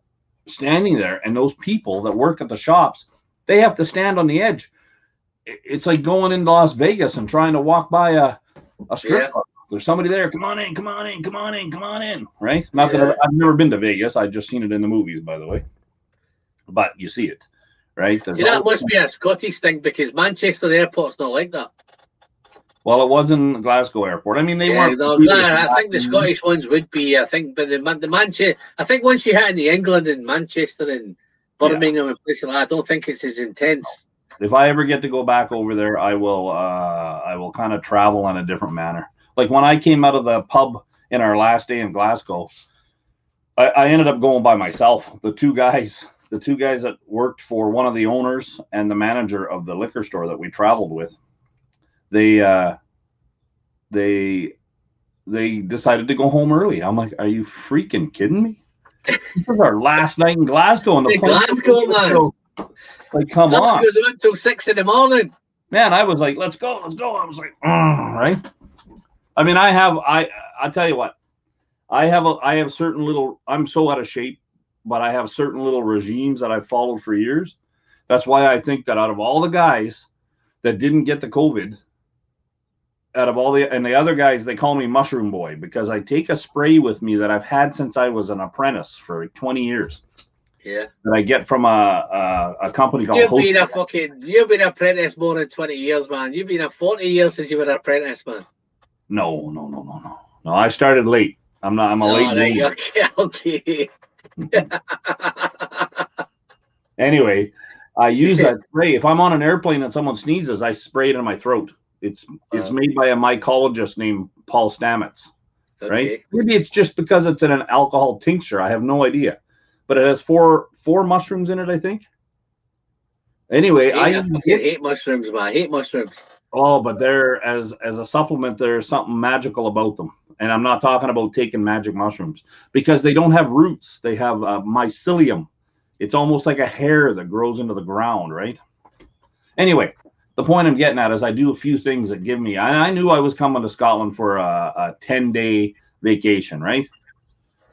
standing there, and those people that work at the shops, they have to stand on the edge. It's like going into Las Vegas and trying to walk by a strip club. There's somebody there. Come on in. Right? Not that I've never been to Vegas. I've just seen it in the movies, by the way. But you see it, right? That must be a Scottish thing, because Manchester Airport's not like that. Well, it was in Glasgow Airport. I mean, they weren't. I think the Scottish ones would be. I think, but the Manchester. I think once you hit into England and Manchester and Birmingham and places like that, I don't think it's as intense. If I ever get to go back over there, I will kind of travel in a different manner. Like when I came out of the pub in our last day in Glasgow, I ended up going by myself. The two guys that worked for one of the owners and the manager of the liquor store that we traveled with, they decided to go home early. I'm like, are you freaking kidding me? This is our last night in Glasgow, and the Glasgow, man. Like, come on. Glasgow's on until 6 in the morning. Man, I was like, let's go. I was like, right. I mean, I'll tell you what, I have certain little, I'm so out of shape, but I have certain little regimes that I've followed for years. That's why I think that out of all the guys that didn't get the COVID, and the other guys, they call me Mushroom Boy because I take a spray with me that I've had since I was an apprentice for like 20 years. Yeah. That I get from a company called You've been an apprentice more than 20 years, man. You've been 40 years since you were an apprentice, man. No. I started late. I'm a late right, okay. Anyway, I use that spray. If I'm on an airplane and someone sneezes, I spray it in my throat. It's made by a mycologist named Paul Stamets, right? Maybe it's just because it's in an alcohol tincture. I have no idea, but it has four mushrooms in it, I think. Anyway, I hate mushrooms, man. I hate mushrooms. Oh, but they're as a supplement, there's something magical about them. And I'm not talking about taking magic mushrooms because they don't have roots. They have mycelium. It's almost like a hair that grows into the ground, right? Anyway, the point I'm getting at is I do a few things that give me, I knew I was coming to Scotland for a 10-day vacation, right?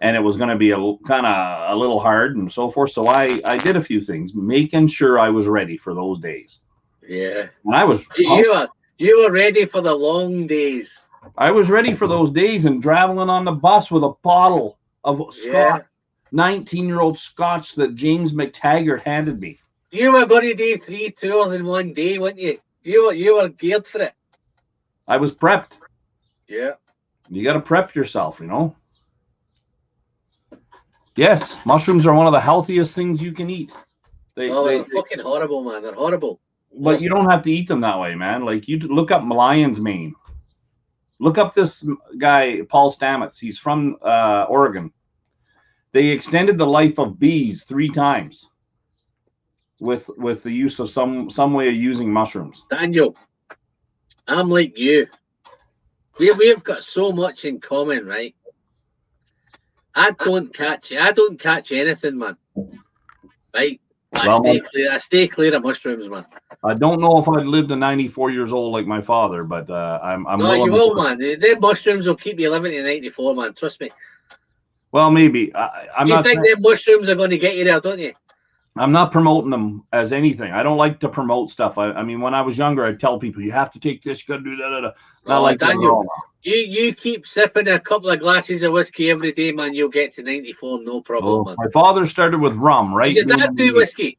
And it was going to be a little hard and so forth. So I did a few things, making sure I was ready for those days. Yeah. And I was. You were ready for the long days. I was ready for those days and traveling on the bus with a bottle of Scotch, 19-year-old Scotch that James McTaggart handed me. You were going to do 3 tours in one day, weren't you? You were geared for it. I was prepped. Yeah. You got to prep yourself, you know. Yes, mushrooms are one of the healthiest things you can eat. They're fucking horrible, man. They're horrible. But you don't have to eat them that way, man. Like, you look up lion's mane. Look up this guy, Paul Stamets. He's from Oregon. They extended the life of bees 3 times with the use of some way of using mushrooms. Daniel, I'm like you. We've got so much in common, right? I don't catch anything, man. Right? I stay clear of mushrooms, man. I don't know if I'd lived to 94 years old like my father, but I'm no, you will, man. The mushrooms will keep you living to 94, man. Trust me. Well, maybe. I'm not. You think the mushrooms are going to get you there, don't you? I'm not promoting them as anything. I don't like to promote stuff. I mean, when I was younger, I'd tell people, you have to take this, you got to do that. Not like Daniel, you keep sipping a couple of glasses of whiskey every day, man, you'll get to 94, no problem, man. My father started with rum, right? Did your dad do whiskey?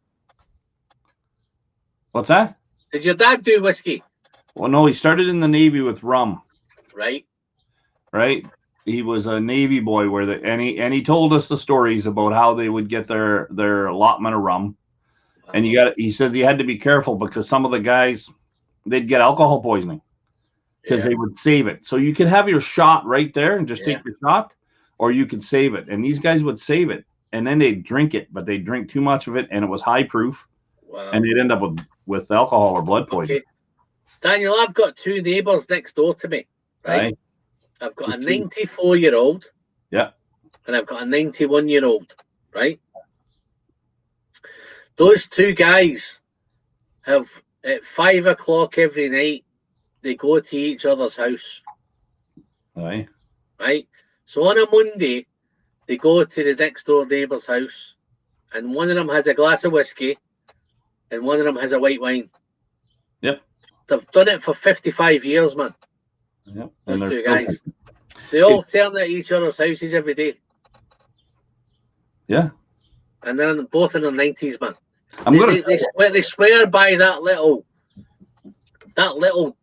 What's that? Did your dad do whiskey? Well, no, he started in the Navy with rum. Right. He was a Navy boy and he told us the stories about how they would get their allotment of rum. And he said you had to be careful because some of the guys, they'd get alcohol poisoning because they would save it. So you could have your shot right there and just take your shot, or you could save it. And these guys would save it and then they'd drink it, but they'd drink too much of it and it was high proof. Wow. And they'd end up with alcohol or blood poisoning. Okay. Daniel, I've got 2 neighbors next door to me, right? I've got a 94-year-old. Yeah. And I've got a 91-year-old, right? Those 2 guys have, at 5 o'clock every night, they go to each other's house. Aye. Right? So on a Monday, they go to the next door neighbour's house, and one of them has a glass of whiskey, and one of them has a white wine. Yep. They've done it for 55 years, man. Yep. Those 2 guys. They all turn at each other's houses every day. Yeah. And they're both in their 90s, man. They swear by that little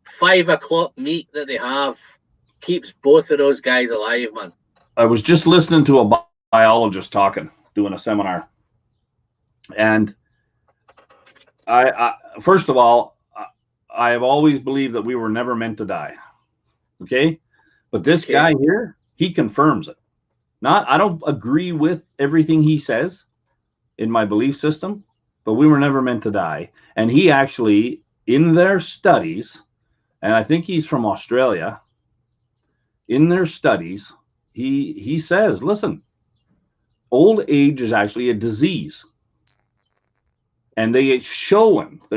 5 o'clock meet that they have keeps both of those guys alive, man. I was just listening to a biologist doing a seminar. And First of all, I have always believed that we were never meant to die. Okay. But this guy here, he confirms it. I don't agree with everything he says in my belief system, but we were never meant to die. And he actually, in their studies, and I think he's from Australia, in their studies, he says, listen, old age is actually a disease. And they're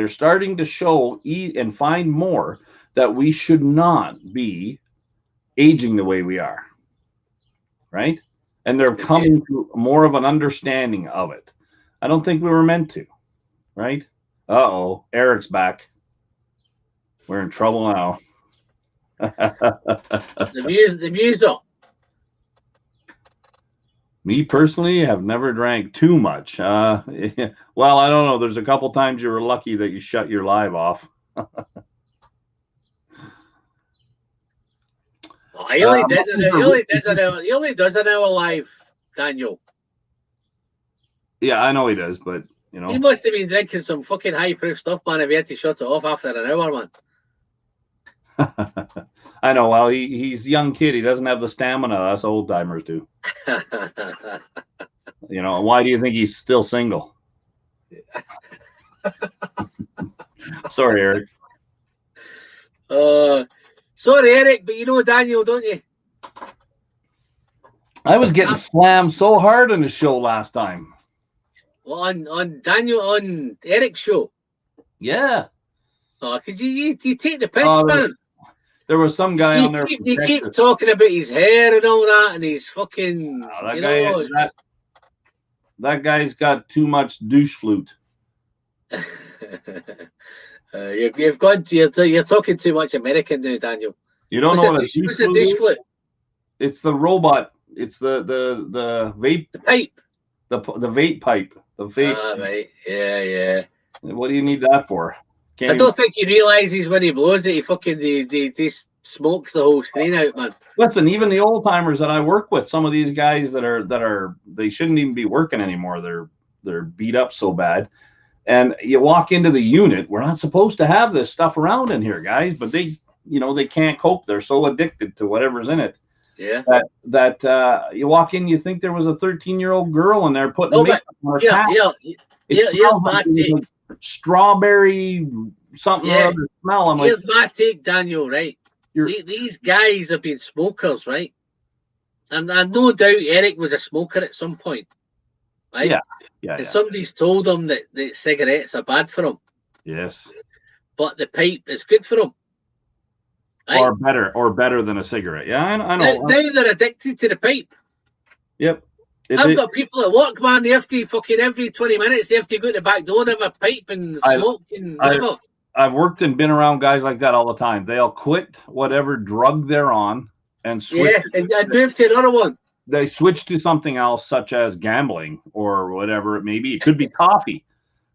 starting to show and find more that we should not be aging the way we are. Right? And they're coming to more of an understanding of it. I don't think we were meant to. Right? Uh-oh, Eric's back. We're in trouble now. The views up. Me personally have never drank too much. Well, I don't know. There's a couple times you were lucky that you shut your live off. He only does an hour live, Daniel. Yeah, I know he does, but he must have been drinking some fucking high proof stuff, man. If he had to shut it off after an hour, man. I know. Well, he's a young kid. He doesn't have the stamina us old timers do. Why do you think he's still single? Sorry, Eric. Sorry, Eric, but you know Daniel, don't you? I was getting slammed so hard on the show last time. Well, on Eric's show. Yeah. Oh, because you take the piss, man. There was some guy on there. You keep talking about his hair and all that, and he's fucking. That guy's got too much douche flute. You've gone to you're talking too much American now, Daniel. You don't know what what's a douche flute? It's the robot. It's the vape. The pipe. The vape pipe. The vape. Ah, right. Yeah. What do you need that for? I don't think he realizes when he blows it, he fucking he smokes the whole screen out, man. Listen, even the old timers that I work with, some of these guys that are they shouldn't even be working anymore. They're beat up so bad. And you walk into the unit, we're not supposed to have this stuff around in here, guys, but they can't cope. They're so addicted to whatever's in it. Yeah. That you walk in, you think there was a 13-year-old girl in there putting makeup on her cap. Here's my take. Like strawberry something or other smell. Here's my take, Daniel, right? These guys have been smokers, right? And no doubt Eric was a smoker at some point. Right? Yeah. And somebody's told him that cigarettes are bad for him. Yes. But the pipe is good for him. Right? Or better than a cigarette. Yeah, I know. Now they're addicted to the pipe. Yep. I've got people at work, man. They have to fucking every 20 minutes, they have to go to the back door and have a pipe and smoke and whatever. I've worked and been around guys like that all the time. They'll quit whatever drug they're on and switch. Yeah, and move to another one. They switch to something else, such as gambling or whatever it may be. It could be coffee,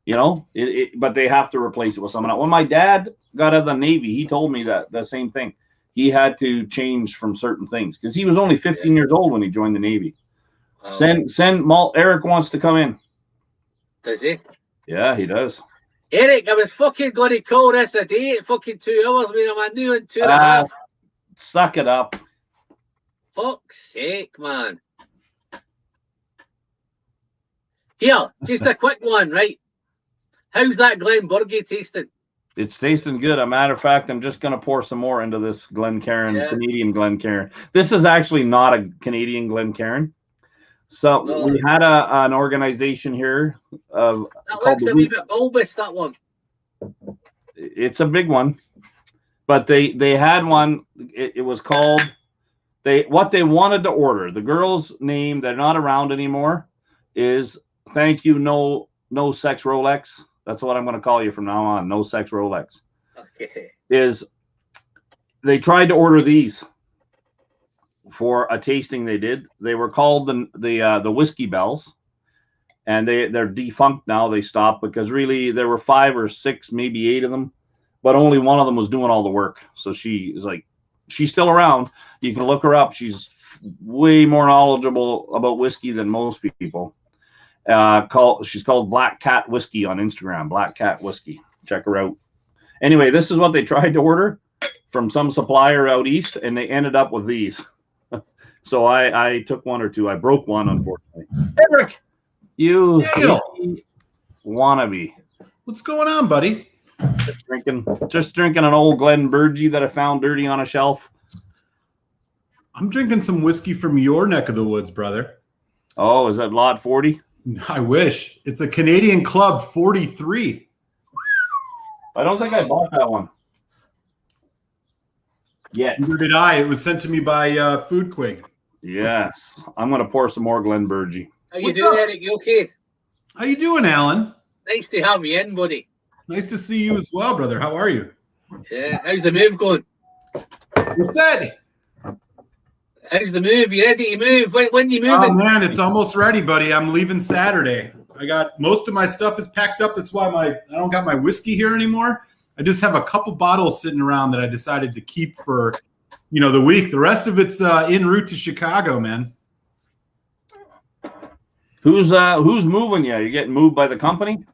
but they have to replace it with something else. When my dad got out of the Navy, he told me the same thing. He had to change from certain things because he was only 15 years old when he joined the Navy. Send Malt. Eric wants to come in. Does he? Yeah, he does. Eric, I was fucking going to call this a day at fucking 2 hours when I'm new in 2.5. Suck it up. Fuck's sake, man. Here, just a quick one, right? How's that Glenburgie tasting? It's tasting good. As a matter of fact, I'm just going to pour some more into this Glencairn, Canadian Glencairn. This is actually not a Canadian Glencairn. So we had an organization here. That looks a wee bit bulbous, that one. It's a big one. But they had one. It was called... What they wanted to order, the girl's name, they're not around anymore, is thank you, no sex Rolex. That's what I'm going to call you from now on. No sex Rolex. Okay. Is they tried to order these for a tasting they did. They were called the Whiskey Bells, and they're defunct now. They stopped because really there were 5 or 6, maybe 8 of them, but only one of them was doing all the work. So she is like, she's still around. You can look her up. She's way more knowledgeable about whiskey than most people. She's called Black Cat Whiskey on Instagram. Black Cat Whiskey. Check her out. Anyway, this is what they tried to order from some supplier out east, and they ended up with these. So I took one or two. I broke one, unfortunately. Eric, you wannabe. What's going on, buddy? Just drinking an old Glen Burgie that I found dirty on a shelf. I'm drinking some whiskey from your neck of the woods, brother. Oh, is that Lot 40? I wish. It's a Canadian Club 43. I don't think I bought that one. Yeah. Neither did I. It was sent to me by Food Quig. Yes. I'm going to pour some more Glen Burgie. How you doing, Eric? You okay? How you doing, Alan? Nice to have you in, buddy. Nice to see you as well, brother. How are you? Yeah. How's the move going? What's that? How's the move? You ready to move? When you moving? Oh, man, it's almost ready, buddy. I'm leaving Saturday. I got most of my stuff is packed up. That's why I don't got my whiskey here anymore. I just have a couple bottles sitting around that I decided to keep for, the week. The rest of it's en route to Chicago, man. Who's moving you? You getting moved by the company?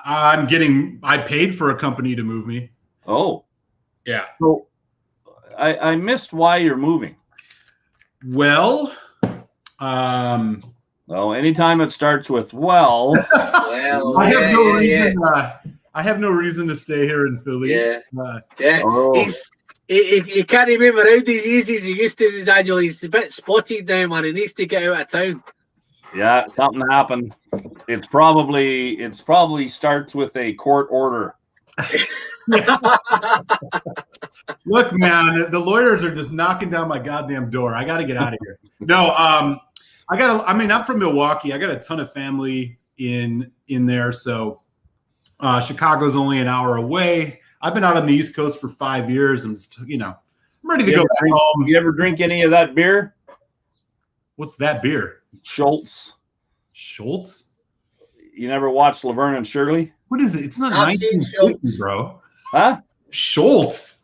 I paid for a company to move me. Oh. Yeah. So I missed why you're moving. Well, well, anytime it starts with well, I have no reason. I have no reason to stay here in Philly. Yeah, Oh. He can't move around as easy as he used to, Daniel. He's a bit spotted now, man. He needs to get out of town. Yeah, something happened. It's probably starts with a court order. Look, man, the lawyers are just knocking down my goddamn door. I got to get out of here. No, I'm from Milwaukee. I got a ton of family in there, so Chicago's only an hour away. I've been out on the East Coast for 5 years. I'm ready to go back home. You ever drink any of that beer? What's that beer? Schultz. Schultz? You never watched Laverne and Shirley? What is it? It's not I've seen 1950, bro. Huh? Schultz?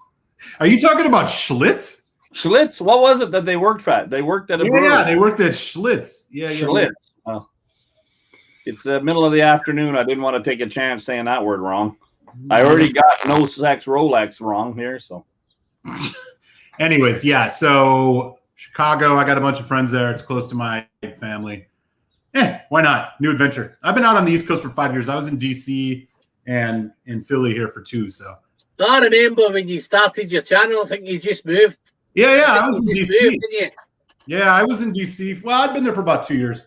Are you talking about Schlitz? Schlitz? What was it that they worked at? They worked at a brewery. Yeah, they worked at Schlitz. Yeah, Schlitz. Oh. It's the middle of the afternoon. I didn't want to take a chance saying that word wrong. I already got no sex Rolex wrong here, so. Anyways, yeah. So Chicago, I got a bunch of friends there. It's close to my family. Why not? New adventure. I've been out on the East Coast for 5 years. I was in DC and in Philly here for 2. So I remember when you started your channel. I think you just moved. Yeah, I was in DC. Moved, didn't you? Yeah, I was in DC. Well, I've been there for about 2 years.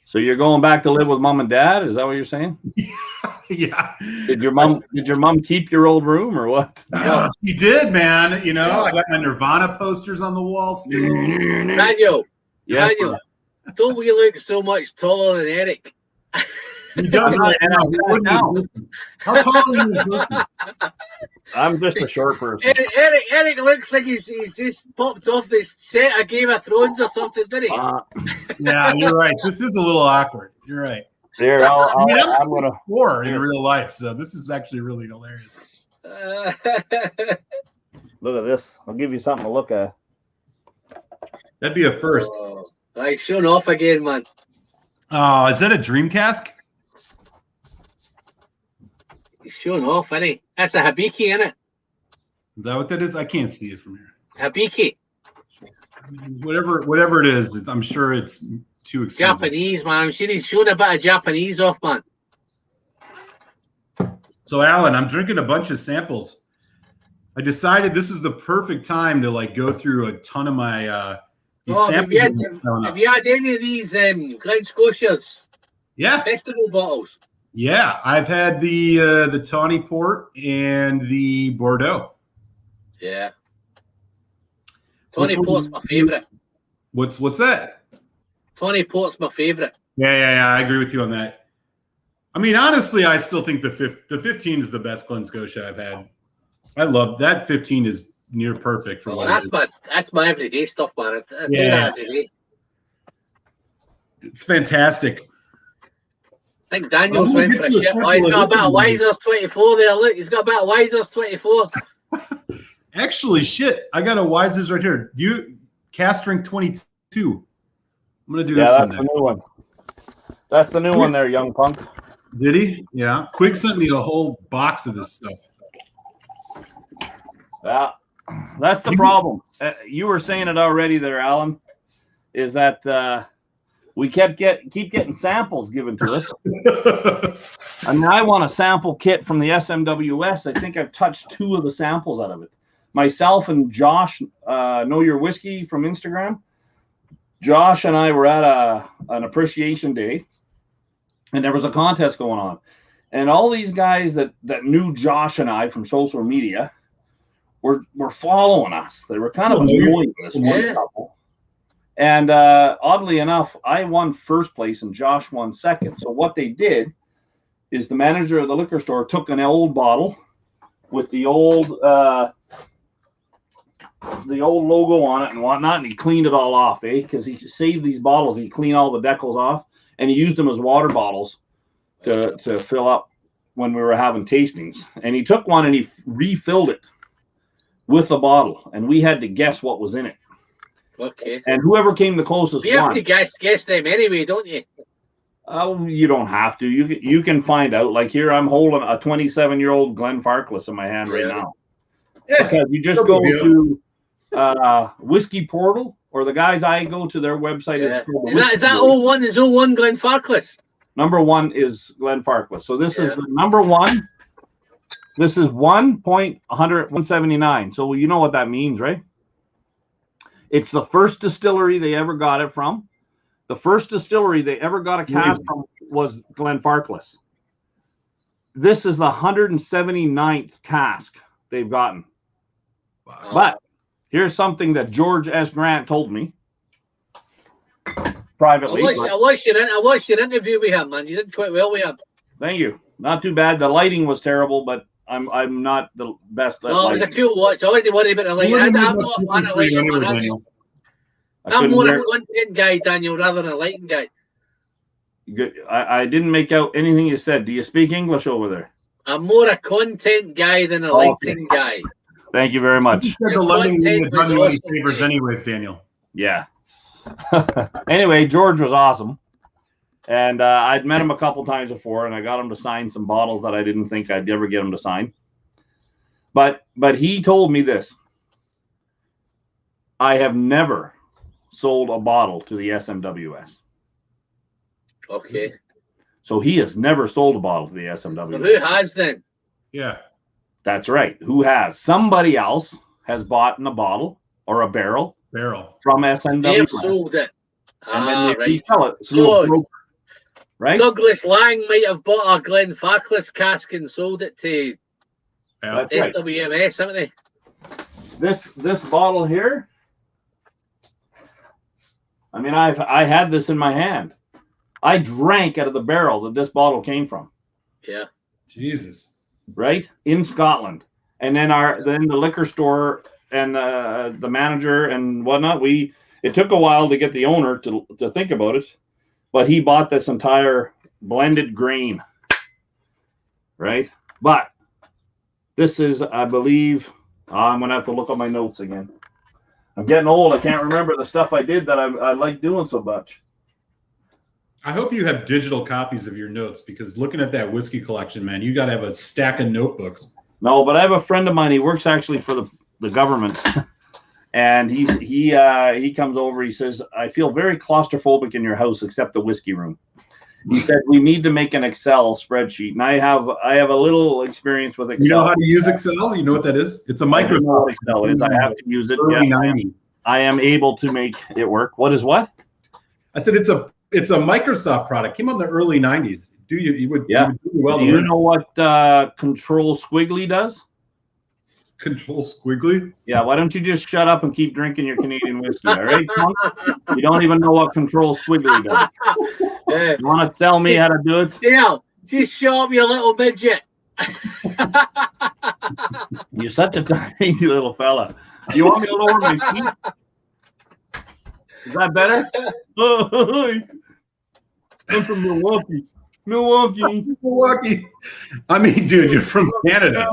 So you're going back to live with mom and dad? Is that what you're saying? Yeah. Did your mom keep your old room or what? Yeah, she did, man. I got my Nirvana posters on the wall still. Daniel. Yes, Daniel. Don't we look so much taller than Eric? He does right now. How tall are you in person? I'm just a short person. Eric looks like he's just popped off this set of Game of Thrones or something, didn't he? Yeah, you're right. This is a little awkward. You're right. Here, I'm gonna 4 in real life, so this is actually really hilarious. Look at this. I'll give you something to look at. That'd be a first. He's showing off again, man. Oh, is that a dream cask? He's showing off, isn't he? That's a Hibiki, isn't it? Is that what that is? I can't see it from here. Hibiki. Whatever it is, I'm sure it's too expensive. Japanese, man. I'm sure he's showing a bit of Japanese off, man. So, Alan, I'm drinking a bunch of samples. I decided this is the perfect time to go through a ton of my samples. Have you had any of these Glen Scotias? Yeah. Festival bottles? Yeah, I've had the Tawny Port and the Bordeaux. Yeah. Tawny Port's my favourite. What's that? Tawny Port's my favourite. Yeah. I agree with you on that. I mean, honestly, I still think the 15 is the best Glen Scotia I've had. I love that 15 is near perfect for what that's my everyday stuff, man. I do Yeah. that every day. It's fantastic. I think Daniel's went for a shit. Oh, he's got a bit of Wiser's 24 there. Look, he's got a bit of Wiser's 24. Actually, shit, I got a Wiser's right here. You cast drink 22. 2. I'm gonna do this Yeah, one that's next. the new one. That's the new one there, young punk. Did he? Yeah. Quig sent me a whole box of this stuff. Yeah, that's the problem. You were saying it already there, Alan, is that we keep getting samples given to us. I mean, I want a sample kit from the SMWS. I think I've touched 2 of the samples out of it. Myself and Josh, Know Your Whiskey from Instagram. Josh and I were at an appreciation day, and there was a contest going on. And all these guys that knew Josh and I from social media were following us. They were kind of annoying this one couple. And oddly enough, I won first place and Josh won second. So what they did is the manager of the liquor store took an old bottle with the old logo on it and whatnot, and he cleaned it all off, because he saved these bottles. He cleaned all the decals off, and he used them as water bottles to fill up when we were having tastings. And he took one and he refilled it with the bottle, and we had to guess what was in it. Okay. And whoever came the closest You have to guess them anyway, don't you? Oh, you don't have to. You can find out. Like here, I'm holding a 27-year-old Glen Farkless in my hand right now. Because you just go to Whiskey Portal, or the guys I go to their website is that 01? Is 01 Glen Farkless? Number 1 is Glen Farkless. So this is the number 1. This is 1.179. So you know what that means, right? It's the first distillery they ever got it from. The first distillery they ever got a cask from was Glen Farkless. This is the 179th cask they've gotten. Wow. But here's something that George S. Grant told me privately. I watched your interview with him, man. You did quite well with him. Thank you. Not too bad. The lighting was terrible, but I'm not the best at lighting. It was a cool watch. I wasn't worried about the lighting. I'm not a fan of lighting. I'm more a content guy, Daniel, rather than a lighting guy. Good. I didn't make out anything you said. Do you speak English over there? I'm more a content guy than a lighting guy. Thank you very much. The lighting wouldn't have done you any favors anyways, Daniel. Yeah. Anyway, George was awesome. And I'd met him a couple times before, and I got him to sign some bottles that I didn't think I'd ever get him to sign. But he told me this. I have never sold a bottle to the SMWS. Okay. So he has never sold a bottle to the SMWS. Well, who has then? Yeah. That's right. Who has? Somebody else has bought in a bottle or a barrel from SMWS. They've sold it. And then they resell it through a broker. Right? Douglas Lang might have bought a Glen Farkless cask and sold it to SWMS, haven't they? This bottle here, I mean, I had this in my hand. I drank out of the barrel that this bottle came from. Yeah. Jesus. Right? In Scotland. And then the liquor store and the manager and whatnot, it took a while to get the owner to think about it. But he bought this entire blended grain, right? But this is, I believe, I'm going to have to look at my notes again. I'm getting old. I can't remember the stuff I did that I like doing so much. I hope you have digital copies of your notes, because looking at that whiskey collection, man, you got to have a stack of notebooks. No, but I have a friend of mine. He works actually for the government. And he comes over. He says, I feel very claustrophobic in your house, except the whiskey room. He said, we need to make an Excel spreadsheet. And I have a little experience with Excel. You know how to use Excel? You know what that is? It's a Microsoft. Excel is. I have to use it. Early 90s. I am able to make it work. What is what? I said it's a Microsoft product. Came out in the early 90s. You would do well. Do you know what Control Squiggly does? Control Squiggly? Yeah, why don't you just shut up and keep drinking your Canadian whiskey, all right, punk? You don't even know what Control Squiggly does. You want to tell me how to do it? Yeah, just show up, you little midget. You're such a tiny little fella. You want me to lower my seat? Is that better? I'm from Milwaukee. I mean, dude, you're from Canada.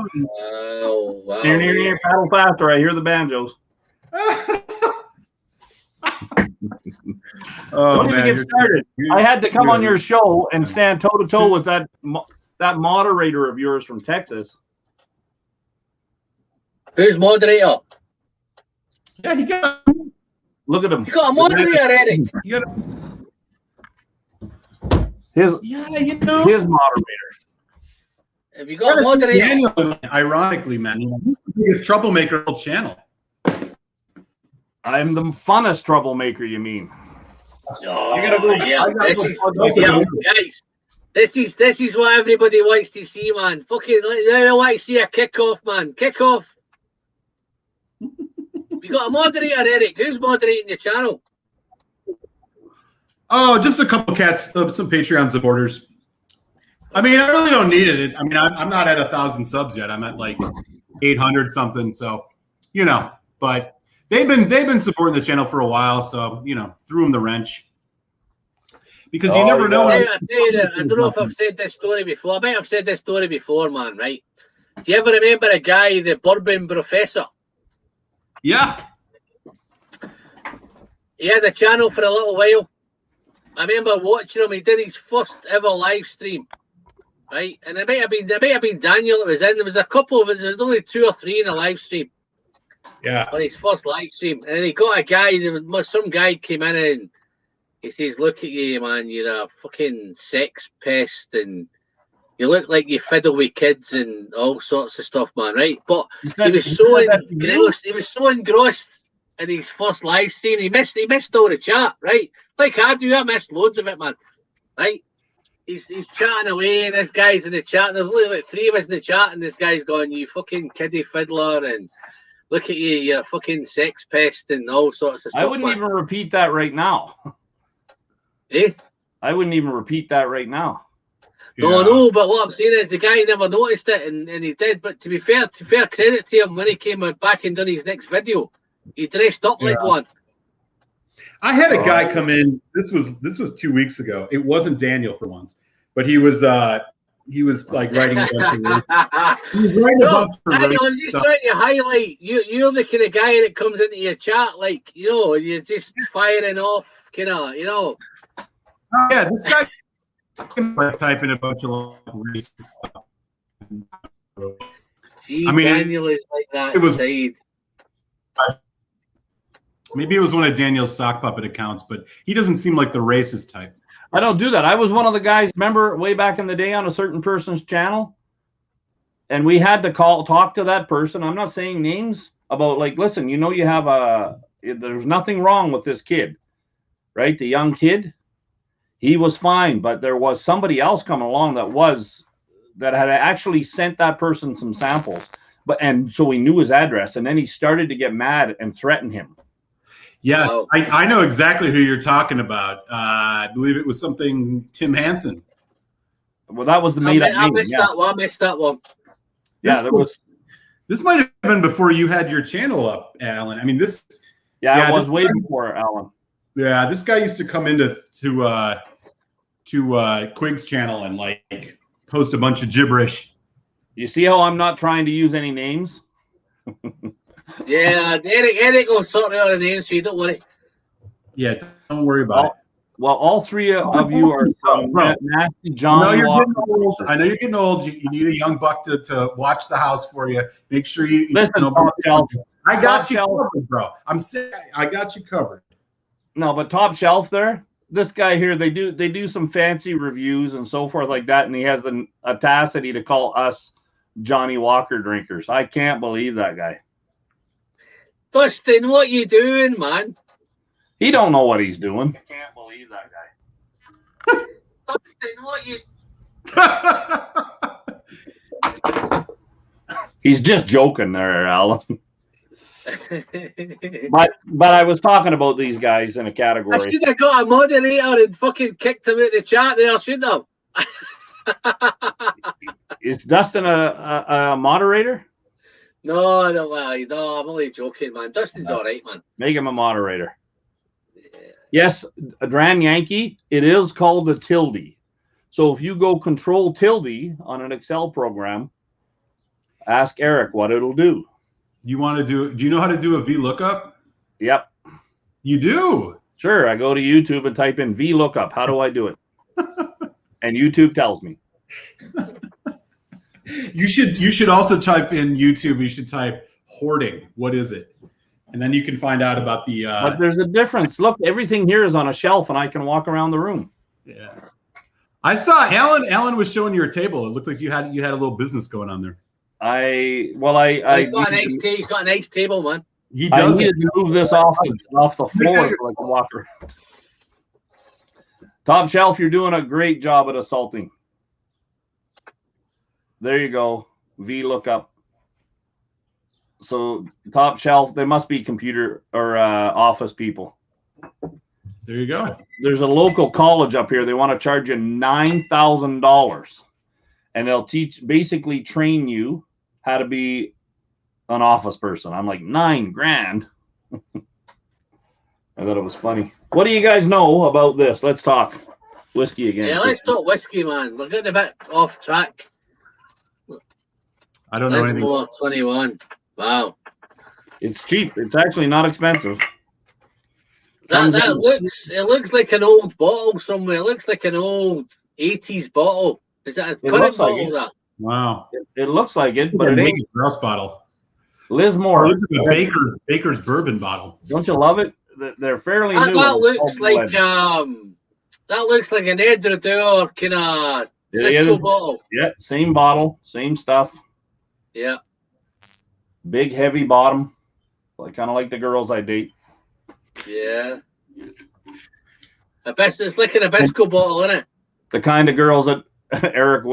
Oh, wow. Paddle faster. I hear the banjos. Oh, Don't even man, get started. I had to come on your show and stand toe to toe with that moderator of yours from Texas. Who's moderator? Yeah, he got. Look at him. You got a moderator, Eric. You got His his moderator. Have you got a moderator? Daniel, ironically, man, he's the biggest troublemaker of the channel. I'm the funnest troublemaker, you mean? Oh, I gotta go. Guys. This is what everybody wants to see, man. Fucking, they want to see a kickoff, man. Kickoff. You got a moderator, Eric. Who's moderating your channel? Oh, just a couple cats, some Patreon supporters. I mean, I really don't need it. I mean, I'm not at 1,000 subs yet. I'm at like 800 something. So, but they've been supporting the channel for a while. So, threw them the wrench. Because you never know. I don't know if I've said this story before. I might have said this story before, man, right? Do you ever remember a guy, the Bourbon Professor? Yeah. He had a channel for a little while. I remember watching him. He did his first ever live stream, right? And it might have been Daniel that was in. There was a couple of us. There was only 2 or 3 in a live stream. Yeah. On his first live stream, and he got a guy. Some guy came in and he says, "Look at you, man. You're a fucking sex pest, and you look like you fiddle with kids and all sorts of stuff, man." Right? But he was so engrossed. He was so engrossed in his first live stream. He missed all the chat, right? Like I do. I missed loads of it, man. Right? He's chatting away, and this guy's in the chat. There's only like 3 of us in the chat, and this guy's going, "You fucking kiddie fiddler," and "Look at you, you're a fucking sex pest," and all sorts of stuff. I wouldn't even repeat that right now. Eh? I wouldn't even repeat that right now. No, but what I'm saying is the guy never noticed it, and he did. But to be fair credit to him, when he came back and done his next video, he dressed up like one. I had a guy come in. This was 2 weeks ago. It wasn't Daniel for once, but he was like writing a bunch of. He was writing a bunch of. I'm just trying to highlight you're the kind of guy that comes into your chat like you're just firing off, Yeah, this guy like typing a bunch of racist stuff. Gee, Daniel is like that. It was maybe it was one of Daniel's sock puppet accounts, but he doesn't seem like the racist type. I don't do that. I was one of the guys, remember way back in the day on a certain person's channel, and we had to talk to that person. I'm not saying names about like, listen, you have there's nothing wrong with this kid, right? The young kid, he was fine, but there was somebody else coming along that had actually sent that person some samples, and so we knew his address, and then he started to get mad and threaten him. Yes, wow. I know exactly who you're talking about. I believe it was something Tim Hansen. Well, that was the made-up name. I missed that one. Yeah, this might have been before you had your channel up, Alan. I mean, this. Yeah, it was way before Alan. Yeah, this guy used to come into Quig's channel and like post a bunch of gibberish. You see how I'm not trying to use any names? Yeah, Eric will sort out the names for you. Don't worry. Yeah, don't worry about it. Well, all 3 of you are nasty John. I know you're getting old. I know you're getting old. You need a young buck to watch the house for you. Make sure you listen. Top shelf. I got you covered, bro. I'm sick. I got you covered. No, but top shelf there. This guy here, they do some fancy reviews and so forth like that, and he has the audacity to call us Johnny Walker drinkers. I can't believe that guy. Dustin, what you doing, man? He don't know what he's doing. I can't believe that guy. Dustin, what you? He's just joking there, Alan. but I was talking about these guys in a category. I should have got a moderator and fucking kicked him out the chat there, shouldn't have. Is Dustin a moderator? No, I'm only joking, man. Dustin's all right, man. Make him a moderator. Yeah. Yes, Dran Yankee, it is called the tilde. So if you go control tilde on an Excel program, ask Eric what it'll do. Do you know how to do a VLOOKUP? Yep. You do? Sure, I go to YouTube and type in VLOOKUP. How do I do it? And YouTube tells me. You should also type in YouTube. You should type hoarding. What is it? And then you can find out about the. But there's a difference. Look, everything here is on a shelf, and I can walk around the room. Yeah, I saw Alan. Alan was showing your table. It looked like you had a little business going on there. He's got a nice table, man. He does. I needed to move this off the floor so I can walk around. Top shelf, you're doing a great job at assaulting. There you go. VLOOKUP. So top shelf, they must be computer or office people. There you go. There's a local college up here. They want to charge you $9,000, and they'll basically train you how to be an office person. I'm like, $9,000. I thought it was funny. What do you guys know about this? Let's talk whiskey again. Yeah, let's talk whiskey, man. We're getting a bit off track. I don't know anything. 21. Wow. It's cheap. It's actually not expensive. It looks like an old bottle somewhere. It looks like an old 80s bottle. Is that a current bottle? That? Wow. It looks like it, but it ain't. A grouse bottle. Lismore. Oh, this is a Baker's bourbon bottle. Don't you love it? They're fairly new. That looks like an Edredor kind of Cisco bottle. Yeah, same bottle, same stuff. Yeah. Big heavy bottom, kind of like the girls I date. Yeah. It's like an Abisco bottle, isn't it? The kind of girls that Eric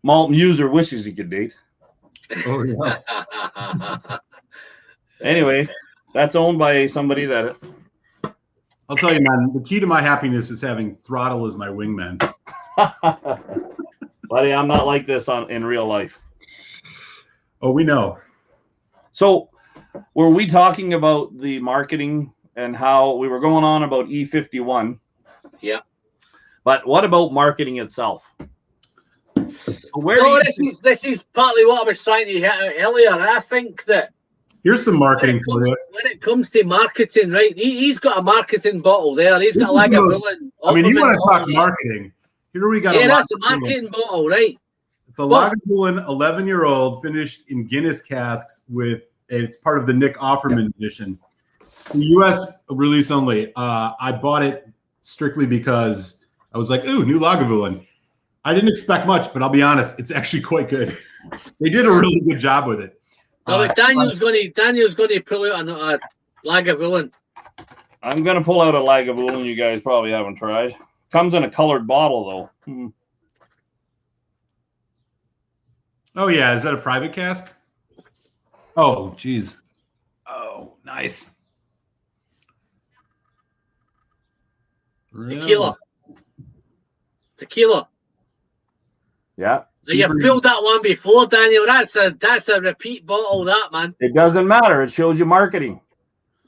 Malt Muser wishes he could date. Oh yeah. Anyway, that's owned by somebody that. I'll tell you, man. The key to my happiness is having Throttle as my wingman. Buddy, I'm not like this in real life. Oh, we know. So, were we talking about the marketing and how we were going on about E51? Yeah. But what about marketing itself? This is partly what I was trying to hit out earlier. I think that here's some marketing for you. When it comes to marketing, right? He's got a marketing bottle there. He's got a Lagavulin. I mean, you want to talk marketing? Here we got. Yeah, that's a marketing bottle, right? It's a Lagavulin 11-year-old finished in Guinness casks it's part of the Nick Offerman edition. The U.S. release only. I bought it strictly because I was like, ooh, new Lagavulin. I didn't expect much, but I'll be honest, it's actually quite good. They did a really good job with it. Daniel's going to pull out a Lagavulin. I'm going to pull out a Lagavulin you guys probably haven't tried. Comes in a colored bottle, though. Oh, yeah. Is that a private cask? Oh, geez. Oh, nice. Tequila. Yeah. You've filled that one before, Daniel. That's a repeat bottle, that, man. It doesn't matter. It shows you marketing.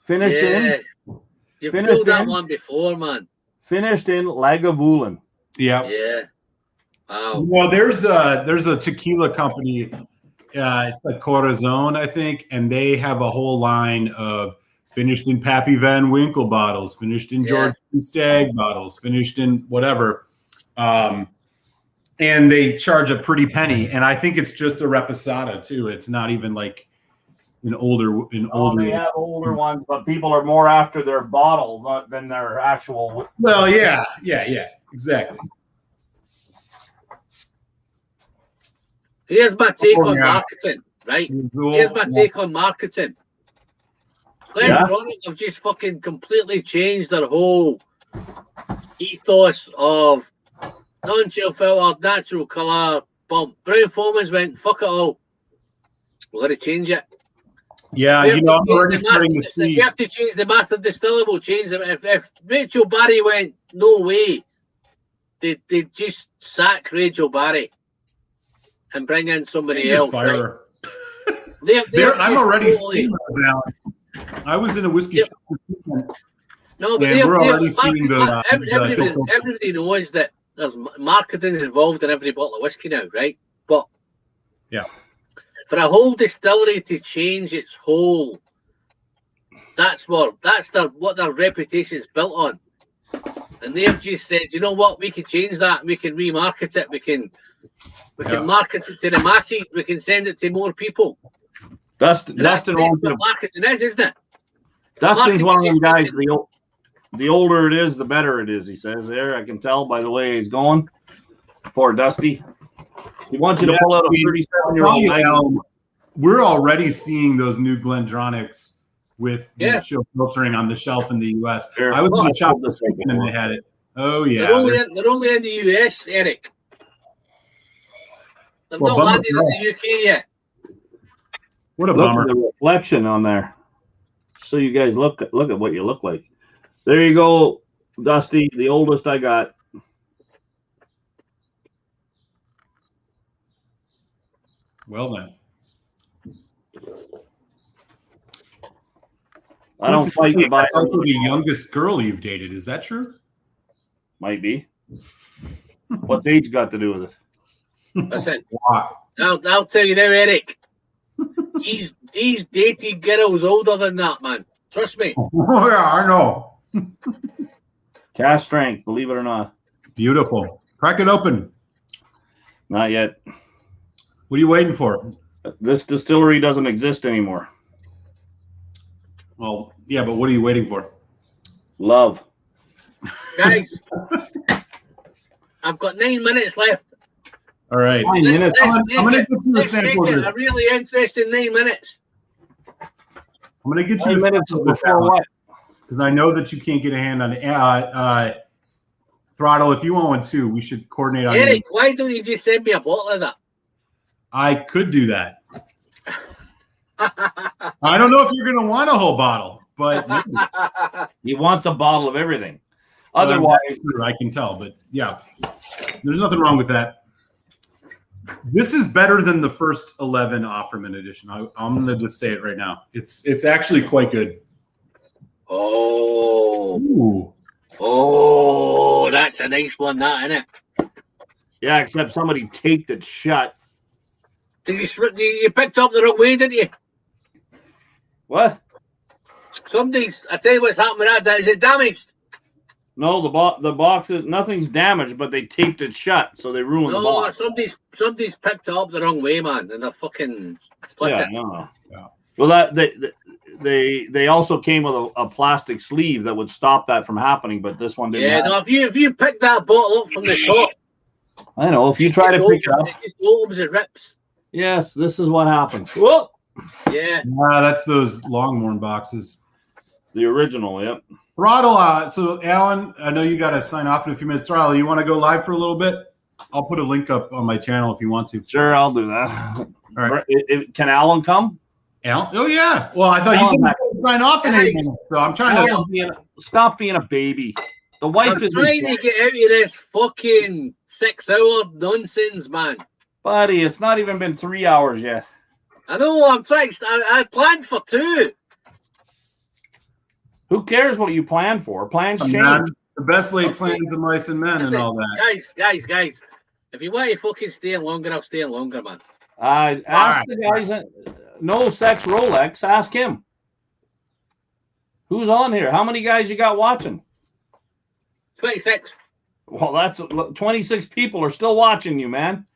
Finished in. You've filled that one before, man. Finished in Lagavulin. Yeah. Yeah. Wow. Well, there's a tequila company. It's like Corazon, I think, and they have a whole line of finished in Pappy Van Winkle bottles, finished in George Stagg bottles, finished in whatever. And they charge a pretty penny, and I think it's just a reposado too. It's not even like an older. They have older ones, but people are more after their bottle than their actual. Well, yeah, exactly. Here's my take on marketing, right? Here's my take on marketing. Glen Scotia have just fucking completely changed their whole ethos of non-chill filter, natural colour, boom. Brown Foreman's went, fuck it all. We've got to change it. Yeah, I'm already starting to see. If you have to change the master distiller, we'll change them. If Rachel Barry went, no way, they just sack Rachel Barry and bring in somebody else. Fire. Right? I'm already seeing those, Alan. I was in a whiskey shop. No, but we're already seeing the. Everybody knows that there's marketing involved in every bottle of whiskey now, right? But for a whole distillery to change its whole that's what their reputation is built on. And they've just said, you know what, we can change that. We can remarket it. We can market it to the masses. We can send it to more people. Dustin That's wants what to. marketing is, isn't it? Dustin's one of them guys. Marketing The older it is, the better it is. He says there. I can tell by the way he's going. Poor Dusty. He wants you to pull out a 37-year-old. We're already seeing those new Glendronics with the chill filtering on the shelf in the U.S. Sure. I was in the shop this weekend and they had it. Oh yeah, they're only in the U.S., Eric. They've not landed in the U.K. yet. What a bummer! Look at the reflection on there, so you guys look at what you look like. There you go, Dusty, the oldest I got. Well then. I don't fight to buy. That's also the youngest girl you've dated. Is that true? Might be. What's age got to do with it? Listen, I'll tell you now, Eric. He's dated girls older than that, man. Trust me. Oh yeah, I know. Cash strength, believe it or not. Beautiful. Crack it open. Not yet. What are you waiting for? This distillery doesn't exist anymore. Well, yeah, but what are you waiting for? Love. Guys, I've got 9 minutes left. All right. 9 minutes. I'm going to get you a sample of this. A really interesting 9 minutes. I'm going to get you 9 minutes before what? Because I know that you can't get a hand on Throttle. If you want one too, we should coordinate on Eric, why don't you just send me a bottle of that? I could do that. I don't know if you're going to want a whole bottle, but maybe. He wants a bottle of everything. Otherwise, I can tell, but yeah, there's nothing wrong with that. This is better than the first 11 Offerman edition. I'm going to just say it right now. It's actually quite good. Oh, that's a nice one, that, isn't it? yeah, except somebody taped it shut. You picked up the wrong way, didn't you? What? I tell you what's happened with that. Is it damaged? No, the box is nothing's damaged, but they taped it shut, so they ruined the box. Somebody's picked it up the wrong way, man, and they're fucking split it. No. Yeah. Well, they also came with a plastic sleeve that would stop that from happening, but this one didn't. Yeah, no. If you pick that bottle up from the top, I know. If you try to pick it up, it just opens and rips. Yes, this is what happens. Whoa. Yeah. That's those Longmorn boxes. The original, yep. Throttle, so Alan, I know you got to sign off in a few minutes. Throttle, you want to go live for a little bit? I'll put a link up on my channel if you want to. Sure, I'll do that. All right. Can Alan come? Alan? Oh, yeah. Well, I thought you said you sign off in 8 minutes, so I'm trying to... Stop being a baby. The wife is trying to get out of this fucking 6-hour nonsense, man. Buddy, it's not even been 3 hours yet. I know, I'm trying. I planned for 2. Who cares what you plan for? Plans change. The best laid plans of mice and men. Listen, and all that. Guys. If you want to fucking stay longer, I'll stay longer, man. Ask the guys. No Sex Rolex. Ask him. Who's on here? How many guys you got watching? 26. Well, that's 26 people are still watching you, man.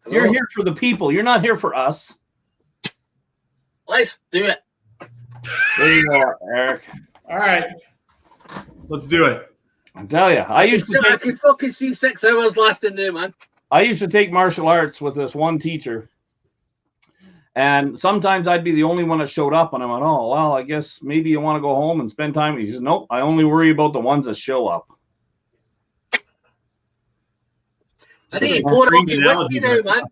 Hello? You're here for the people. You're not here for us. Let's do it. There you go, Eric. All right. Let's do it. I tell you, I can fucking see 6 hours lasting there, man. I used to take martial arts with this one teacher. And sometimes I'd be the only one that showed up, and I went, oh, well, I guess maybe you want to go home and spend time. He says, nope, I only worry about the ones that show up. I think you poured up your whiskey now, man.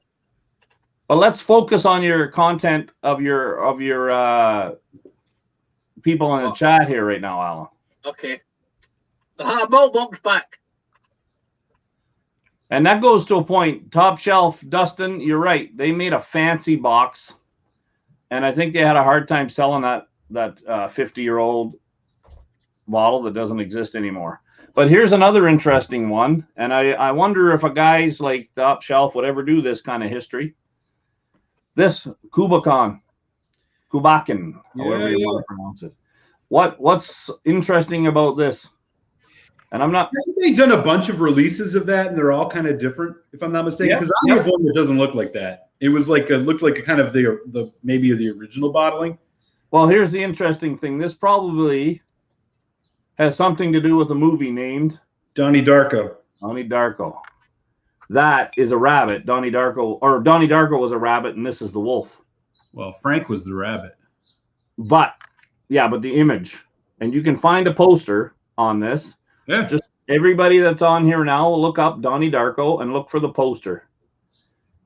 But let's focus on your content of your people in the chat here right now, Alan. Okay. The bolt box back. And that goes to a point. Top Shelf, Dustin, you're right. They made a fancy box, and I think they had a hard time selling that 50-year-old bottle that doesn't exist anymore. But here's another interesting one, and I wonder if a guys like Top Shelf would ever do this kind of history. This Kubakan, however you want to pronounce it. What's interesting about this? And I'm not. They've done a bunch of releases of that, and they're all kind of different, if I'm not mistaken. Because I have one that doesn't look like that. It was like looked like a kind of the maybe the original bottling. Well, here's the interesting thing. This probably has something to do with a movie named Donnie Darko. Donnie Darko. That is a rabbit. Donnie Darko was a rabbit, and this is the wolf. Well, Frank was the rabbit. But the image, and you can find a poster on this. Yeah. Just everybody that's on here now, look up Donnie Darko and look for the poster.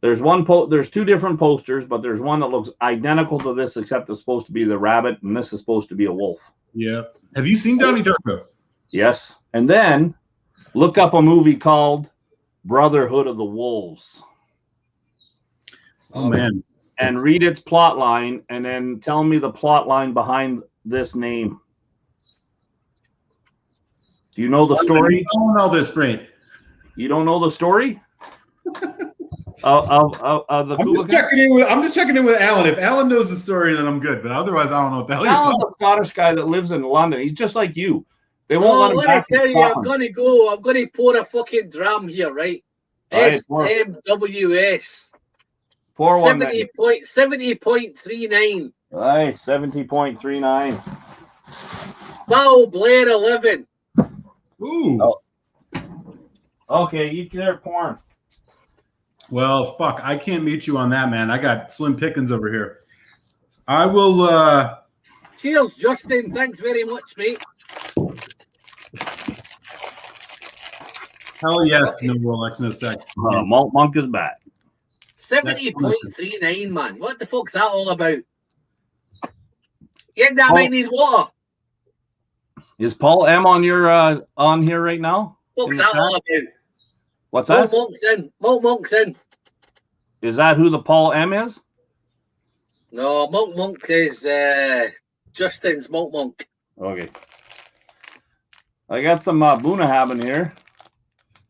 There's there's two different posters, but there's one that looks identical to this, except it's supposed to be the rabbit, and this is supposed to be a wolf. Yeah. Have you seen Donnie Darko? Yes. And then look up a movie called Brotherhood of the Wolves. Oh man. And read its plot line, and then tell me the plot line behind this name. Do you know the story? I don't know this, Brain. You don't know the story? of the I'm just checking in with Alan. If Alan knows the story, then I'm good. But otherwise, I don't know what the hell you're talking about. Alan's a Scottish guy that lives in London. He's just like you. They won't let him let back me tell to you, I'm Scotland. gonna pour a fucking dram here, right? SMWS. Pour one. 70.39. Aye, 70.39. Bow Blair 11. Ooh. Oh. Okay, you can start pouring. Well, fuck. I can't meet you on that, man. I got slim pickings over here. I will. Cheers, Justin. Thanks very much, mate. Hell yes, no Rolex, no sex. Malt Monk is back. 70.39, man. What the fuck's that all about? Get that man needs water. Is Paul M on your on here right now? What's that all about? What's that? Malt Monk's in. Is that who the Paul M is? No, Malt Monk is Justin's Malt Monk. Okay. I got some Bunnahabhain here.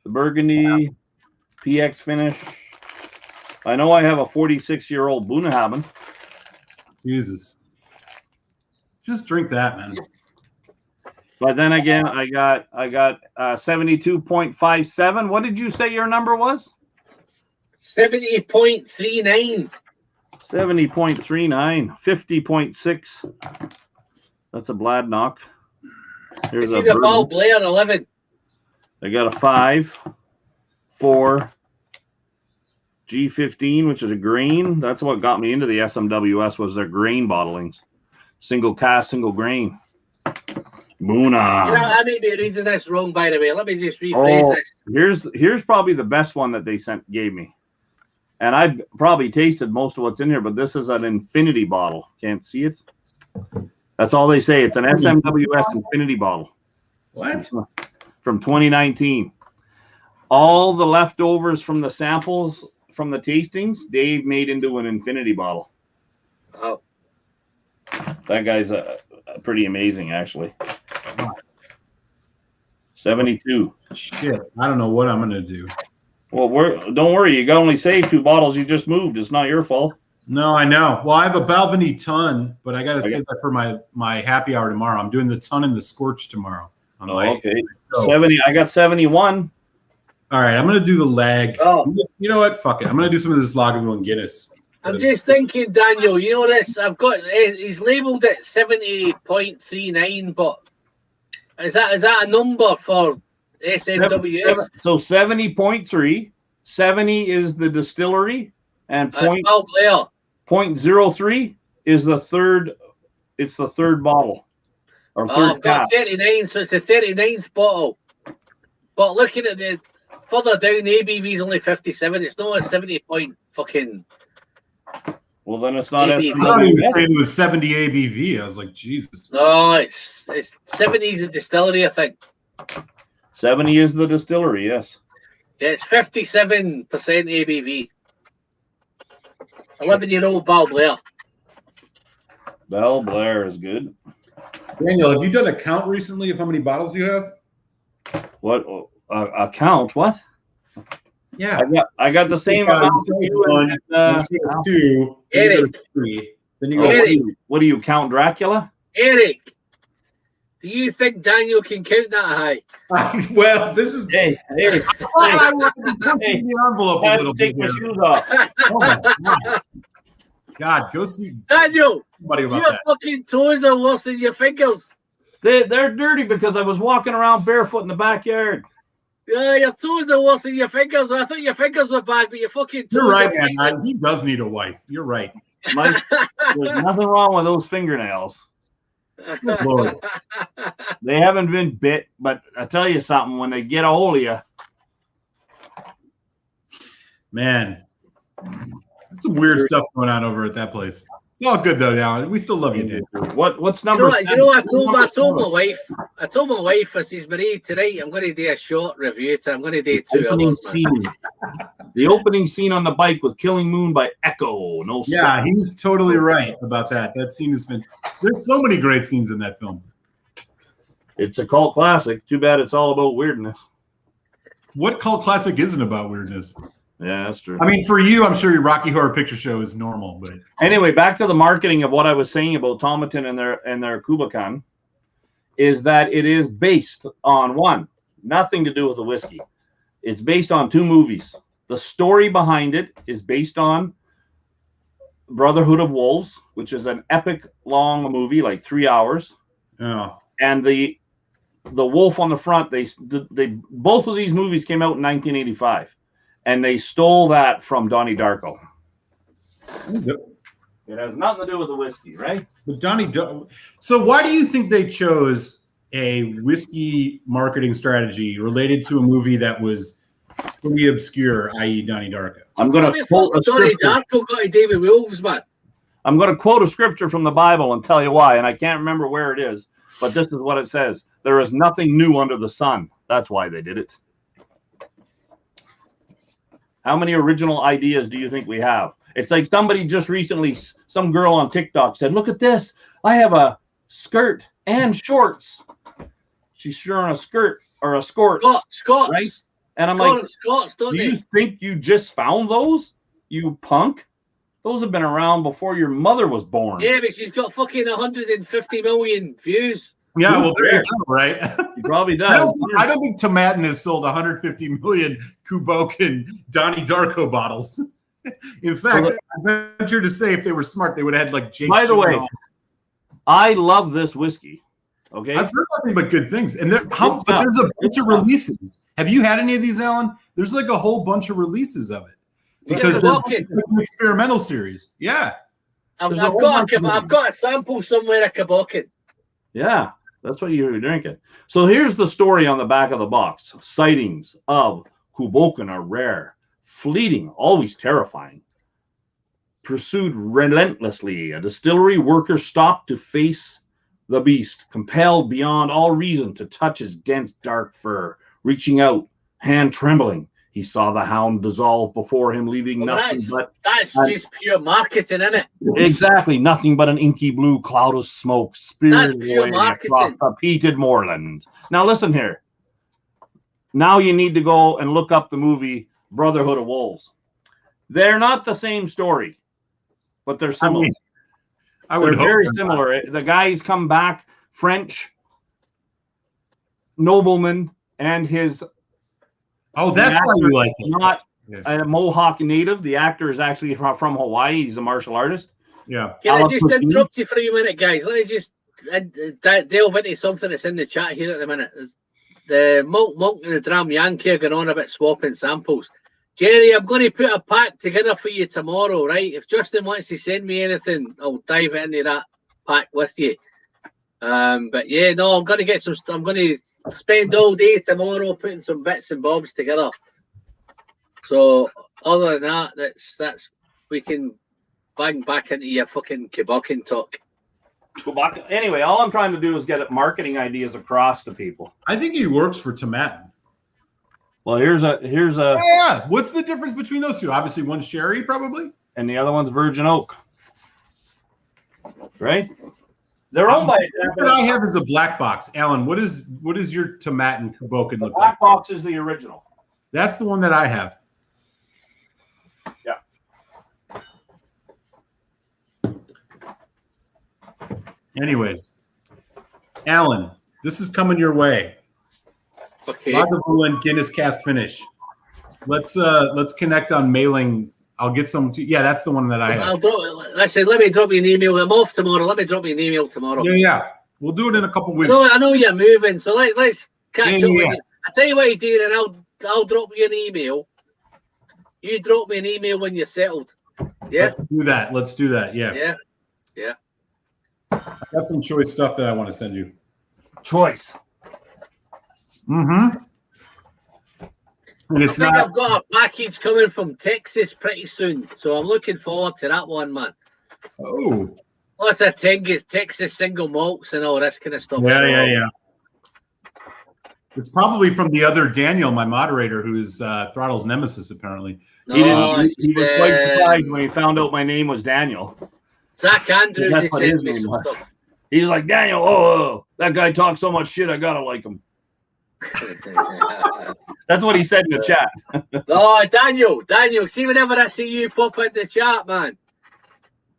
The Burgundy PX finish. I know I have a 46-year-old Bunnahabhain. Jesus. Just drink that, man. But then again, I got 72.57. What did you say your number was? 70.39. 70.39. 50.6. That's a Blad knock. Here's a Bow Blair 11. I got a 5, 4, G15, which is a grain. That's what got me into the SMWS was their grain bottlings. Single cast, single grain. Muna. You know, I may be reading this wrong, by the way. Let me just rephrase this. Here's probably the best one that they gave me. And I've probably tasted most of what's in here, but this is an infinity bottle. Can't see it. That's all they say. It's an SMWS infinity bottle. What? From 2019. All the leftovers from the samples from the tastings, Dave made into an infinity bottle. Oh. That guy's pretty amazing, actually. 72. Shit. I don't know what I'm going to do. Well, don't worry. You only saved 2 bottles. You just moved. It's not your fault. No, I know. Well, I have a Balvenie ton, but I got to save that for my happy hour tomorrow. I'm doing the ton and the scorch tomorrow. Okay. 70. I got 71. All right. I'm going to do the lag. Oh. You know what? Fuck it. I'm going to do some of this Lagavulin Guinness. I'm just thinking, Daniel, you know this? I've got, he's labelled it 70.39, but is that a number for SMWS? So 70.3. 70 is the distillery, and Bow Blair. 0.03 is the third. It's the third bottle. Or third I've got 39, so it's a 39th bottle. But looking at the further down, the ABV is only 57. It's not a 70 point fucking. Well, then it's not. I thought he was saying it was 70 ABV. I was like, Jesus. No, it's 70 is the distillery, I think. 70 is the distillery, yes. Yeah, it's 57% ABV. 11-year-old Bow Blair. Bell Blair is good. Daniel, have you done a count recently of how many bottles you have? What a count? What? Yeah, I got the same amount. Two, Eric. three. Then you Oh, go. Eric. what do you count? Dracula? Eric, Do you think Daniel can count that high? Well, this is. Hey, I want to be pushing the envelope a little bit take my here. shoes off. Oh my God. God, go see Daniel, somebody about your that. fucking toes are worse than your fingers. They're dirty because I was walking around barefoot in the backyard. Yeah, your toes are worse than your fingers. I thought your fingers were bad, but your fucking toes You're right, are man. He does need a wife. You're right. There's nothing wrong with those fingernails. Good Lord. They haven't been bit, but I tell you something, when they get a hold of you. Man, there's some weird stuff going on over at that place. It's all good though, Alan. We still love you, dude. What's number? You know, I told my wife. I says, Marie, tonight I'm going to do a short review. I'm going to do 2 hours. The opening scene on the bike with Killing Moon by Echo. No, yeah, he's totally right about that. That scene has been. There's so many great scenes in that film. It's a cult classic. Too bad it's all about weirdness. What cult classic isn't about weirdness? Yeah, that's true. I mean, for you, I'm sure your Rocky Horror Picture Show is normal, but anyway, back to the marketing of what I was saying about Tomatin and their Kubakan, is that it is based on nothing to do with the whiskey. It's based on 2 movies. The story behind it is based on Brotherhood of Wolves, which is an epic long movie, like 3 hours. yeah. And the wolf on the front, they both of these movies came out in 1985. And they stole that from Donnie Darko. It has nothing to do with the whiskey, right? But so why do you think they chose a whiskey marketing strategy related to a movie that was pretty obscure, i.e. Donnie Darko? I'm going to quote a Donnie scripture. Darko got to do with wolves, man. I'm going to quote a scripture from the Bible and tell you why. And I can't remember where it is, but this is what it says. There is nothing new under the sun. That's why they did it. How many original ideas do you think we have? It's like somebody just recently, some girl on TikTok said, look at this. I have a skirt and shorts. She's sure on a skirt or a skort. Scots. Right? And I'm Scots, don't do they? you think you just found those? You punk? Those have been around before your mother was born. Yeah, but she's got fucking 150 million views. Yeah, well, there you go, right? He probably does. I don't think Tomatin has sold 150 million Kubokin Donnie Darko bottles. In fact, I venture to say if they were smart, they would have had like Jake. By the way, I love this whiskey. Okay, I've heard nothing but good things, and there's a bunch of releases. Have you had any of these, Alan? There's like a whole bunch of releases of it because it's an experimental series. Yeah, I've got a sample somewhere of Kubokin. Yeah. That's what you're drinking. So here's the story on the back of the box. Sightings of Kubokin are rare, fleeting, always terrifying. Pursued relentlessly, a distillery worker stopped to face the beast, compelled beyond all reason to touch his dense, dark fur. Reaching out, hand trembling, he saw the hound dissolve before him, leaving nothing but... That's just pure marketing, isn't it? Exactly. Nothing but an inky blue cloud of smoke spewing away across the peated moorland. Now listen here. Now you need to go and look up the movie Brotherhood of Wolves. They're not the same story, but they're similar. They're very similar. The guys come back, French nobleman and his... Oh, that's why you like it. Not a Mohawk native. The actor is actually from Hawaii. He's a martial artist. Yeah. Can I just interrupt you for a minute, guys? Let me just delve into something that's in the chat here at the minute. The Monk and the Dram Yankee are going on about swapping samples. Jerry, I'm going to put a pack together for you tomorrow, right? If Justin wants to send me anything, I'll dive into that pack with you. But yeah, no, I'm going to get some. I'm going to spend all day tomorrow putting some bits and bobs together. So other than that, that's we can bang back into your fucking Kubokin talk. Anyway, all I'm trying to do is get marketing ideas across to people. I think he works for Tomatin. Well, here's a. Yeah. What's the difference between those two? Obviously, one's sherry, probably, and the other one's virgin oak. Right? They're owned by. What I have is a black box. Alan, what is your Tomatin Kubokin look like? Black box is the original. That's the one that I have. Yeah. Anyways, Alan, This is coming your way. Okay. Lagavulin Guinness Cask Finish. Let's connect on mailing. I'll get some. Yeah, that's the one that I have. Let me drop you an email. I'm off tomorrow. Let me drop you an email tomorrow. Yeah. We'll do it in a couple weeks. I know you're moving, so let's catch up. Yeah. I tell you what, Dean, and I'll drop you an email. You drop me an email when you're settled. Yeah. Let's do that. Yeah. Yeah. I got some choice stuff that I want to send you. Choice. Mm-hmm. And I think I've got a package coming from Texas pretty soon, so I'm looking forward to that one, man. Oh. Lots of Texas single malts and all this kind of stuff. Yeah. It's probably from the other Daniel, my moderator, who is Throttle's nemesis, apparently. He was quite surprised when he found out my name was Daniel. Zach Andrews sent me some stuff. He's like, Daniel, that guy talks so much shit, I gotta like him. That's what he said in the chat. No, Daniel, see whenever I see you pop in the chat, man.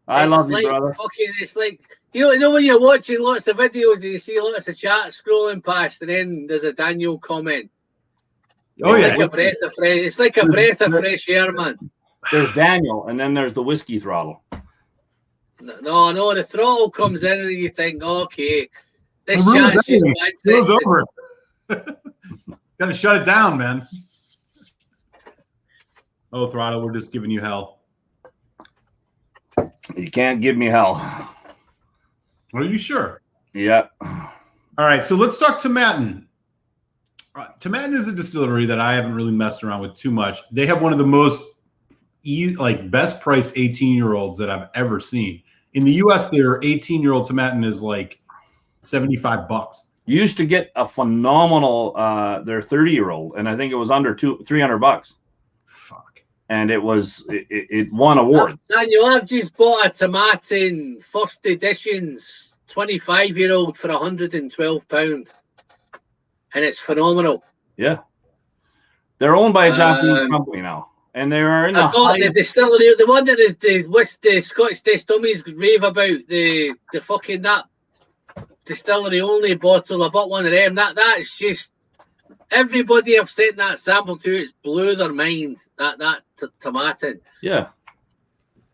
I love you, brother. It's like, you know when you're watching lots of videos and you see lots of chat scrolling past and then there's a Daniel comment. It's like a breath of fresh air, man. There's Daniel, and then there's the whiskey throttle. No, the throttle comes in and you think, okay, this chat's just it's over. Gotta shut it down, man. Oh, Throttle, we're just giving you hell. You can't give me hell. Are you sure? Yeah. All right, so let's talk Tomatin. Tomatin is a distillery that I haven't really messed around with too much. They have one of the most best priced 18-year-olds that I've ever seen. In the U.S., their 18-year-old Tomatin is like $75. You used to get a phenomenal their 30-year-old, and I think it was under $300. Fuck. And it won awards. Daniel, I've just bought a Tomatin first editions 25-year-old for £112. And it's phenomenal. Yeah. They're owned by a Japanese company now. And they're in the distillery, the one that the Scottish Distilleries rave about, the fucking that distillery only bottle. I bought one of them. That's just everybody I've sent that sample to, it's blew their mind. That Tomatin. Yeah.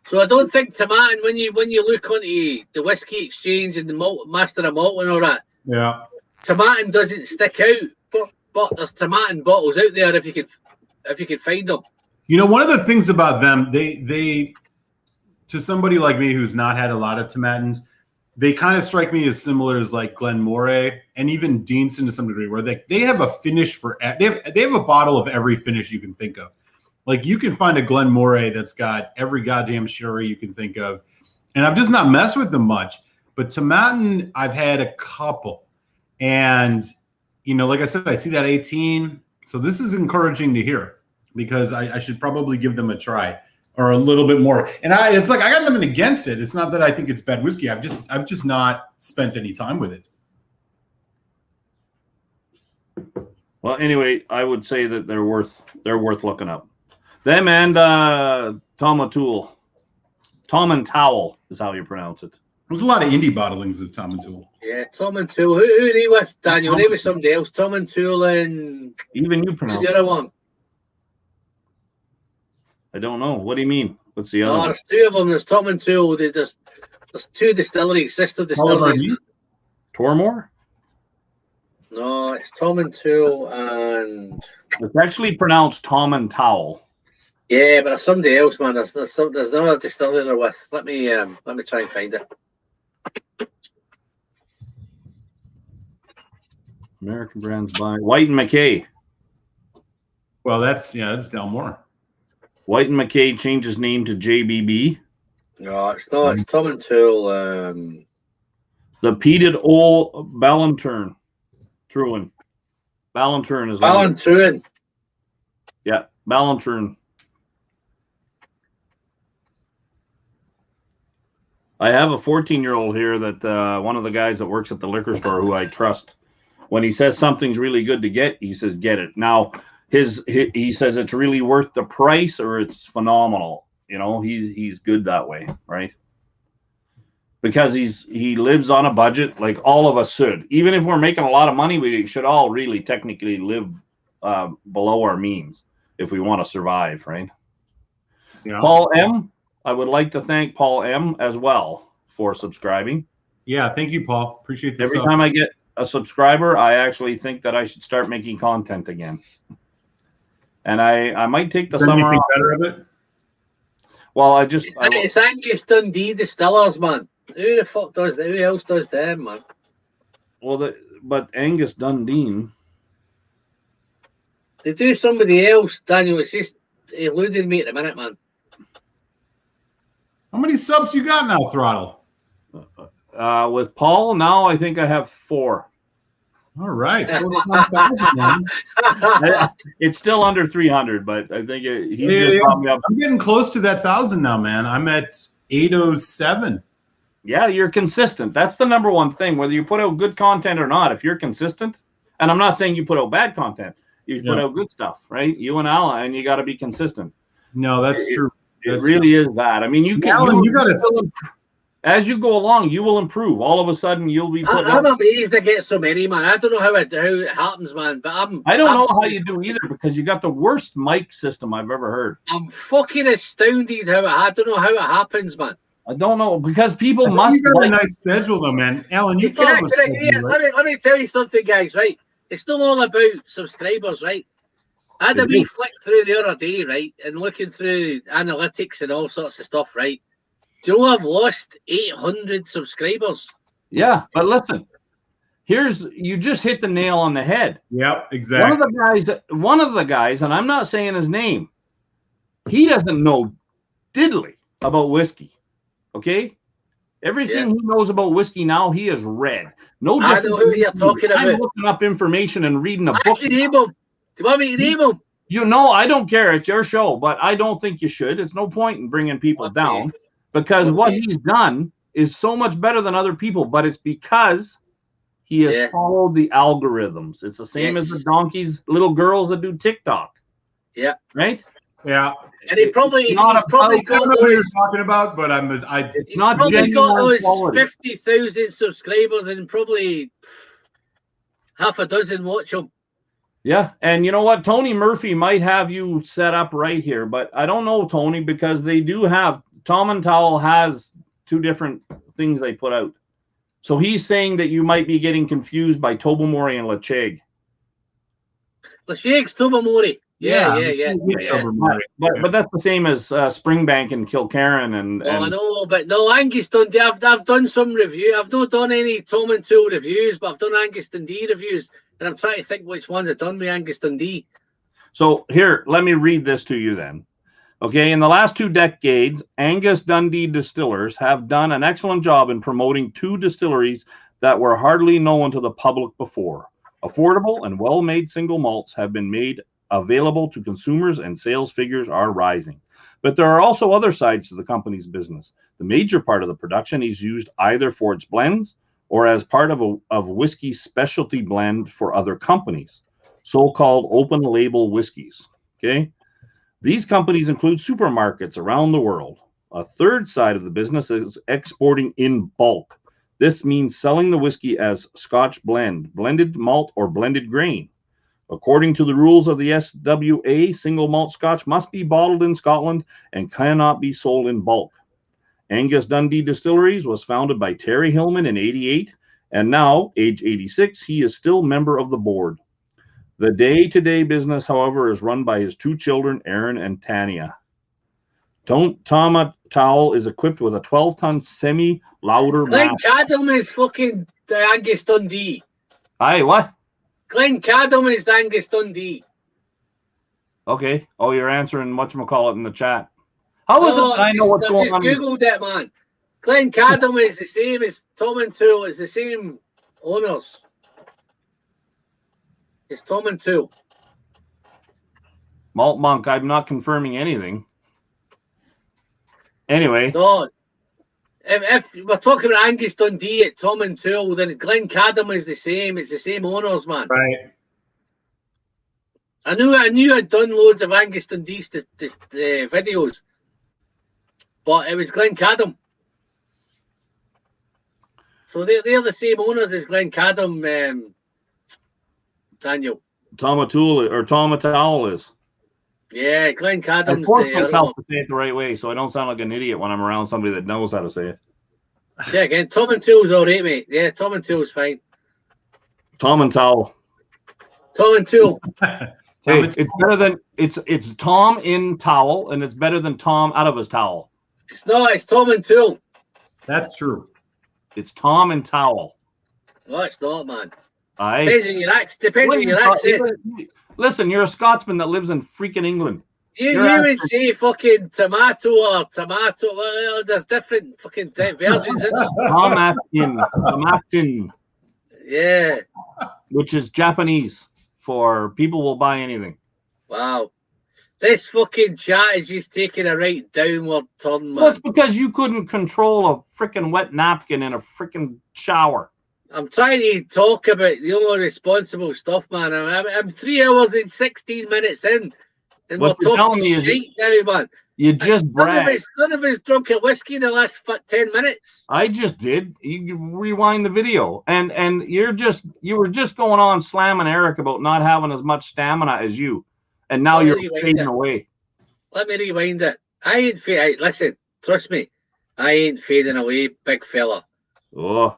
So I don't think Tomatin, when you look onto the whiskey exchange and the Master of Malt and all that. Yeah. Tomatin doesn't stick out, but there's Tomatin bottles out there if you could find them. You know, one of the things about them, they to somebody like me who's not had a lot of Tomatins, they kind of strike me as similar as like Glen Moray and even Deanson to some degree, where they have a finish for they have a bottle of every finish you can think of. Like you can find a Glen Moray that's got every goddamn sherry you can think of, and I've just not messed with them much. But Tomatin, I've had a couple. And, you know, like I said, I see that 18. So this is encouraging to hear because I should probably give them a try or a little bit more. And it's like I got nothing against it. It's not that I think it's bad whiskey. I've just not spent any time with it. Well, anyway, I would say that they're worth looking up. Them and Tom O'Toole. Tom and Towel is how you pronounce it. There's a lot of indie bottlings of Tom and Toole. Yeah, Tom and Toole. Who are they with, Daniel? They with somebody else. Tom and Toole and... Even you pronounce the other one? I don't know. What do you mean? What's the other one? There's two of them. There's Tom and Toole. There's two distilleries, sister distilleries. Tormore? No, it's Tom and Toole and... It's actually pronounced Tom and Towel. Yeah, but there's somebody else, man. There's another distillery they're with. Let me try and find it. American brands by White and McKay. Well, that's Delmore. White and McKay changes name to JBB. No, it's not. It's Tom and Toole. The peated old Ballanturn. Truin. Ballanturn is Ballanturn. Yeah, Ballanturn. I have a 14-year-old here that one of the guys that works at the liquor store who I trust. When he says something's really good to get, he says get it. Now, he says it's really worth the price or it's phenomenal. You know, he's good that way, right? because he lives on a budget like all of us should. Even if we're making a lot of money, we should all really technically live below our means if we want to survive, right? Yeah. Paul M., I would like to thank Paul M. as well for subscribing. Yeah, thank you, Paul. Appreciate this. Every time I get a subscriber, I actually think that I should start making content again. And I might take the summer off. Better of it? Well, it's Angus Dundee Distillers, man. Who the fuck does that? Who else does them, man? Well, but Angus Dundee. They do somebody else, Daniel. It's just eluding me at the minute, man. How many subs you got now, Throttle? With Paul, now I think I have 4. All right. 41,000, it's still under 300, but I think he just brought me up. I'm getting close to that 1,000 now, man. I'm at 807. Yeah, you're consistent. That's the number one thing, whether you put out good content or not. If you're consistent, and I'm not saying you put out bad content, you put out good stuff, right? You and Alan, and you got to be consistent. No, that's true. It really is that. I mean, you can. Alan, you got to. As you go along, you will improve. All of a sudden, you'll be. I'm amazed I get so many, man. I don't know how it happens, man. But I don't know how you do either, because you got the worst mic system I've ever heard. I'm fucking astounded I don't know how it happens, man. I don't know, because people must. You got a nice schedule, though, man. Alan, you let me tell you something, guys. Right, it's not all about subscribers, right? I had a wee flick through the other day, right, and looking through analytics and all sorts of stuff, right. Do you know I've lost 800 subscribers? Yeah, but listen, you just hit the nail on the head. Yep, exactly. One of the guys, and I'm not saying his name, he doesn't know diddly about whiskey. Okay? Everything he knows about whiskey now, he has read. I know who you're talking about. I'm looking up information and reading a book. I can name him. Do you want me to name him? You know, I don't care. It's your show, but I don't think you should. It's no point in bringing people down. Because what he's done is so much better than other people, but it's because he has followed the algorithms. It's the same as the little girls that do TikTok. Yeah. Right? Yeah. And he's probably got what you're talking about, but he's probably got those 50,000 subscribers and probably half a dozen watch him. Yeah, and you know what? Tony Murphy might have you set up right here, but I don't know, Tony, because they do have Tom and Towel has 2 different things they put out. So he's saying that you might be getting confused by Tobermory and Lacheg. Lacheg's Tobermory. Yeah. But that's the same as Springbank and Kilkerran and. I know, but no, Angus Dundee. I've done some review. I've not done any Tom and Tool reviews, but I've done Angus Dundee reviews, and I'm trying to think which ones I've done with Angus Dundee. So here, let me read this to you then. Okay, in the last 2 decades, Angus Dundee distillers have done an excellent job in promoting 2 distilleries that were hardly known to the public before. Affordable and well-made single malts have been made available to consumers, and sales figures are rising. But there are also other sides to the company's business. The major part of the production is used either for its blends or as part of a whiskey specialty blend for other companies, so-called open-label whiskeys. Okay. These companies include supermarkets around the world. A third side of the business is exporting in bulk. This means selling the whiskey as Scotch blend, blended malt, or blended grain. According to the rules of the SWA, single malt Scotch must be bottled in Scotland and cannot be sold in bulk. Angus Dundee Distilleries was founded by Terry Hillman in '88, and now, age 86, he is still member of the board. The day-to-day business, however, is run by his 2 children, Aaron and Tanya. Tom Towel is equipped with a 12-ton semi-lauder. Glen Cadam is fucking Angus Dundee. Aye, what? Glen Cadam is Angus Dundee. Okay. Oh, you're answering whatchamacallit in the chat. How is it I know what's going on? I just Googled it, man. Glen Cadam is the same as Tom and Tool. It's the same owners. It's Tom and Tool. Malt Monk, I'm not confirming anything. Anyway. No. If we're talking about Angus Dundee at Tom and Tool, then Glen Cadam is the same. It's the same owners, man. Right. I knew I'd done loads of Angus Dundee videos, but it was Glen Cadam. So they're the same owners as Glen Cadam, Daniel. Tom O'Toole or Tom O'Toole is. Yeah, Glen Cadam's I force the myself other to say it the right way so I don't sound like an idiot when I'm around somebody that knows how to say it. one. Yeah, again, Tom and Toole's all right, mate. Yeah, Tom and Toole's fine. Tom and Towel. Tom and Toole. Hey, it's better than it's Tom in towel, and it's better than Tom out of his towel. It's not. It's Tom and Toole. That's true. It's Tom and towel. No, it's not, man. Aye. Depends on your accent. Depends on your accent. Listen, you're a Scotsman that lives in freaking England. You would say fucking tomato or tomato. Well, there's different fucking versions. Tomatin, Yeah. which is Japanese for people will buy anything. Wow. This fucking chat is just taking a right downward turn, man. That's because you couldn't control a freaking wet napkin in a freaking shower. I'm trying to talk about the only responsible stuff, man. I'm 3 hours and 16 minutes in, and What we're you're telling talking me is shit now, man. You just bragged. None of us drunk a whiskey in the last 10 minutes. I just did. You rewind the video, and you were just going on slamming Eric about not having as much stamina as you, and now you're fading away. Let me rewind it. I ain't fading. Listen, trust me, I ain't fading away, big fella. Oh,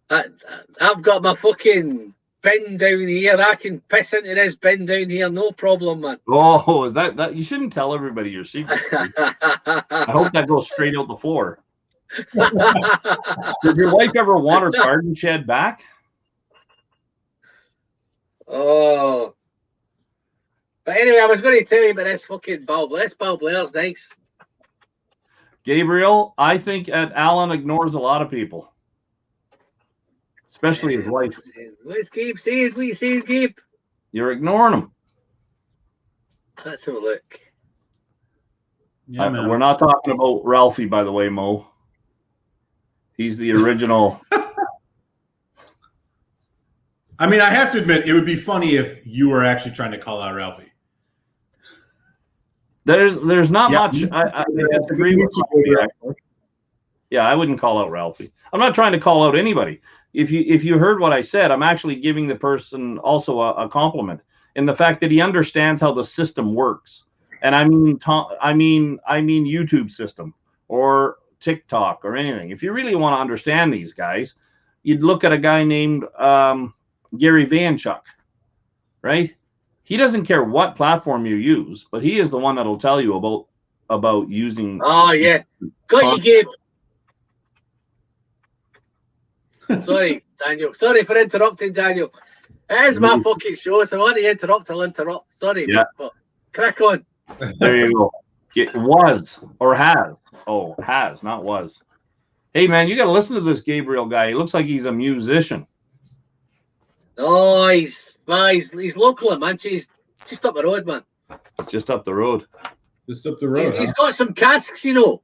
I've got my fucking bin down here. I can piss into this bin down here, no problem, man. oh, is that? You shouldn't tell everybody your secret. I hope that goes straight out the floor. Did your wife ever want her garden shed back? Oh. But anyway, I was going to tell you about this fucking Bob. This Bob Blair's nice. Gabriel, I think Alan ignores a lot of people. Especially his wife. What's Gabe saying? What you saying, Gabe? You're ignoring him. Let's have a look. Yeah, man. We're not talking about Ralphie, by the way, Mo. He's the original. I mean, I have to admit, it would be funny if you were actually trying to call out Ralphie. There's not much. I disagree with Ralphie, actually. Yeah, I wouldn't call out Ralphie. I'm not trying to call out anybody. If you heard what I said, I'm actually giving the person also a compliment in the fact that he understands how the system works. And I mean YouTube system or TikTok or anything. If you really want to understand these guys, you'd look at a guy named Gary Vaynerchuk, right? He doesn't care what platform you use, but he is the one that'll tell you about using. Oh yeah, got you, Gabe. Sorry, Daniel. Sorry for interrupting, Daniel. It is my fucking show, so I want to interrupt. I'll interrupt. Sorry, yeah. But crack on. There you go. It was or has. Oh, has, not was. Hey, man, you got to listen to this Gabriel guy. He looks like he's a musician. Oh, he's local, man. He's just up the road, man. Just up the road. Just up the road. He's got some casks, you know.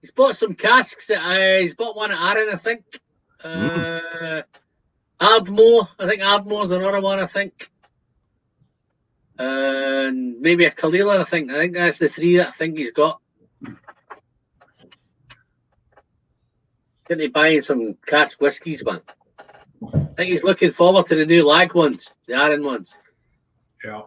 He's bought some casks. He's bought one at Aaron, I think. Ardmore. I think Ardmore's another one, I think. And maybe a Kalila, I think. I think that's the three that I think he's got. Isn't he buying some cask whiskies, man? I think he's looking forward to the new lag ones, the Aaron ones. Yeah.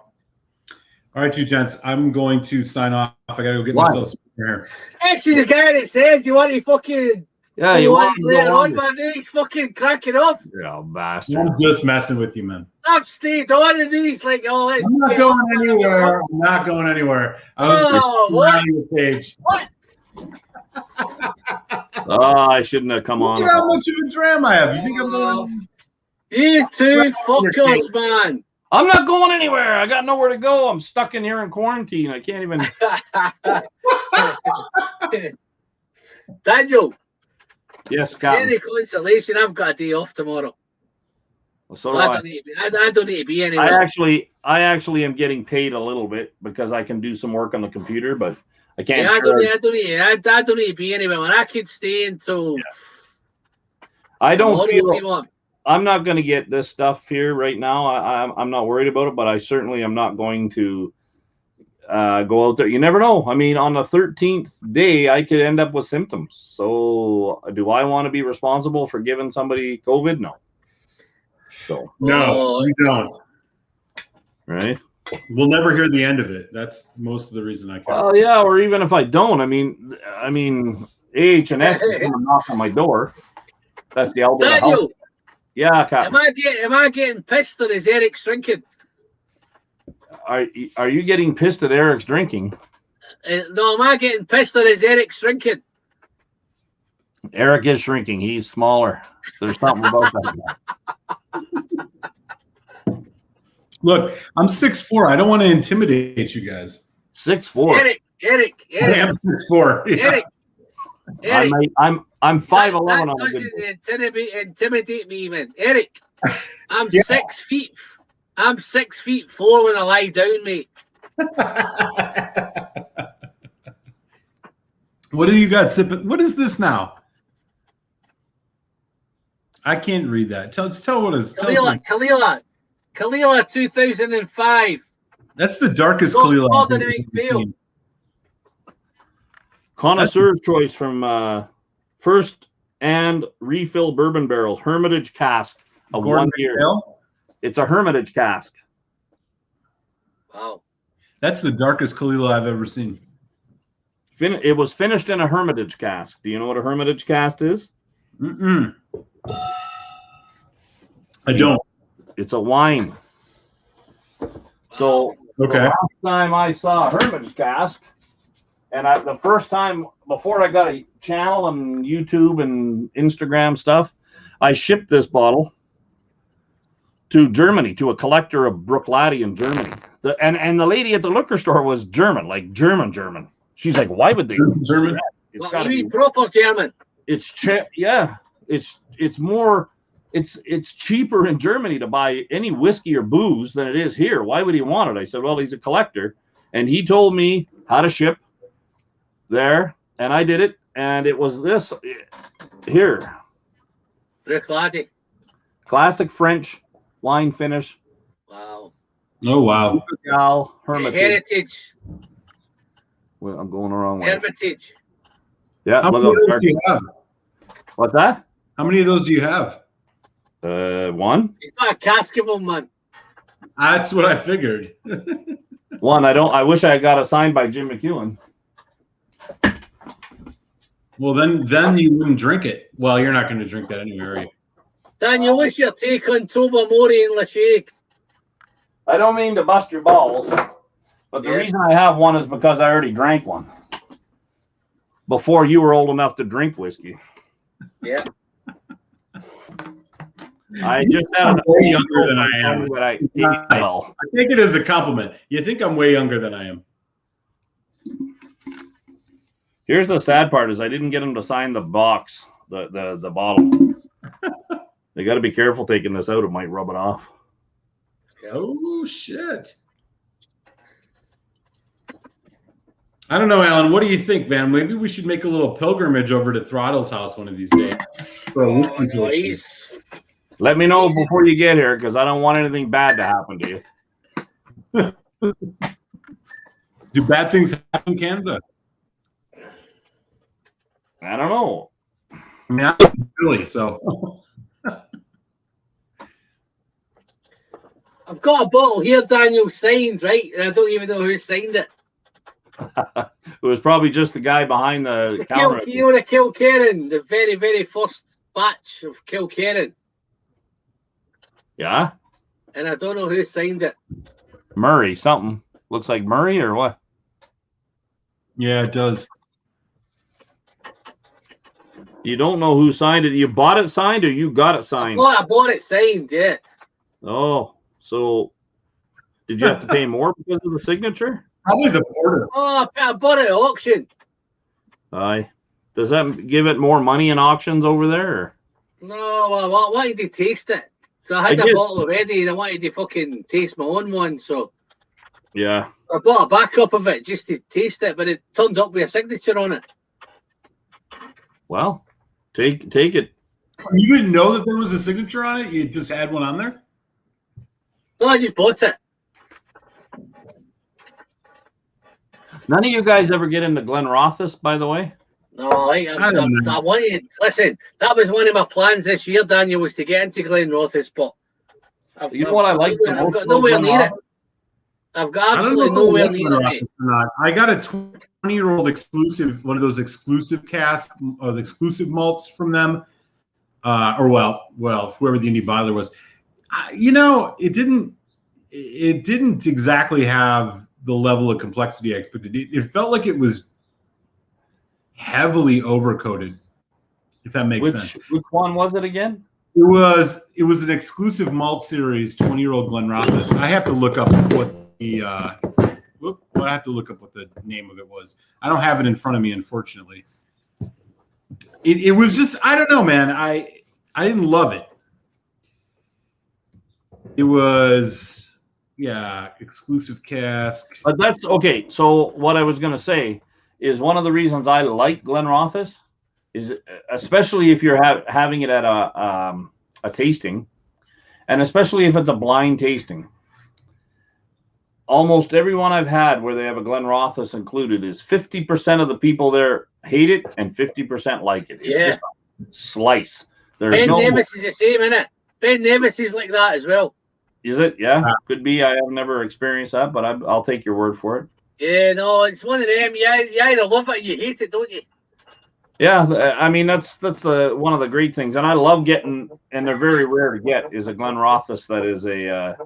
All right, you gents. I'm going to sign off. I got to go get myself some here. This is the guy that says you want to fucking. Yeah, you want to later on, man. He's fucking cracking off. Yeah, bastard. I'm just messing with you, man. I've stayed on and he's like, oh, let's. I'm not going anywhere. I'm not going anywhere. I was what? the page. What? Oh, I shouldn't have come on. Look at how much of a dram I have. You think I'm going? You two fuckers, man. I'm not going anywhere. I got nowhere to go. I'm stuck in here in quarantine. I can't even. Daniel. Yes, Captain. Any consolation, I've got a day off tomorrow. Well, so I don't need to be anywhere. I actually am getting paid a little bit because I can do some work on the computer, but I can't. Yeah, I don't need to be anywhere. When I can stay until. Yeah. I don't feel. If you want. I'm not going to get this stuff here right now. I'm not worried about it, but I certainly am not going to go out there. You never know. I mean, on the 13th day, I could end up with symptoms. So do I want to be responsible for giving somebody COVID? No. So no, you don't. Right. We'll never hear the end of it. That's most of the reason I care. Well, yeah, or even if I don't, I mean, AH&S is going to knock on my door. That's the Alberta Health. Daniel, Yeah, Captain. am I getting pissed or is Eric drinking? Are you getting pissed at Eric's drinking? No, am I getting pissed or is Eric drinking? Eric is shrinking. He's smaller. There's something about that. Look, I'm 6'4". I don't want to intimidate you guys. 6'4". Eric. I am 6'4". Yeah. Eric. I'm 5'11" on that the doesn't intimidate me, man. Eric, I'm Yeah. 6 feet. I'm 6'4" when I lie down, mate. What do you got sipping? What is this now? I can't read that. Tell what it is. Kalila 2005. That's the darkest Not Kalila. more than a big deal. Connoisseur's choice from First and Refill Bourbon Barrels, Hermitage cask of Gordon 1 year. McPhail? It's a Hermitage cask. Wow. That's the darkest Kalila I've ever seen. It was finished in a Hermitage cask. Do you know what a Hermitage cask is? Mm-mm. I don't. It's a wine. So Okay. the last time I saw a Hermitage cask, and the first time before I got a channel and YouTube and Instagram stuff, I shipped this bottle to Germany, to a collector of Bruichladdich in Germany. And the lady at the liquor store was German, like German. She's like, why would they? German? It's Well, got to you be mean proper German? It's cheaper in Germany to buy any whiskey or booze than it is here. Why would he want it? I said, well, he's a collector, and he told me how to ship there, and I did it, and it was this here. Bruichladdich. Classic French wine finish. Wow. Oh, wow. Gal Hermitage. Heritage. Well, I'm going the wrong way. Hermitage. Yeah, How many of those do you have? What's that? How many of those do you have? One. He's got a cask of them, man. That's what I figured. One. I wish I had got it signed by Jim McEwen. Well, then you wouldn't drink it. Well, you're not going to drink that anyway, are you? Daniel, what's your take on Tobermory and Lachey? I don't mean to bust your balls, but the reason I have one is because I already drank one before you were old enough to drink whiskey. Yeah. I just had I'm way younger than I am. That I ate Nice. well. I take it as a compliment. You think I'm way younger than I am. Here's the sad part: is I didn't get him to sign the box, the bottle. They got to be careful taking this out; it might rub it off. Oh shit! I don't know, Alan. What do you think, man? Maybe we should make a little pilgrimage over to Throttle's house one of these days. For a whiskey tasting. Let me know before you get here, because I don't want anything bad to happen to you. Do bad things happen in Canada? I don't know. I mean, I'm Philly, so. I've got a bottle here, Daniel, signed, right? And I don't even know who signed it. It was probably just the guy behind the counter. You know the Kilkerran, the very, very first batch of Kilkerran. Yeah? And I don't know who signed it. Murray, something. Looks like Murray or what? Yeah, it does. You don't know who signed it. You bought it signed or you got it signed? I bought it signed, yeah. Oh, so did you have to pay more because of the signature? Probably the porter. Oh, I bought it at auction. Aye. Does that give it more money in auctions over there? Or? No, I wanted to taste it. So I had a bottle already and I wanted to fucking taste my own one. So yeah, I bought a backup of it just to taste it, but it turned up with a signature on it. Well, take it. You didn't know that there was a signature on it? You just had one on there? No, I just bought it. None of you guys ever get into Glen Rothis, by the way? No, I wanted. Listen, that was one of my plans this year, Daniel, was to get into Glen Rothis, but I've got nowhere near it. I've got absolutely nowhere near it. I got a 20-year-old exclusive, one of those exclusive casks, or the exclusive malts from them, or well, whoever the indie bottler was. It didn't exactly have the level of complexity I expected. It felt like it was heavily overcoated, if that makes sense. Which one was it again? It was an exclusive malt series, 20-year-old Glen Rothis. I have to look up what the name of it was. I don't have it in front of me, unfortunately. It was just, I don't know, man. I didn't love it. It was, exclusive cask. But that's okay. So what I was going to say is one of the reasons I like Glen Rothis is, especially if you're having it at a tasting, and especially if it's a blind tasting. Almost everyone I've had where they have a Glen Rothis included is 50% of the people there hate it and 50% like it. It's just a slice. Ben Nevis is the same, isn't it? Ben Nevis is like that as well. Is it? Yeah, could be. I have never experienced that, but I'll take your word for it. Yeah, no, it's one of them. You either love it or you hate it, don't you? Yeah, I mean that's one of the great things, and I love getting, and they're very rare to get, is a Glen Rothis that is a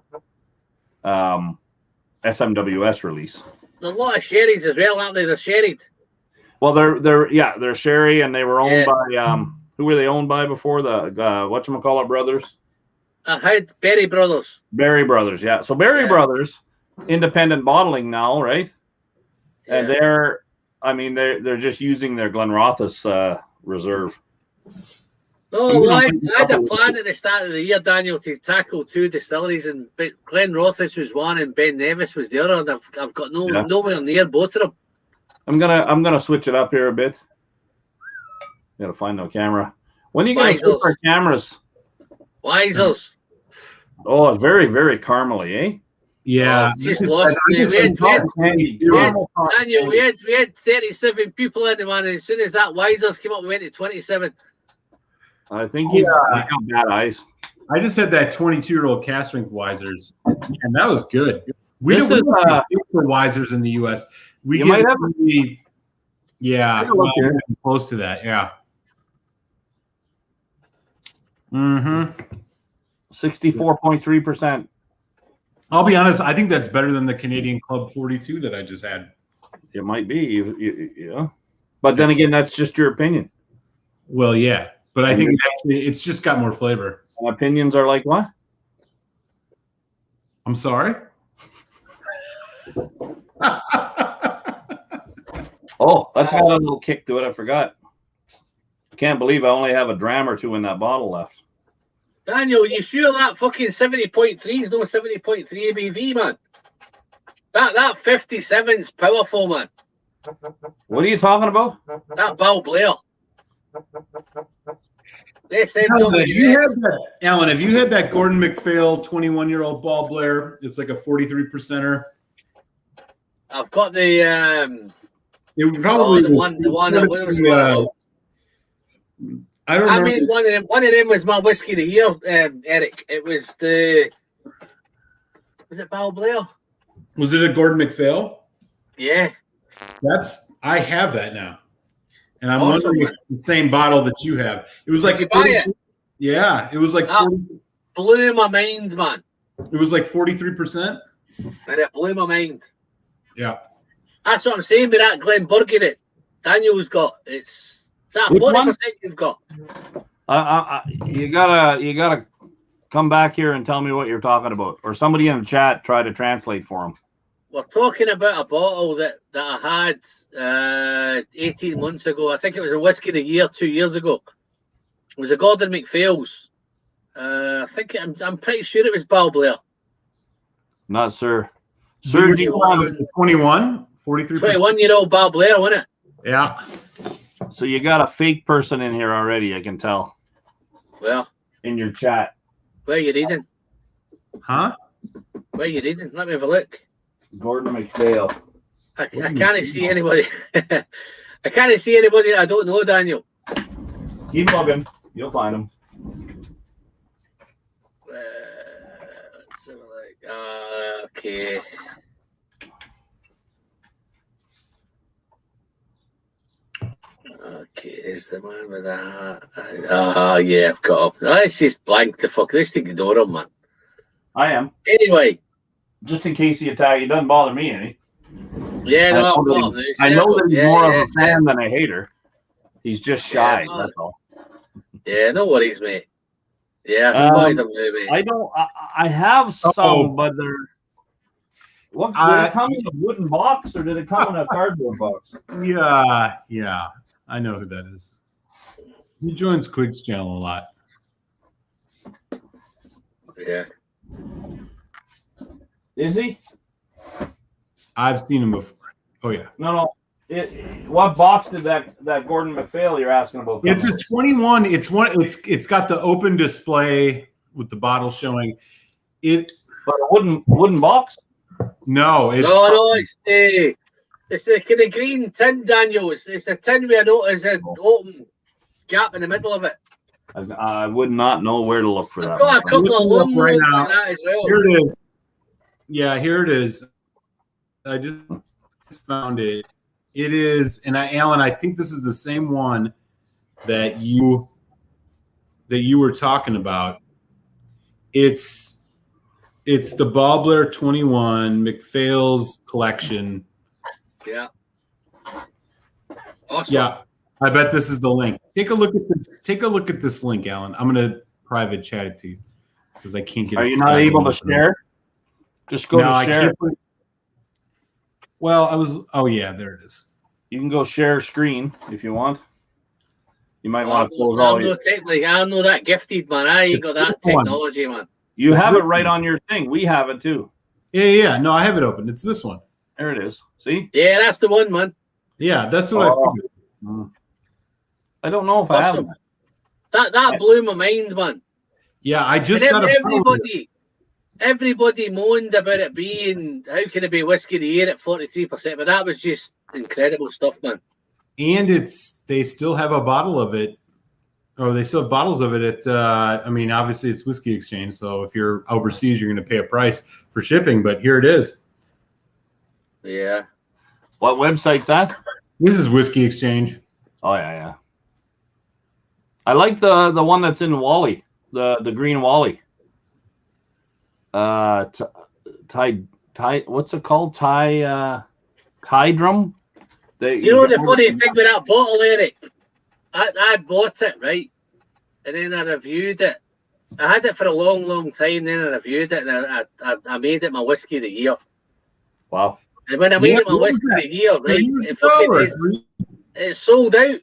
SMWS release. There's a lot of sherries as well, aren't they? They're sherried. Well, they're sherry, and they were owned by who were they owned by before? The whatchamacallit brothers. I had Berry Brothers. Berry Brothers, yeah. So Berry Brothers, independent bottling now, right? Yeah. And they're just using their Glen Rothis reserve. No, I had a plan at the start of the year, Daniel, to tackle two distilleries, and Glen Rothis was one, and Ben Nevis was the other. And I've got nowhere near both of them. I'm gonna switch it up here a bit. Gotta find no camera. When are you gonna switch our cameras? Wisers. Oh, it's very, very caramely, eh? Yeah. Just lost me. We had 37 people in the man, and as soon as that Wisers came up, we went to 27. I think he's got bad eyes. I just had that 22-year-old cask strength Wisers, and that was good. We don't for Wisers in the U.S. We get really, close to that. Yeah. 64.3%. I'll be honest. I think that's better than the Canadian Club 42 that I just had. It might be, but then again, that's just your opinion. Well, yeah, but I think it's just got more flavor. Opinions are like what? I'm sorry. Oh, that's got a little kick to it. I forgot. I can't believe I only have a dram or two in that bottle left. Daniel, you sure that fucking 70.3 is no 70.3 ABV, man? That 57's powerful, man. What are you talking about? That Bal Blair. Alan, have you had that Gordon MacPhail 21-year-old Bal Blair? It's like a 43%er. I've got the it probably the one that was I don't know. I mean, one of them was my whiskey of the year, Eric. It was was it Bal Blair? Was it a Gordon MacPhail? Yeah. I have that now. And I'm wondering if it's the same bottle that you have. It was like 40, yeah, it was like 40. Blew my mind, man. It was like 43%. And it blew my mind. Yeah. That's what I'm saying with that Glenburgie that Daniel's got. It's that 40% you've got. You gotta come back here and tell me what you're talking about, or somebody in the chat try to translate for him. We're talking about a bottle that I had 18 months ago. I think it was a whiskey of the year 2 years ago. It was a Gordon MacPhail's. I'm pretty sure it was Bal Blair. Not sir. Sergi 21, 43%. 21-year-old Bal Blair, wasn't it? Yeah. So you got a fake person in here already, I can tell. Well, in your chat. Where are you reading? Huh? Where are you reading? Let me have a look. Gordon MacPhail. I can't see anybody. I can't see anybody that I don't know, Daniel. Keep looking. You'll find them. Let's have a look. Okay. Okay, is the man with the hat. Yeah, I've got him. Let's just blank the fuck. Let's ignore him, man. I am. Anyway. Just in case he doesn't bother me any. Yeah, no, I've got him. I know that he's more of a fan than a hater. He's just shy, that's all. Yeah, no worries, mate. Yeah, I spotted him now, mate. I have some, but they're... What, did it come in a wooden box or did it come in a cardboard box? Yeah. I know who that is. He joins Quig's channel a lot. Yeah. Is he? I've seen him before. Oh yeah. No. What box did that Gordon McPhail you're asking about? It's a 21. It's got the open display with the bottle showing it. But a wooden box? No, it's the kind of green tin, Daniel. It's a tin with an open gap in the middle of it. I would not know where to look for that. I've got a couple of long ones like that as well. Here it is. Yeah, here it is. I just found it. It is, and Alan, I think this is the same one that you were talking about. It's the Bobbler 21 McPhail's collection. Yeah. Awesome. Yeah. I bet this is the link. Take a look at this. Take a look at this link, Alan. I'm gonna private chat it to you because I can't get. Are you not able to share? Just go to share. I can't put, well, I was. Oh yeah, there it is. You can go share screen if you want. You might want to close all. I'm not that gifted, man. I ain't got that technology, man. You have it right on your thing. We have it too. Yeah. No, I have it open. It's this one. There it is. See? Yeah, that's the one, man. Yeah, that's what I figured. I don't know if I have it. That blew my mind, man. Yeah, I just got everybody moaned about it being, how can it be whiskey of the year at 43%? But that was just incredible stuff, man. And they still have a bottle of it, or they still have bottles of it at, I mean, obviously it's Whiskey Exchange. So if you're overseas, you're going to pay a price for shipping, but here it is. Yeah. What website's that? This is Whiskey Exchange. Oh, yeah. I like the one that's in Wally, the green Wally. What's it called? Drum. You know the funny thing with that bottle, Eric? I bought it, right? And then I reviewed it. I had it for a long, long time. Then I reviewed it, and I made it my whiskey of the year. Wow! And when I made it my whiskey of the year, right, it sold out.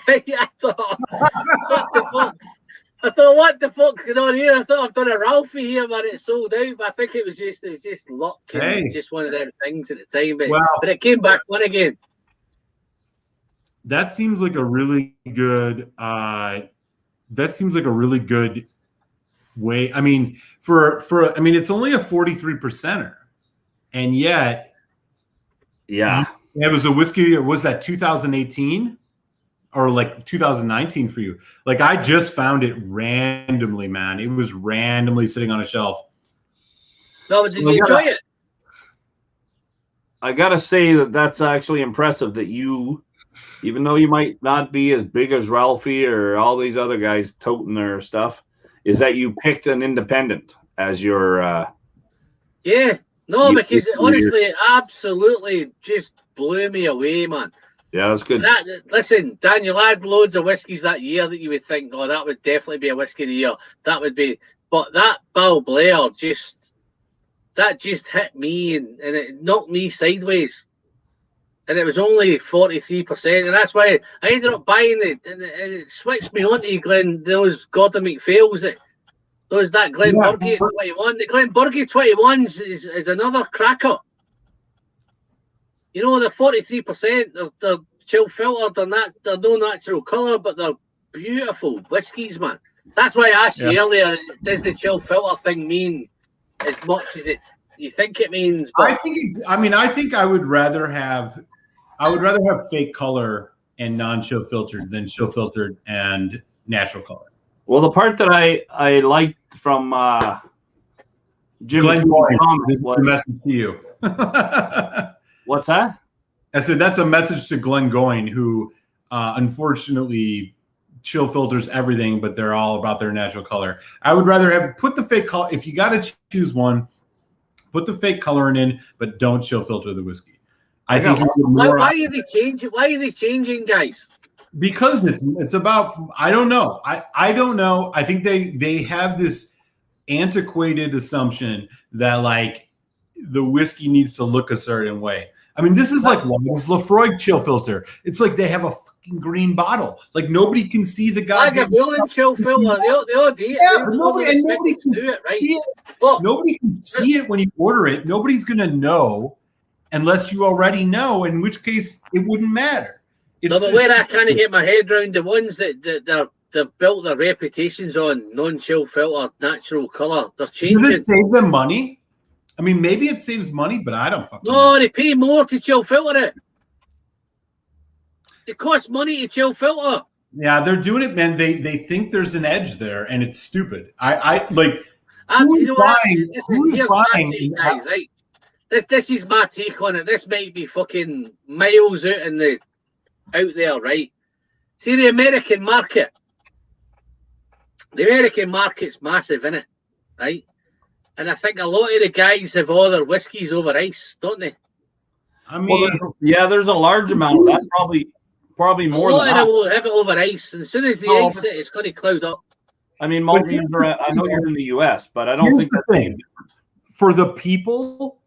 I thought, what the fuck's going on here? I thought I've done a Ralphie here, man. It sold out, but I think it was just luck. Hey. It was just one of them things at the time. But it came back one again. That seems like a really good. Way. I mean, it's only a 43%er, and yet, yeah, it was a whiskey. Or was that 2018? Or like 2019 for you? Like I just found it randomly, man. It was randomly sitting on a shelf. No, but did you enjoy it? I gotta say that's actually impressive that you, even though you might not be as big as Ralphie or all these other guys toting their stuff, is that you picked an independent as your. Yeah, no, because honestly, it absolutely just blew me away, man. Yeah, that's good. Listen, Daniel, I had loads of whiskies that year that you would think, oh, that would definitely be a whiskey of the year. That would be, but that Bill Blair just hit me and it knocked me sideways. And it was only 43%, and that's why I ended up buying it. And it switched me onto those Gordon McPhails, that Glen Burgie 21. The Glen Burgie 21s is another cracker. You know, they're 43%. They're chill filtered. They're no natural colour, but they're beautiful whiskies, man. That's why I asked you earlier, does the chill filter thing mean as much as it's, you think it means. But I think I would rather have fake color and non-chill filtered than chill filtered and natural color. Well, the part that I liked from Jim Glen Scotia, this is a message to you. What's that? I said that's a message to Glenn Goyne, who unfortunately chill filters everything, but they're all about their natural color. I would rather put the fake color. If you got to choose one, put the fake coloring in, but don't chill filter the whiskey. I think why are they changing? Why are they changing, guys? Because it's about, I don't know. I don't know. I think they have this antiquated assumption that like the whiskey needs to look a certain way. I mean, this is like is Lafroig chill filter. It's like they have a fucking green bottle. Like nobody can see the guy. Like a villain chill filter. They all do it. Yeah, but nobody can see it, right? Nobody can see it when you order it. Nobody's gonna know unless you already know, in which case it wouldn't matter. No, but where I kind of get my head around the ones that they've built their reputations on non-chill filter, natural color, they're changing. Does it save them money? I mean, maybe it saves money, but I don't fucking know. They pay more to chill filter it. It costs money to chill filter. Yeah, they're doing it, man. They think there's an edge there, and it's stupid. Who's buying? Guys, right? This is my take on it. This might be fucking miles out there, right? See the American market. The American market's massive, isn't it? Right? And I think a lot of the guys have all their whiskies over ice, don't they? I mean, there's a large amount of that, probably more than that. A lot of them will have it over ice, and as soon as the ice it's going to cloud up. I mean, I know you're in the U.S., but I don't think that's the thing. For the people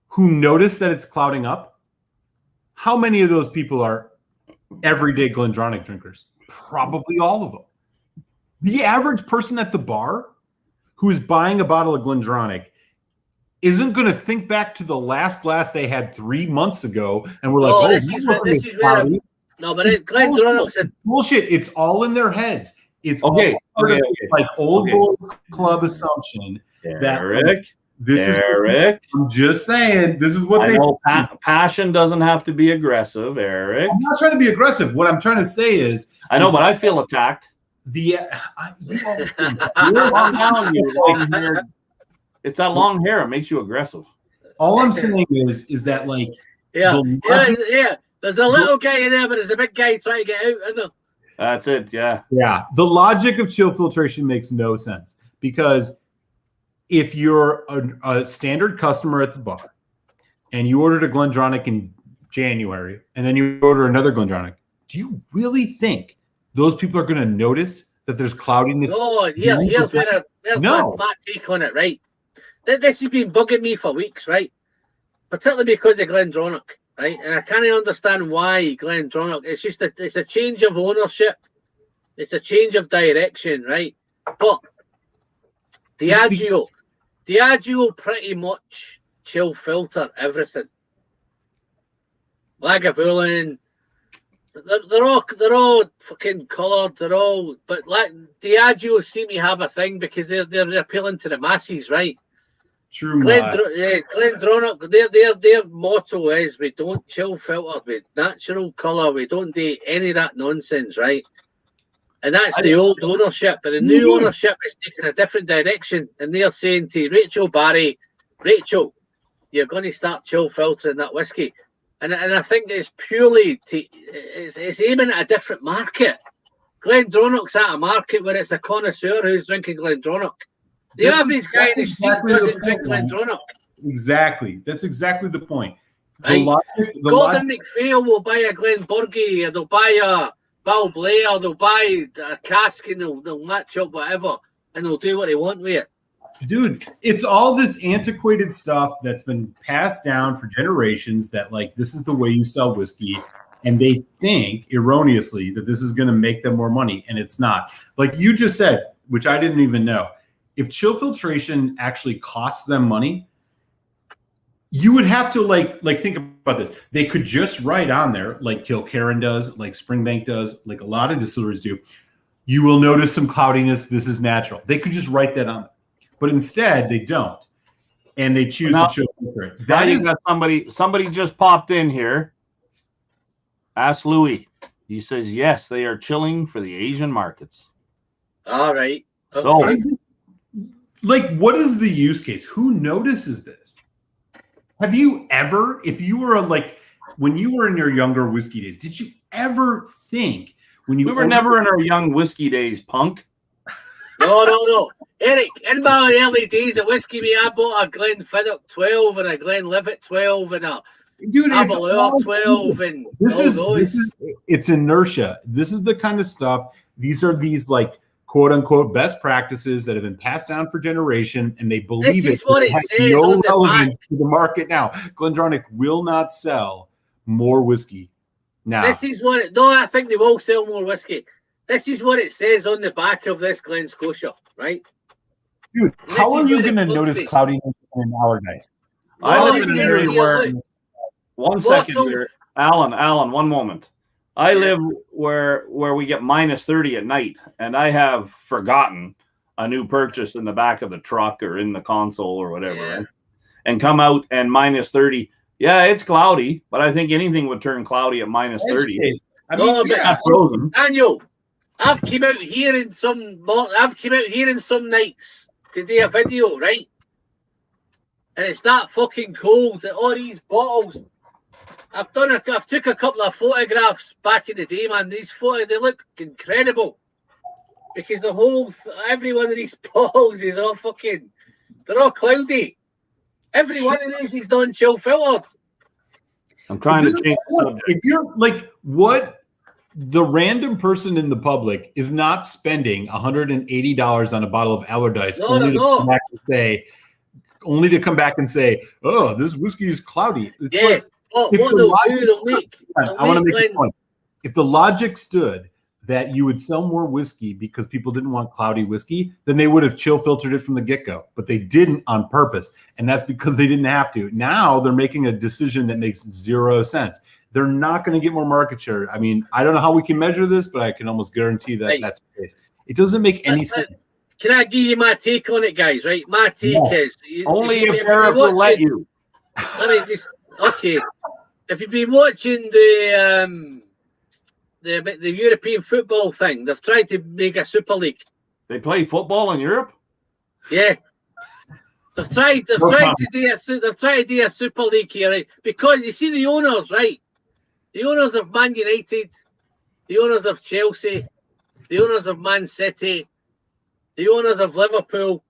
who notice that it's clouding up, how many of those people are everyday Glendronach drinkers? Probably all of them. The average person at the bar who is buying a bottle of Glendronach isn't going to think back to the last glass they had 3 months ago and we're like, this is where no, but Glendronach's bullshit. It's all in their heads. It's okay. Like old boys club assumption Eric. I'm just saying, this is what passion doesn't have to be aggressive, Eric. I'm not trying to be aggressive. What I'm trying to say is, I know, but I feel attacked. It's that long hair. It makes you aggressive. All I'm saying is that like there's a little guy in there, but there's a big guy trying to get out, isn't there? That's it. Yeah. The logic of chill filtration makes no sense, because if you're a standard customer at the bar and you ordered a Glendronach in January and then you order another Glendronach, do you really think those people are going to notice that there's cloudiness? No, here's my take on it, right? This has been bugging me for weeks, right? Particularly because of Glendronach, right? And I can't understand why Glendronach. It's just it's a change of ownership. It's a change of direction, right? But Diageo pretty much chill filter everything. Lagavulin, they're all fucking coloured. But like Diageo seem to have a thing because they're appealing to the masses, right? True. Glendronach, their motto is we don't chill filter with natural colour. We don't do any of that nonsense, right? And that's the old ownership, but the new ownership is taking a different direction, and they're saying to Rachel Barry, Rachel, you're going to start chill filtering that whiskey, and I think it's purely it's aiming at a different market. Glendronach's at a market where it's a connoisseur who's drinking Glendronach. The average guy in the street doesn't drink Glendronach. Exactly, that's exactly the point. Gordon McPhail will buy a Glenburgie, or they'll buy a Val Blair, they'll buy a cask and they'll match up whatever, and they'll do what they want with it. Dude, it's all this antiquated stuff that's been passed down for generations that like this is the way you sell whiskey, and they think erroneously that this is going to make them more money, and it's not. Like you just said, which I didn't even know, if chill filtration actually costs them money, you would have to like think about this. They could just write on there, like Kilkerran does, like Springbank does, like a lot of distilleries do. You will notice some cloudiness. This is natural. They could just write that on, but instead they don't. and they choose Now- to chill filter it. Now That you is got somebody just popped in here. Ask Louis. He says, yes, they are chilling for the Asian markets. All right. So- Okay. like, what is the use case? Who notices this? Have you ever, if you were when you were in your younger whiskey days, did you ever think when you We were never in our young whiskey days, punk. No. Eric, in my early days of whiskey, I bought a Glenfiddich 12 and a Glenlivet 12 and a dude, it's Aberlour all 12 and this all is those. it's inertia. This is the kind of stuff. These are these like quote unquote best practices that have been passed down for generation, and they believe This is what it has says no on the relevance to the market now. GlenDronach will not sell more whiskey now. This is what no, I think they will sell more whiskey. This is what it says on the back of this Glen Scotia, right? Dude, This how is are you what it going to looks notice like. cloudiness in Allardyce? I No, live it's in an here, area here, where look. one second Bottles. here. Alan, one moment. I Yeah. live where we get -30 at night, and I have forgotten a new purchase in the back of the truck or in the console or whatever, Yeah. right? And come out and -30. Yeah, it's cloudy, but I think anything would turn cloudy at -30. I No, mean, but- yeah. Not frozen. Daniel, I've came out here in some nights to do a video, right? And it's that fucking cold that all these bottles. I've took a couple of photographs back in the day, man. These photos, they look incredible. Because every one of these bottles is all fucking, they're all cloudy. Every one of these is non-chill filtered. I'm trying to This is change the the point. subject. If you're like, what the random person in the public is not spending $180 on a bottle of Allardyce No, only no. to come back and say, "Oh, this whiskey is cloudy." It's Yeah. like, What if they'll the do, logic- they'll make. I want to make this point. If the logic stood that you would sell more whiskey because people didn't want cloudy whiskey, then they would have chill filtered it from the get-go. But they didn't on purpose, and that's because they didn't have to. Now they're making a decision that makes zero sense. They're not going to get more market share. I mean, I don't know how we can measure this, but I can almost guarantee that Right. that's the case. It doesn't make any sense. Can I give you my take on it, guys? Right, my take No. is Only if you've Eric been will let watching- you. Let me just okay. If you've been watching the European football thing, they've tried to make a Super League. They play football in Europe? Yeah, they've tried to do a Super League here, right? Because you see the owners, right? The owners of Man United, the owners of Chelsea, the owners of Man City, the owners of Liverpool,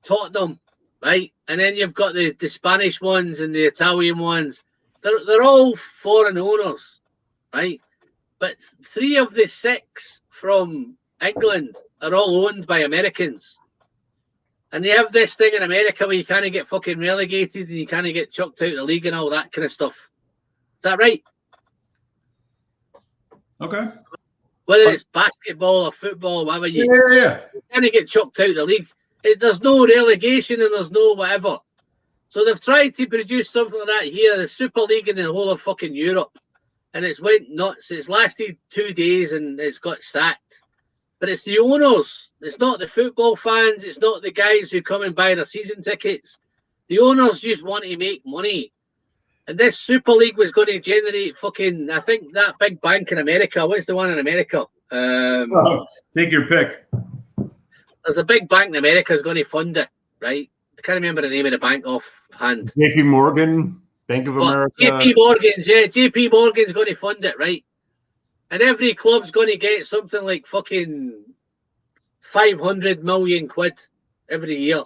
Tottenham, right? And then you've got the Spanish ones and the Italian ones. They're all foreign owners, right? But 3 of the 6 from England are all owned by Americans. And they have this thing in America where you kind of get fucking relegated and you kind of get chucked out of the league and all that kind of stuff. Is that right? Okay. Whether it's basketball or football or whatever, you Yeah. kind of get chucked out of the league. There's no relegation and there's no whatever. So they've tried to produce something like that here, the Super League in the whole of fucking Europe. And it's went nuts. It's lasted 2 days and it's got sacked. But it's the owners. It's not the football fans. It's not the guys who come and buy their season tickets. The owners just want to make money. And this Super League was going to generate fucking, I think that big bank in America. What's the one in America? Take your pick. There's a big bank in America is going to fund it, right? I can't remember the name of the bank offhand. JP Morgan, Bank of America. JP Morgan's going to fund it, right? And every club's going to get something like fucking 500 million quid every year.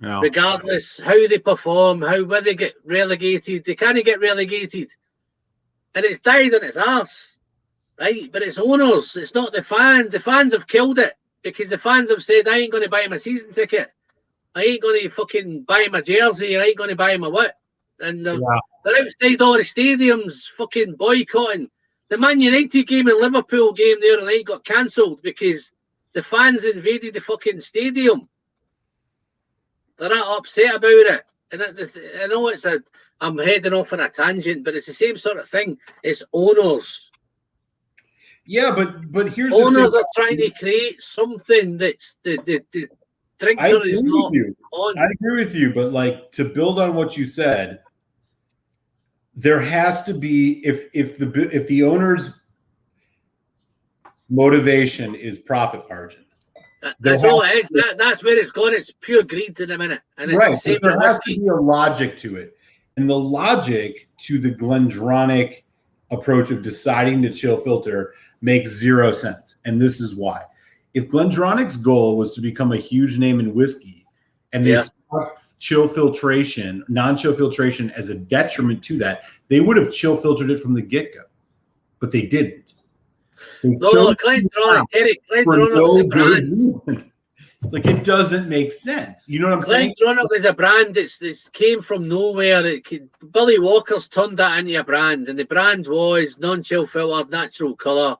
Yeah. Regardless how they perform, whether they get relegated, they can't get relegated. And it's died on its arse, right? But it's owners, it's not the fans. The fans have killed it because the fans have said, I ain't going to buy my season ticket. I ain't going to fucking buy my jersey. I ain't going to buy my what? And they're outside all the stadiums fucking boycotting. The Man United game and Liverpool game the other night got cancelled because the fans invaded the fucking stadium. They're not upset about it. And I know I'm heading off on a tangent, but it's the same sort of thing. It's owners. Yeah, but here's Owners the are trying to create something that's drinker is agree not with you. on. I agree with you, but like to build on what you said, there has to be if the owner's motivation is profit margin. That's all it is. That's where it's gone. It's pure greed in a minute, and it's Right, the same but with there has to whiskey. be a logic to it, and the logic to the Glendronach approach of deciding to chill filter makes zero sense, and this is why. If Glendronach's goal was to become a huge name in whiskey, and they saw chill filtration, non-chill filtration as a detriment to that, they would have chill filtered it from the get-go, but they didn't. No, Glendronach, Eric, Glendronach's a brand. Like, it doesn't make sense. You know what I'm saying? Glendronach is a brand that's came from nowhere. Billy Walker's turned that into a brand, and the brand was non-chill filtered, natural colour,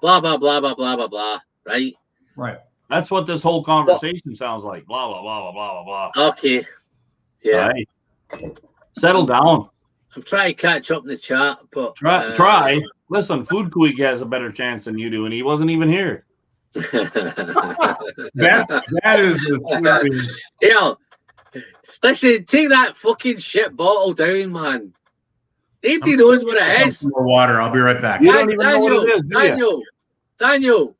blah, blah, blah, blah, blah, blah, blah, right? Right. That's what this whole conversation sounds like. Blah, blah, blah, blah, blah, blah. Okay. Yeah. Right. Settle down. I'm trying to catch up in the chat, but... Try. Listen, Food Queek has a better chance than you do, and he wasn't even here. that is the yeah. Listen, take that fucking shit bottle down, man. Nobody knows what it is. More water. I'll be right back. You don't even know what it is, do you? Daniel.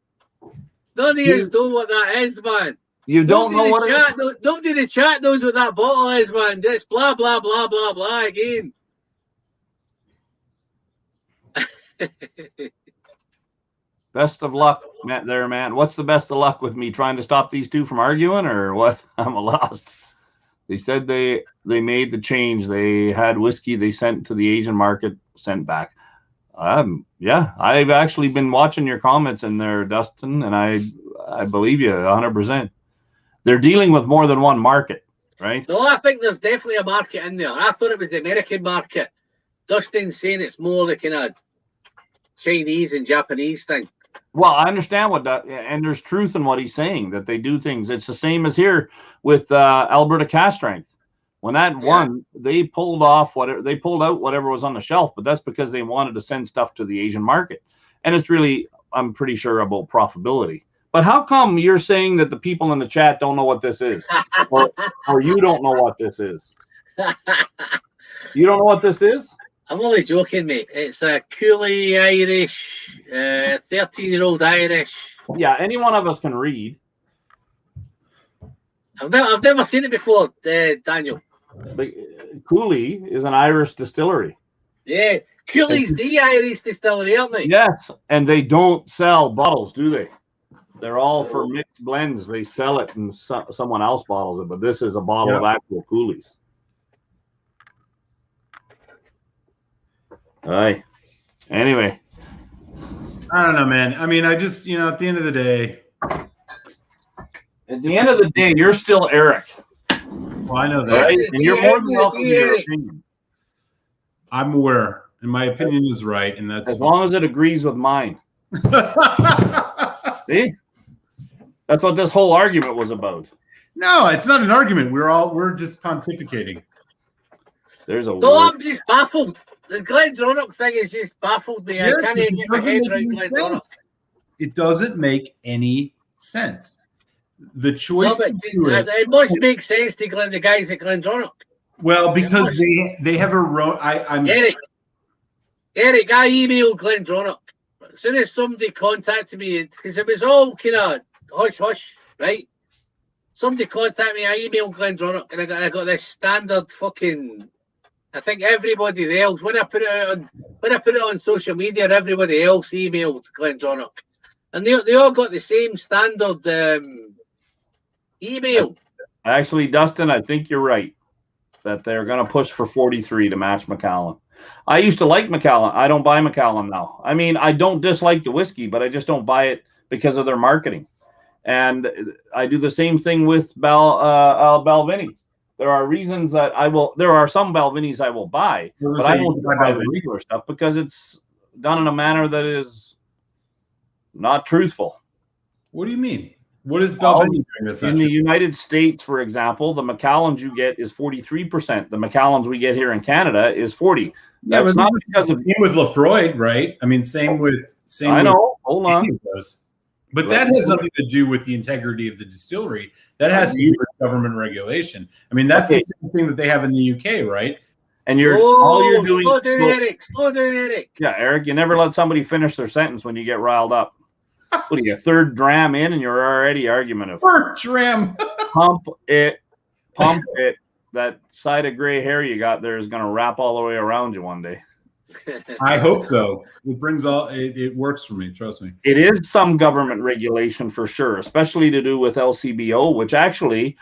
None of you know what that is, man. You don't know what it is? Nobody in the chat knows what that bottle is, man. Just blah, blah, blah, blah, blah again. Best of luck, there, man. What's the best of luck with me trying to stop these two from arguing, or what? I'm lost. They said they made the change. They had whiskey they sent to the Asian market, sent back. Yeah, I've actually been watching your comments in there, Dustin, and I believe you 100%. They're dealing with more than one market, right? No, I think there's definitely a market in there. I thought it was the American market. Dustin's saying it's more the kind of Chinese and Japanese thing. Well, I understand what that, and there's truth in what he's saying, that they do things. It's the same as here with Alberta Cask Strength. When that won, they pulled out whatever was on the shelf, but that's because they wanted to send stuff to the Asian market. And it's really, I'm pretty sure, about profitability. But how come you're saying that the people in the chat don't know what this is? or you don't know what this is? You don't know what this is? I'm only joking, mate. It's a Cooley Irish, 13-year-old Irish. Yeah, any one of us can read. I've never seen it before, Daniel. But Cooley is an Irish distillery. Yeah, Cooley's the Irish distillery, aren't they? Yes, and they don't sell bottles, do they? They're all for mixed blends. They sell it and someone else bottles it, but this is a bottle of actual Cooley's. All right. Anyway. I don't know, man. I mean, I just, at the end of the day. At the end of the day, you're still Eric. Well, I know that. Right? And you're more than welcome to your opinion. I'm aware, and my opinion is right, and that's as long as it agrees with mine. See? That's what this whole argument was about. No, it's not an argument. We're just pontificating. There's a I'm just baffled. The Glendronach thing has just baffled me. I can't even get my head around Glendronach. It doesn't make any sense. The choice. No, it must make sense to the guys at Glendronach. Well, because they have a Eric, I emailed Glendronach. As soon as somebody contacted me, because it was all kind of hush, right? Somebody contacted me, I emailed Glendronach, and I got this standard fucking. I think everybody else, when I put it on social media, everybody else emailed Glendronach, and they all got the same standard email. Actually, Dustin, I think you're right that they're going to push for 43 to match Macallan. I used to like Macallan. I don't buy Macallan now. I mean, I don't dislike the whiskey, but I just don't buy it because of their marketing. And I do the same thing with Balvenie. There are reasons that there are some Balvenies I will buy, but I won't buy the regular stuff because it's done in a manner that is not truthful. What do you mean? What is Balvenie doing that's in the United States, for example, the Macallans you get is 43%. The Macallans we get here in Canada is 40%. That's not because of with Lefroy, right? I mean, same. I know. Hold on. But that has nothing to do with the integrity of the distillery. That has to do with government regulation. I mean, that's the same thing that they have in the UK, right? And all you're doing. Slow down, Eric. Slow down, Eric. Yeah, Eric, you never let somebody finish their sentence when you get riled up. What are you, third dram in, and you're already argumentative? Third dram. Pump it. That side of gray hair you got there is going to wrap all the way around you one day. I hope so. It works for me. Trust me. It is some government regulation for sure, especially to do with LCBO, which actually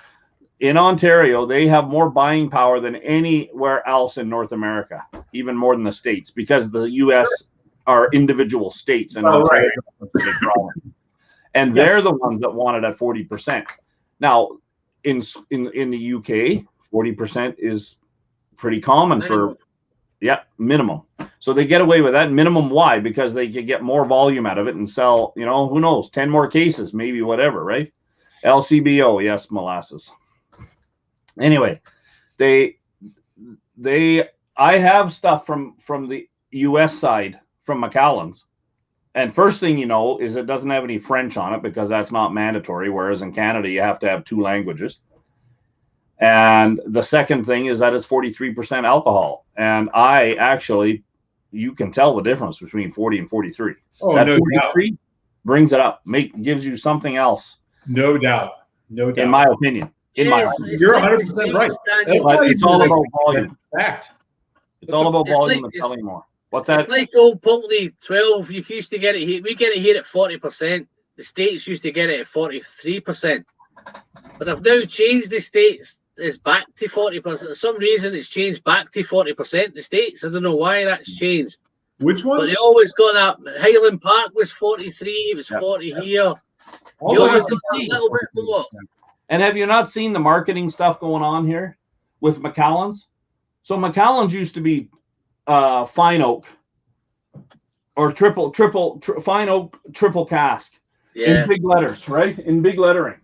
in Ontario, they have more buying power than anywhere else in North America, even more than the States, because the U.S. are individual states and Ontario and they're the ones that want it at 40%. Now, in the UK, 40% is pretty common for minimum. So they get away with that minimum. Why? Because they can get more volume out of it and sell, who knows, 10 more cases, maybe, whatever, right? LCBO, yes, molasses. Anyway, I have stuff from the US side, from Macallan's. And first thing you know is it doesn't have any French on it because that's not mandatory, whereas in Canada you have to have 2 languages. And the second thing is that it's 43% alcohol. And you can tell the difference between 40 and 43. Oh, that no 43 doubt. Brings it up, gives you something else. No doubt. No doubt. In my opinion. You're 100% right. It's all about volume. Fact. It's all about volume and selling more. What's that? It's like old Pulteney 12. You used to get it here. We get it here at 40%. The States used to get it at 43%. But I've now changed the States. It's back to 40%. For some reason, it's changed back to 40%. The States. I don't know why that's changed. Which one? But they always got that. Highland Park was 43. It was 40 here. You always got a little bit more. And have you not seen the marketing stuff going on here with Macallan's? So Macallan's used to be fine oak or fine oak triple cask in big letters, right? In big lettering,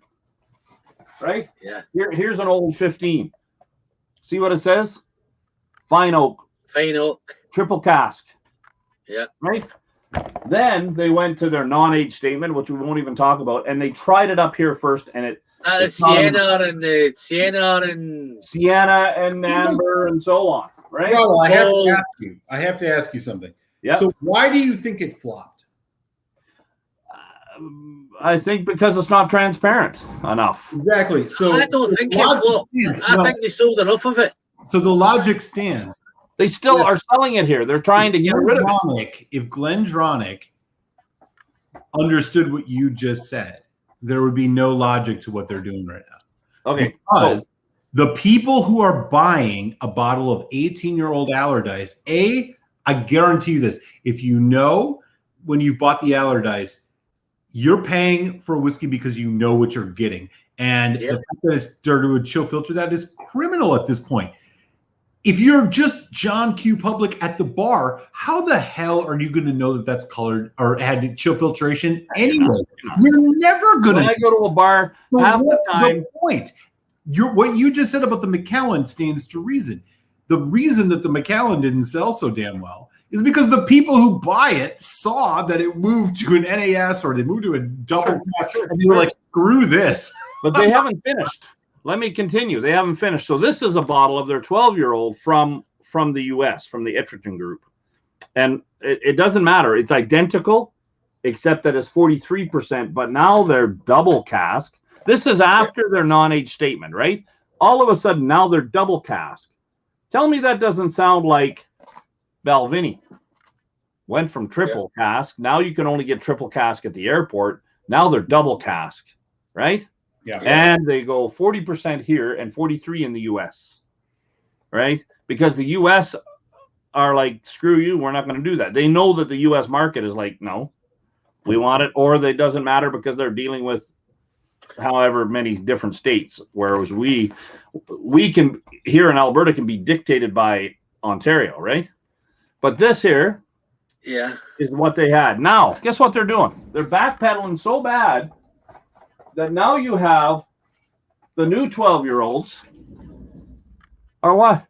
right? Yeah. Here's an old 15. See what it says? Fine oak. Fine oak. Triple cask. Yeah. Right? Then they went to their non-age statement, which we won't even talk about, and they tried it up here first, and it Sienna and Amber and so on, right? Well, I have to ask you something. Yeah. So why do you think it flopped? I think because it's not transparent enough. Exactly. So I don't think it flopped. I think they sold enough of it. So the logic stands. They still are selling it here. They're trying to get rid of it. If Glendronach understood what you just said, there would be no logic to what they're doing right now. Okay. Because the people who are buying a bottle of 18-year-old Allardyce, I guarantee you this, if you know when you've bought the Allardyce, you're paying for a whiskey because you know what you're getting. And the fact that it's dirty with chill filter, that is criminal at this point. If you're just John Q. Public at the bar, how the hell are you going to know that that's colored or had chill filtration anyway? You're never going to. When I go to a bar, so half the what's time. the point? What you just said about the Macallan stands to reason. The reason that the Macallan didn't sell so damn well is because the people who buy it saw that it moved to an NAS or they moved to a double class, and they were like, "Screw this." But they haven't finished. Let me continue. They haven't finished. So this is a bottle of their 12-year-old from the U.S., from the Ettriton group. And it doesn't matter. It's identical, except that it's 43%. But now they're double cask. This is after their non-age statement, right? All of a sudden, now they're double cask. Tell me that doesn't sound like Balvenie. Went from triple cask. Now you can only get triple cask at the airport. Now they're double cask, right? Yeah. And they go 40% here and 43 in the US, right? Because the US are like, screw you, we're not going to do that. They know that the US market is like, no, we want it, or it doesn't matter because they're dealing with however many different states, whereas we can, here in Alberta, can be dictated by Ontario, right? But this here is what they had. Now, guess what they're doing? They're backpedaling so bad that now you have the new 12-year-olds are what?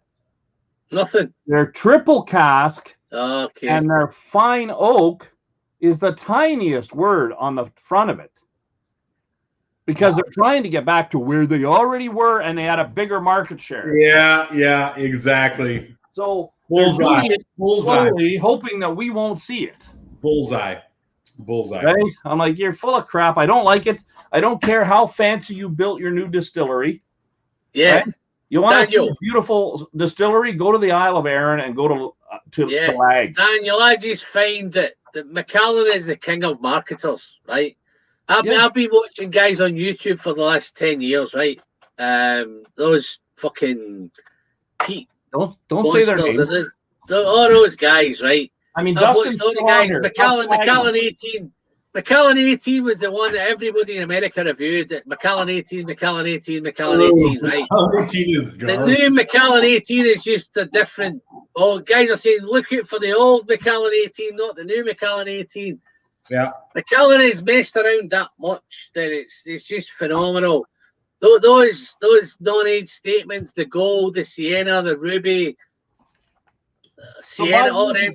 Nothing. They're triple cask Okay. and they're fine oak is the tiniest word on the front of it. Because they're trying to get back to where they already were, and they had a bigger market share. Yeah, exactly. So Bullseye. they're doing it slowly, hoping that we won't see it. Bullseye. Right? I'm like, you're full of crap. I don't like it. I don't care how fancy you built your new distillery. Yeah. Right? You want to see a beautiful distillery? Go to the Isle of Arran and go to Lag. Daniel, I just find that Macallan is the king of marketers, right? I've been watching guys on YouTube for the last 10 years, right? Those fucking Pete. Don't say their names. All those guys, right? I mean, I've watched all the guys. Macallan 18. Macallan 18 was the one that everybody in America reviewed. Macallan 18, Macallan 18, Macallan 18, right? Macallan 18 is garbage. The new Macallan 18 is just a different. Oh, guys are saying, look out for the old Macallan 18, not the new Macallan 18. Yeah. Macallan is messed around that much that it's just phenomenal. Those non-age statements, the gold, the sienna, the ruby, sienna, all them.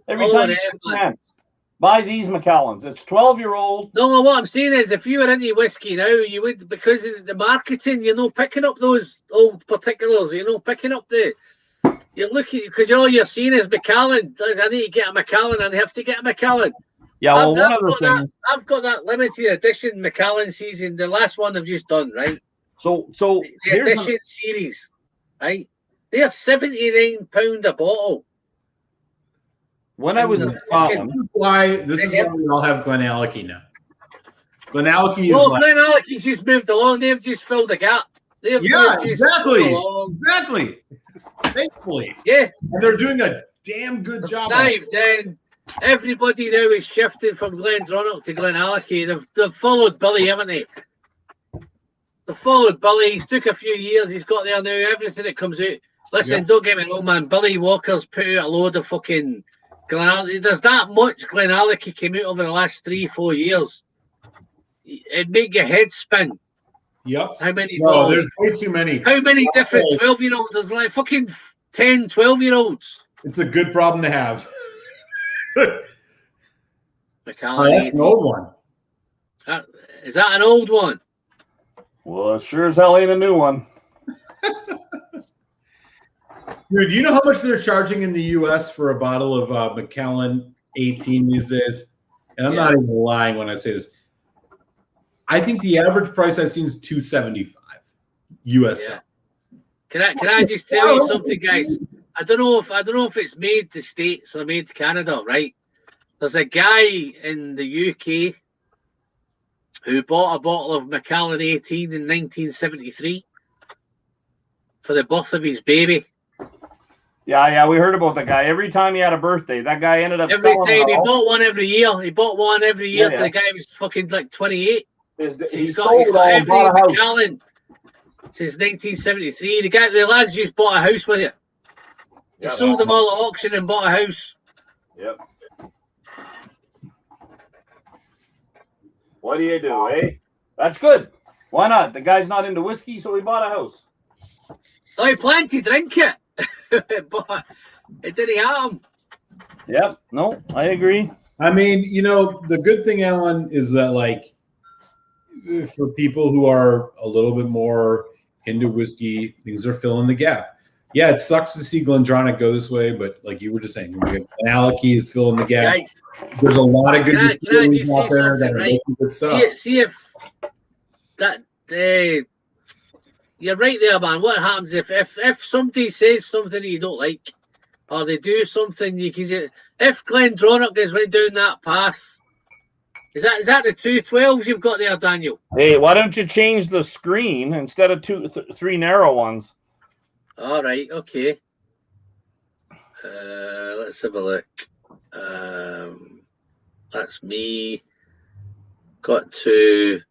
Every time you buy these Macallans. It's 12-year-old. No, what I'm saying is, if you were into whiskey now, you would, because of the marketing, you're not picking up those old particulars. You're not picking up you're looking, because all you're seeing is Macallan. I need to get a Macallan, and I have to get a Macallan. Yeah, well, one other thing. I've got that limited edition Macallan season, the last one they've just done, right? So the edition series, right? They are £79 a bottle. When I was in Scotland, this is why we all have Glenallachie now. Glenallachie is Glenallachie's just moved along. They've just filled the gap. Exactly. Thankfully. Yeah. And they're doing a damn good job. Then everybody now is shifting from Glendronach to Glenallachie. They've followed Billy, haven't they? They've followed Billy. He's took a few years. He's got there now. Everything that comes out. Listen, don't get me wrong, man. Billy Walker's put out a load of fucking Glenallachie. There's that much Glenallachie came out over the last 3-4 years. It'd make your head spin. Yep. How many? No, there's way too many. How many different 12-year-olds? There's like fucking 10, 12-year-olds. It's a good problem to have. That's an old one. Is that an old one? Well, it sure as hell ain't a new one. Dude, you know how much they're charging in the U.S. for a bottle of Macallan 18 these days? And I'm not even lying when I say this. I think the average price I've seen is $275 US. Yeah. Can I just tell you something, guys? I don't know if it's made the States or made Canada, right? There's a guy in the UK who bought a bottle of Macallan 18 in 1973 for the birth of his baby. Yeah, we heard about the guy. Every time he had a birthday, that guy ended up every time. He bought one every year. He bought one every year till the guy was fucking like 28. He's got every Macallan since 1973. The lads just bought a house with it. He sold them all at auction and bought a house. Yep. What do you do, eh? That's good. Why not? The guy's not into whiskey, so he bought a house. Oh, he planned to drink it, but it didn't happen. Yep. No, I agree. I mean, the good thing, Alan, is that for people who are a little bit more into whiskey, things are filling the gap. Yeah, it sucks to see Glendronach go this way, but like you were just saying, Glenallachie is filling the gap. Guys, there's a lot of good distilleries out there that are making good stuff. See if that you're right there, man. What happens if somebody says something that you don't like, or they do something you can just, if Glendronach is went down that path? Is that the 212s you've got there, Daniel? Hey, why don't you change the screen instead of three narrow ones? All right, okay. Let's have a look. That's me. Got to.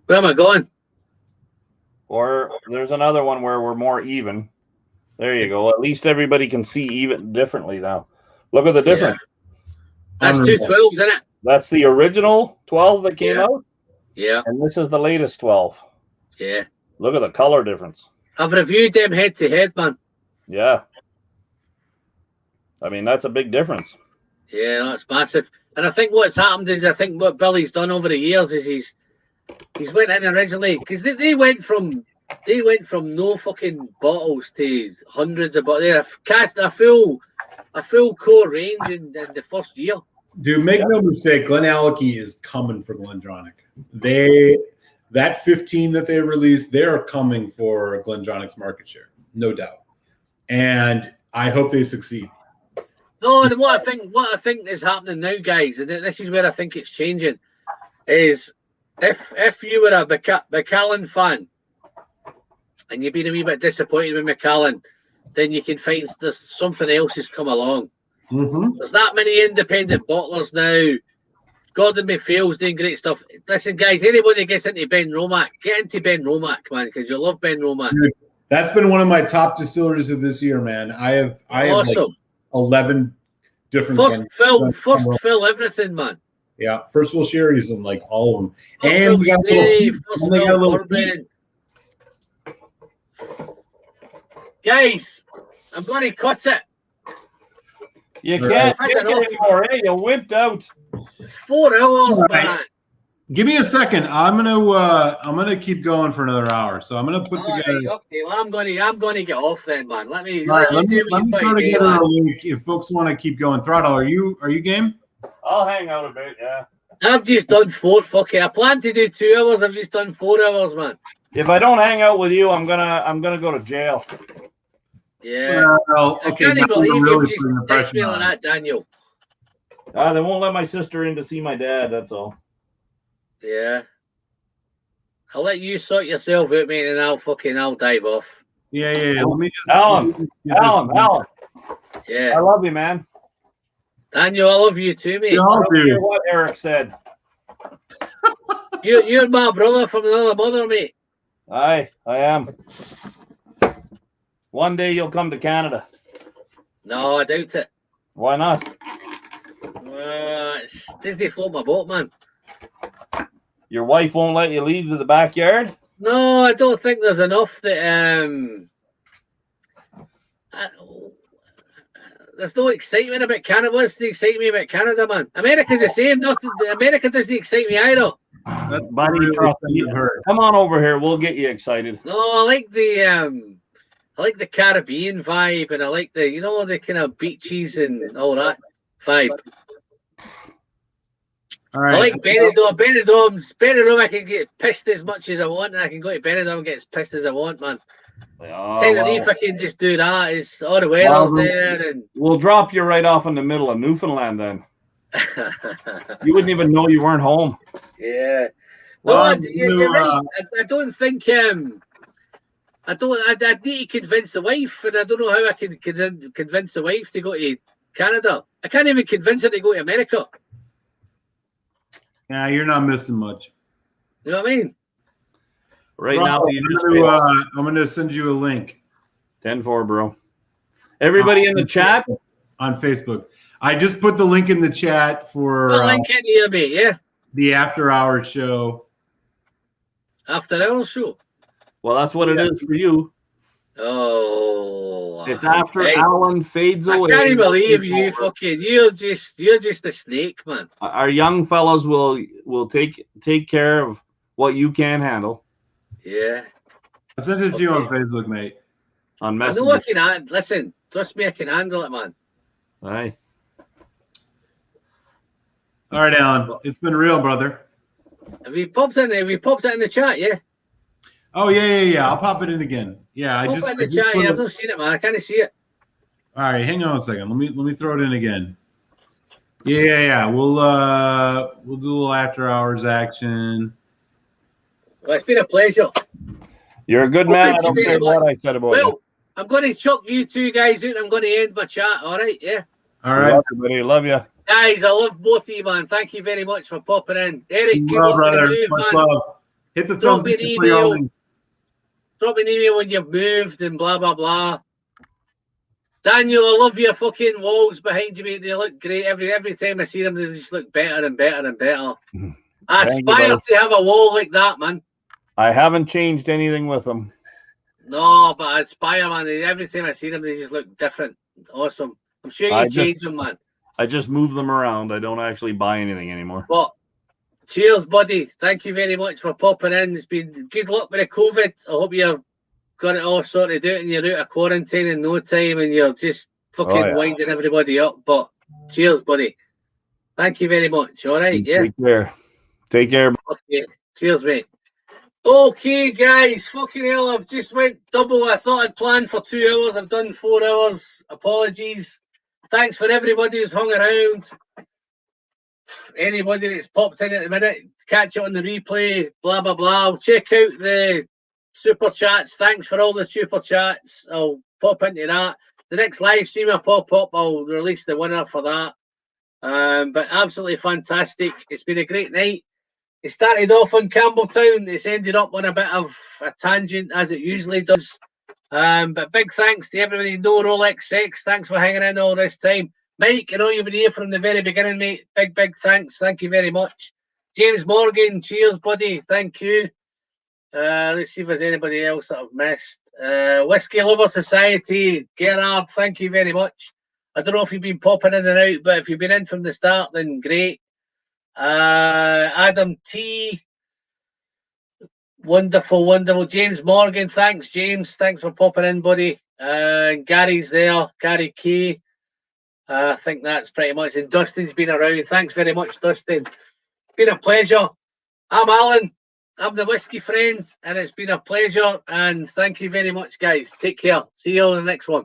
Where am I going? Or there's another one where we're more even. There you go. At least everybody can see even differently now. Look at the difference. Yeah. That's 212s, isn't it? That's the original 12 that came out. Yeah. And this is the latest 12. Yeah. Look at the color difference. I've reviewed them head to head, man. Yeah. I mean, that's a big difference. Yeah, that's massive. And I think what's happened is, I think what Billy's done over the years is he's went in originally, because they went from no fucking bottles to hundreds of bottles. They've cast a full core range in the first year. Dude, make no mistake, Glenallachie is coming for Glendronach. That 15 that they released, they're coming for Glendronach's market share, no doubt. And I hope they succeed. No, and what I think is happening now, guys, and this is where I think it's changing, is if you were a Macallan fan and you've been a wee bit disappointed with Macallan, then you can find there's something else has come along. Mm-hmm. There's that many independent bottlers now. Gordon McPhail's doing great stuff. Listen, guys, anybody that gets into Ben Romack, get into Ben Romack, man, because you love Ben Romack. That's been one of my top distilleries of this year, man. I have like 11 different first fill everything, man. Yeah, first fill sherries and like all of them. First and fill sherry, first fill bourbon. Guys, I'm going to cut it. You can't take it anymore, eh? You whipped out. It's 4 hours, man. Give me a second. I'm gonna keep going for another hour. So I'm gonna put together. Right, okay, well I'm gonna get off then, man. Let me throw together a link if folks want to keep going. Throttle, are you game? I'll hang out a bit, yeah. I've just done 4 fucking. I planned to do 2 hours. I've just done 4 hours, man. If I don't hang out with you, I'm gonna go to jail. Yeah. Well, okay, I can't believe you just texted me like that, Daniel. They won't let my sister in to see my dad. That's all. Yeah. I'll let you sort yourself out, mate, and I'll dive off. Yeah. Let me just Alan. Yeah. I love you, man. Daniel, I love you too, mate. We all do. Hear what Eric said. You're my brother from another mother, mate. Aye, I am. One day you'll come to Canada. No, I doubt it. Why not? It's Disney float my boat, man. Your wife won't let you leave to the backyard? No, I don't think there's enough that there's no excitement about Canada. What's the excitement about Canada, man? America's the same. Nothing. America doesn't excite me either. That's really come on over here. We'll get you excited. No, I like the Caribbean vibe, and I like the kind of beaches and all that vibe. All right. I like Benidorm. Benidorm, I can get pissed as much as I want, and I can go to Benidorm and get as pissed as I want, man. Tenerife, I can just do that. It's all the weather's there, and we'll drop you right off in the middle of Newfoundland then. You wouldn't even know you weren't home. Yeah. Well, you're right. I don't think I need to convince the wife, and I don't know how I can convince the wife to go to Canada. I can't even convince her to go to America. Yeah, you're not missing much. You know what I mean? Right Bro, now, I'm going to send you a link. 10-4, bro. Everybody in the chat? On Facebook. I just put the link in the chat for link in here, mate, yeah. The After Hours show. After Hours show? Well, that's what it is for you. Oh. It's after Alan fades away. I can't believe you fucking, you're just a snake, man. Our young fellas will take care of what you can handle. Yeah. I sent it to you on Facebook, mate. On Messenger. I know I can listen, trust me, I can handle it, man. Aye. All right, Alan. It's been real, brother. Have you popped it in the chat, yeah? Oh yeah. I'll pop it in again. Yeah, I've not seen it, man. I can't see it. All right, hang on a second. Let me throw it in again. Yeah. We'll do a little after hours action. Well, it's been a pleasure. You're a good man. I don't care what I said about you. I'm going to chuck you two guys out. I'm going to end my chat. All right, yeah. All right, everybody. Love you. Guys, I love both of you, man. Thank you very much for popping in. Eric, good luck brother. with the move, much man. love. Hit the Drop thumbs me up an for your email. link. Drop me an email when you've moved and blah, blah, blah. Daniel, I love your fucking walls behind you, mate. They look great. Every time I see them, they just look better and better and better. I aspire to have a wall like that, man. I haven't changed anything with them. No, but I aspire, man. Every time I see them, they just look different. Awesome. I'm sure you change them, man. I just move them around. I don't actually buy anything anymore. Well, cheers, buddy. Thank you very much for popping in. It's been good luck with the COVID. I hope you've got it all sorted out and you're out of quarantine in no time and you're just fucking winding everybody up. But cheers, buddy. Thank you very much. All right, yeah. Take care. Take care. Okay. Cheers, mate. Okay, guys. Fucking hell, I've just went double. I thought I'd planned for 2 hours. I've done 4 hours. Apologies. Thanks for everybody who's hung around. Anybody that's popped in at the minute, catch it on the replay, blah, blah, blah. Check out the super chats. Thanks for all the super chats. I'll pop into that. The next live stream I pop up, I'll release the winner for that. But absolutely fantastic. It's been a great night. It started off on Campbeltown. It's ended up on a bit of a tangent, as it usually does. But big thanks to everybody. No Rolex 6. Thanks for hanging in all this time. Mike, I know you've been here from the very beginning, mate. Big thanks. Thank you very much. James Morgan, cheers, buddy. Thank you. Let's see if there's anybody else that I've missed. Whiskey Lover Society, Gerard, thank you very much. I don't know if you've been popping in and out, but if you've been in from the start, then great. Adam T. Wonderful. James Morgan, thanks, James. Thanks for popping in, buddy. Gary's there. Gary K. I think that's pretty much. And Dustin's been around. Thanks very much, Dustin. It's been a pleasure. I'm Alan. I'm the whiskey friend, and it's been a pleasure. And thank you very much, guys. Take care. See you on the next one.